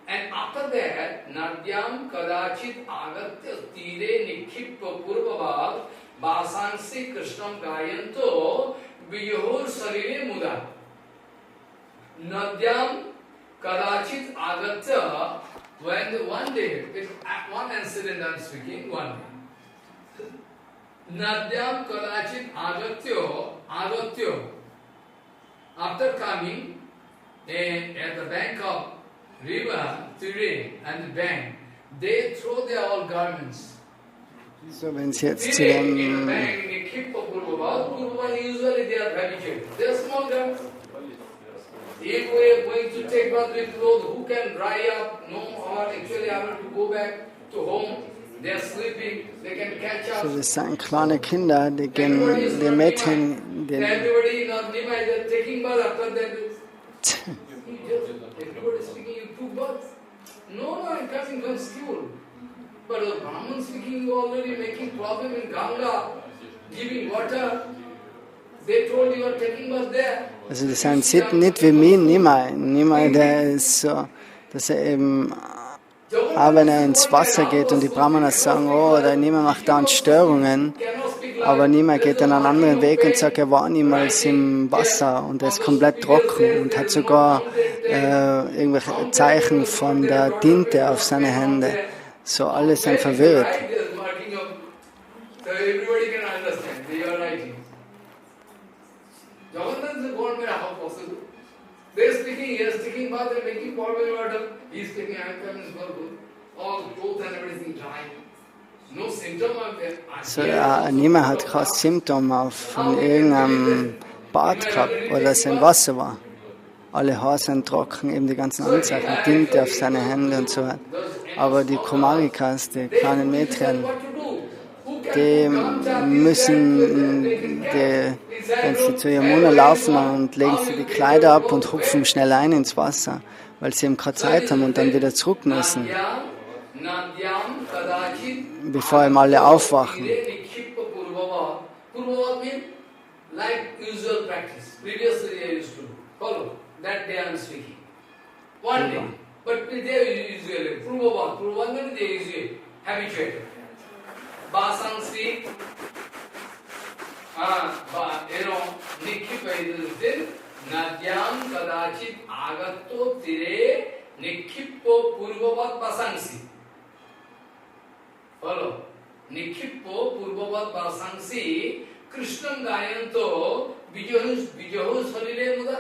And after that, Nadyam Kadachit Agatya Tire Nikhippa Purvavad Vasansi Krishnam Gayanto Viyohur Sarire Muda. Nadyam Kadachit Agatya, when one day, one incident I am speaking, one day. Nadyam Kadachit Agatya, after coming at the bank of river, Tire and the bank, they throw their all garments. So, wenn sie jetzt zu In the dem bank, they keep for Purva, usually they are habituated. They are small garments. If we are going to take bath with clothes, who can dry up? No, or actually able to go back to home. They are sleeping, they can catch up. so das sind kleine Kinder, die gehen, die Mädchen, die Everybody not they are taking bath after that. Everybody speaking, you took bath? No, I'm coming from school. But the Brahman speaking, you already making problem in Ganga, giving water. They told you are taking bath there. Also das sind Sitten nicht wie mir, niemand, der ist so, dass er eben, auch wenn er ins Wasser geht und die Brahmanas sagen, oh, der niemand macht da Störungen, aber niemand geht dann einen anderen Weg und sagt, er war niemals im Wasser und er ist komplett trocken und hat sogar irgendwelche Zeichen von der Tinte auf seine Hände. So alle sind verwirrt. They're speaking, he is taking bath, they're making pouring water. He is taking alcohol and purple. All clothes and everything dry. No symptom of that. So, niemand hat kein Symptom von irgendeinem Bad gehabt oder sein Wasser war. Alle Haare sind trocken, eben die ganzen Anzeichen, Tinte auf seine Hände und so weiter. Aber die Kumarikas, die kleinen Mädchen, die müssen, wenn sie zu Yamuna laufen, und legen sie die Kleider ab und hupfen schnell ein ins Wasser, weil sie eben keine Zeit haben und dann wieder zurück müssen, bevor eben alle aufwachen. Vasansi, Nikhipa Nadyam Kadachit Agato Tire Nikhippo Purvavat Vasansi. Follow. Nikhippo Purvavat Vasansi Krishnam Gayanto Vijahu Salile Muda.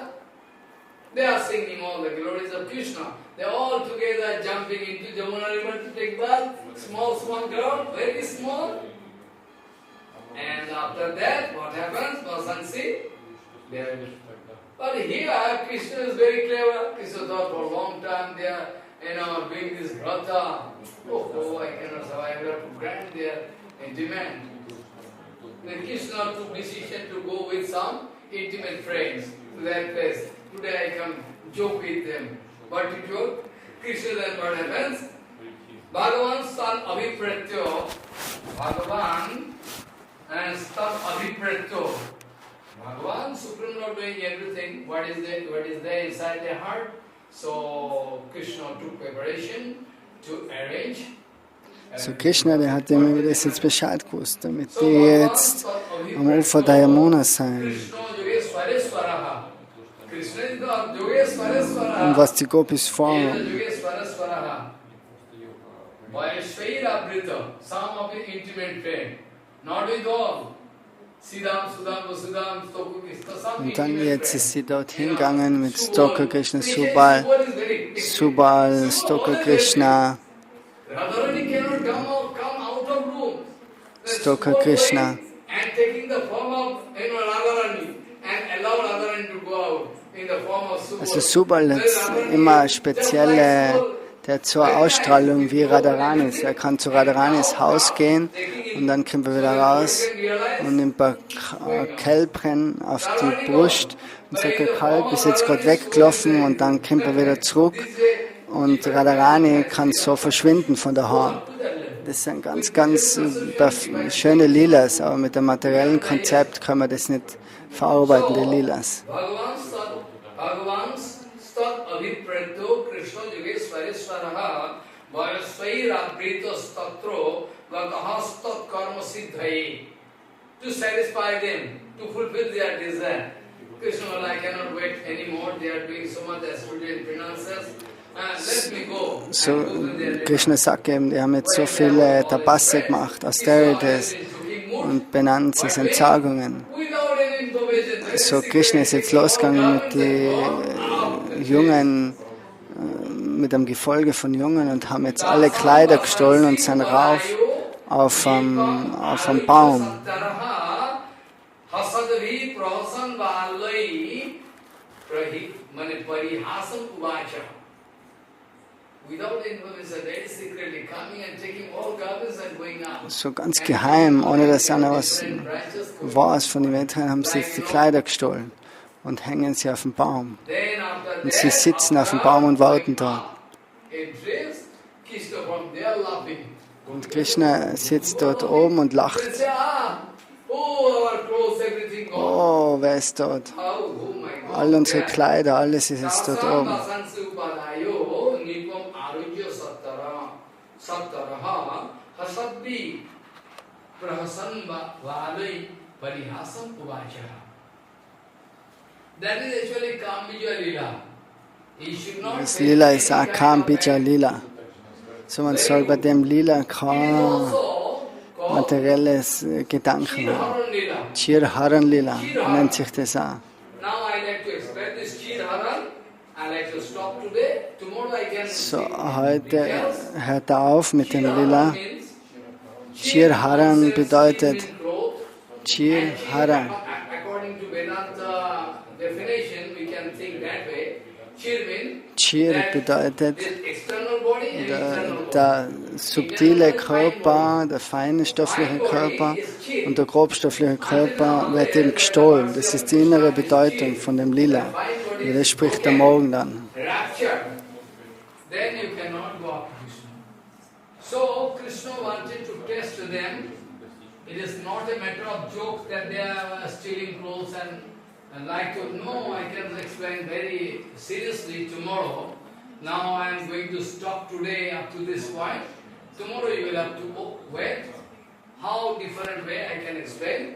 They are singing all the glories of Krishna. They are all together jumping into Jamuna river to take bath. Small crowd, very small. And after that, what happens? Vasansi. But here, Krishna is very clever. Krishna thought for a long time they are, doing this vrata. Oh, I cannot survive. I have to grant their demand. Then Krishna took decision to go with some intimate friends to that place. Today I can joke with them. But it was Krishna, then what happens? Bhagavan son Abhipratyo. Bhagavan and son Abhipratyo. Bhagavan, Supreme Lord doing everything. What is there inside their heart? So Krishna took preparation to arrange. So Krishna, der hat ihm über das jetzt Bescheid gewusst, damit die jetzt am Ufer der Yamuna sein. Und was die Gopis vorhaben. Und dann jetzt ist sie dort hingegangen mit Stoka Krishna, Subal, Stoka Krishna, Stoka Krishna. Also Subal hat immer spezielle der hat so eine Ausstrahlung wie Radharanis. Er kann zu Radharanis Haus gehen und dann kommt er wieder raus und nimmt ein Kälbchen auf die Brust und sagt, der Kalb ist jetzt gerade weggelaufen und dann kommt er wieder zurück und Radharani kann so verschwinden von daheim. Das sind ganz schöne Lilas, aber mit dem materiellen Konzept kann man das nicht verarbeiten, die Lilas. To satisfy them, to fulfill their desire. Krishna, I cannot wait anymore. They are doing so much SBde finances. Let me go. So, Krishna sagt eben, die haben jetzt so viele Tapasse gemacht, Austerities und Benanzes, Entsagungen. So, Krishna ist jetzt losgegangen mit den Jungen, mit dem Gefolge von Jungen und haben jetzt alle Kleider gestohlen und sind rauf auf einen Baum. So ganz geheim, ohne dass einer was weiß von den Mädchen, haben sie jetzt die Kleider gestohlen und hängen sie auf den Baum. Und sie sitzen auf dem Baum und warten da. Und Krishna sitzt dort oben und lacht. Oh, wer ist dort? All unsere Kleider, alles ist jetzt dort oben. Das Lila ist auch kann Bija Lila. So, man soll bei dem Lila kein materielles Gedanken haben. Haran Lila nennt sich das auch. So, heute hört er auf mit dem Lila. Haran bedeutet Haran. Bedeutet der subtile Körper, der feine stoffliche Körper und der grobstoffliche Körper wird eben gestohlen. Das ist die innere Bedeutung von dem Lila. Und das spricht der Morgen dann. So Krishna wanted to test them. It is not a matter of joke that they are stealing clothes and like to. No, I can explain very seriously tomorrow. Now I am going to stop today up to this point. Tomorrow you will have to wait. How different way I can explain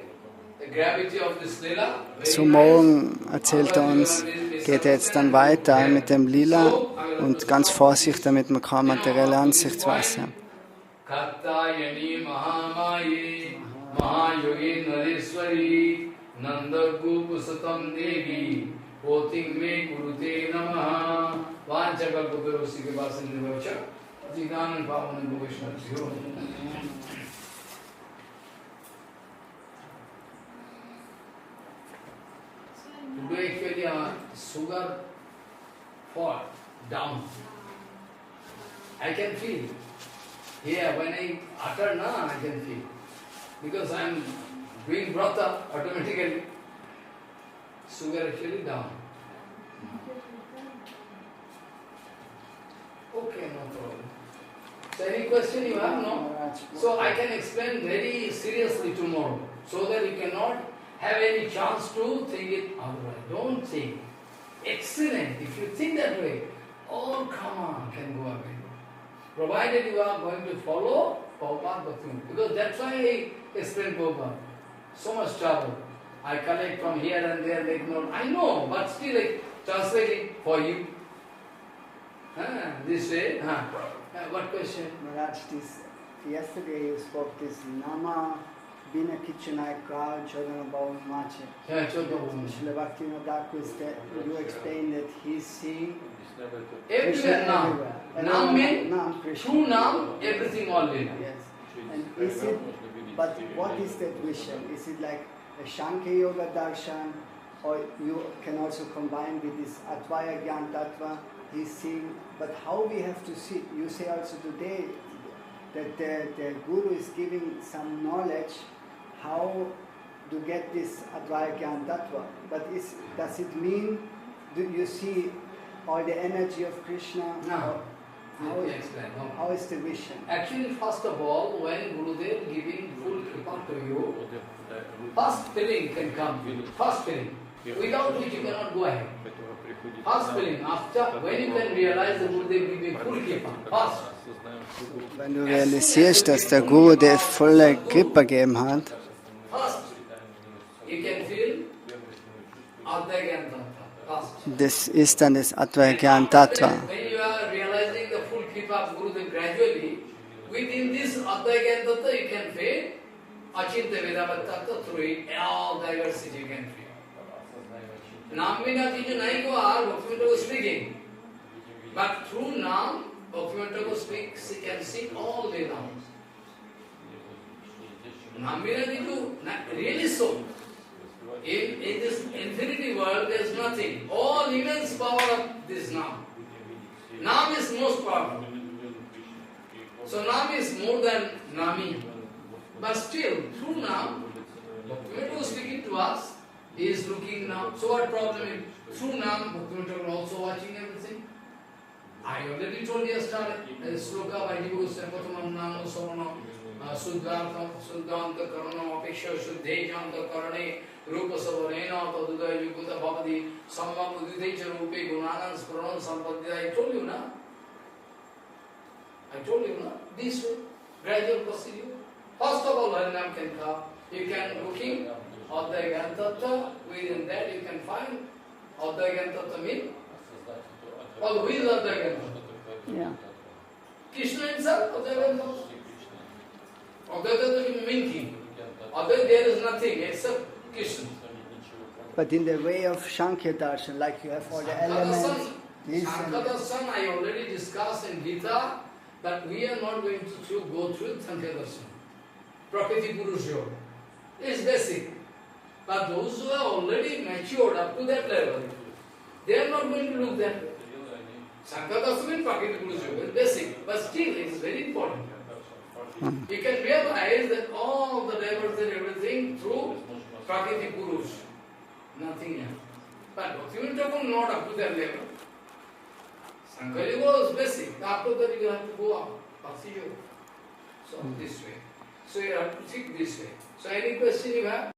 the gravity of this Lila. So morgen erzählt er uns, geht er jetzt dann weiter mit dem Lila und ganz vorsichtig, damit man keine materielle Ansichtsweise hat. Kattayani Mahamaye Mahayogi Nareshwari Nandagopusatam Devi Poting me Kurute Namaha Vanchaka Kuperosi ke Vasan Nivacha Jiganan Pavan Bhavishna. Today actually sugar fall down. I can feel. Yeah, when I utter na, I can feel. Because I am doing vrata automatically. Sugar actually down. Okay, no problem. So any question you have, no? So I can explain very seriously tomorrow, so that you cannot have any chance to think it otherwise. Don't think. Excellent. If you think that way, all karma can go away. Provided you are going to follow Prabhupada Bhakti. Because that's why I explain Prabhupada. So much trouble. I collect from here and there, like no, I know, but still I translate it for you. This way. What question? Maharaj, yesterday you spoke this Nama Bina Kitchenai Kal Chodana Bhavan Mache. Yeah, Chodana Bhavan. Srila Bhaktivinoda Thakur, you explained that he's seeing everywhere now. Now means true now, everything all in. Yes. And is it, but what is that vision? Is it like a Shankya Yoga Darshan, or you can also combine with this Advaya Gyan Tattva? he's seeing, but how we have to see, you say also today that the Guru is giving some knowledge how to get this Advaya Gyan Tattva, but does it mean, do you see all the energy of Krishna? No. How is the vision? Actually, first of all, when Gurudev giving full kripa to you, first feeling can come. First feeling. Without which you cannot go ahead. First feeling. After, when you can realize the Gurudev giving full kripa. First. Wenn du realisierst, dass der Guru dir volle Kripa gegeben hat, First, you can feel Advaya Gyan Tattva. First. das ist dann das Advaya Gyan Tattva. When you are realizing the full kripa of Gurudev gradually, within this Advaya Gyan Tattva you can feel Achintya Vedabhat Tattva through it, all diversity you can feel. Namina Tiju Naiko are Bhaktivinoda speaking. But through Nam, Bhaktivinoda speaks, he can see all the nouns. Namina Tiju, really so. In this infinity world, there is nothing. All immense power of this Nam. Nam is most powerful. So Nam is more than Nami. But still, through Nam, Bhaktivinoda speaking to us, he is looking now. So what problem is? Through Nam, Bhaktivinoda also watching everything. I already told yesterday, Sloka Vaidibhu Sarvatamam Namo Savana Suddhanta Karana Apeksha Shuddhe Janta Karane Rupa Savarena Taduda Yukuta Bhavadi Samma Uditecha Rupe Gunanan Spranan Sampadya. I told you now. This way, gradual procedure. First of all, Harinam can come. You can looking Advaya Gyan Tattva, within that you can find Advaya Gyan Tattva mean. Or who is Advaya Gyan Tattva? Yeah. Krishna himself, Advaya Gyan Tattva. Advaya Tattva means king. Advaya, there is nothing except Krishna. But in the way of Shankya Darshan, like you have all the elements. Sankhya I already discussed in Gita, that we are not going to go through Sankhya Darshan. Prakriti Purush Yoga. It's basic. But those who are already matured up to that level, they are not going to look that way. Sankhya Darshan means Prakriti Purush Yoga. It's basic. But still, it's very important. You can realize that all the diversity, everything through Prakriti Purush. Nothing else. But Bhaktivinoda not up to that level. Sankhya Yoga is basic. After that you have to go up. Bhakti Yoga. So this way. So you have to think this way. So any question you have?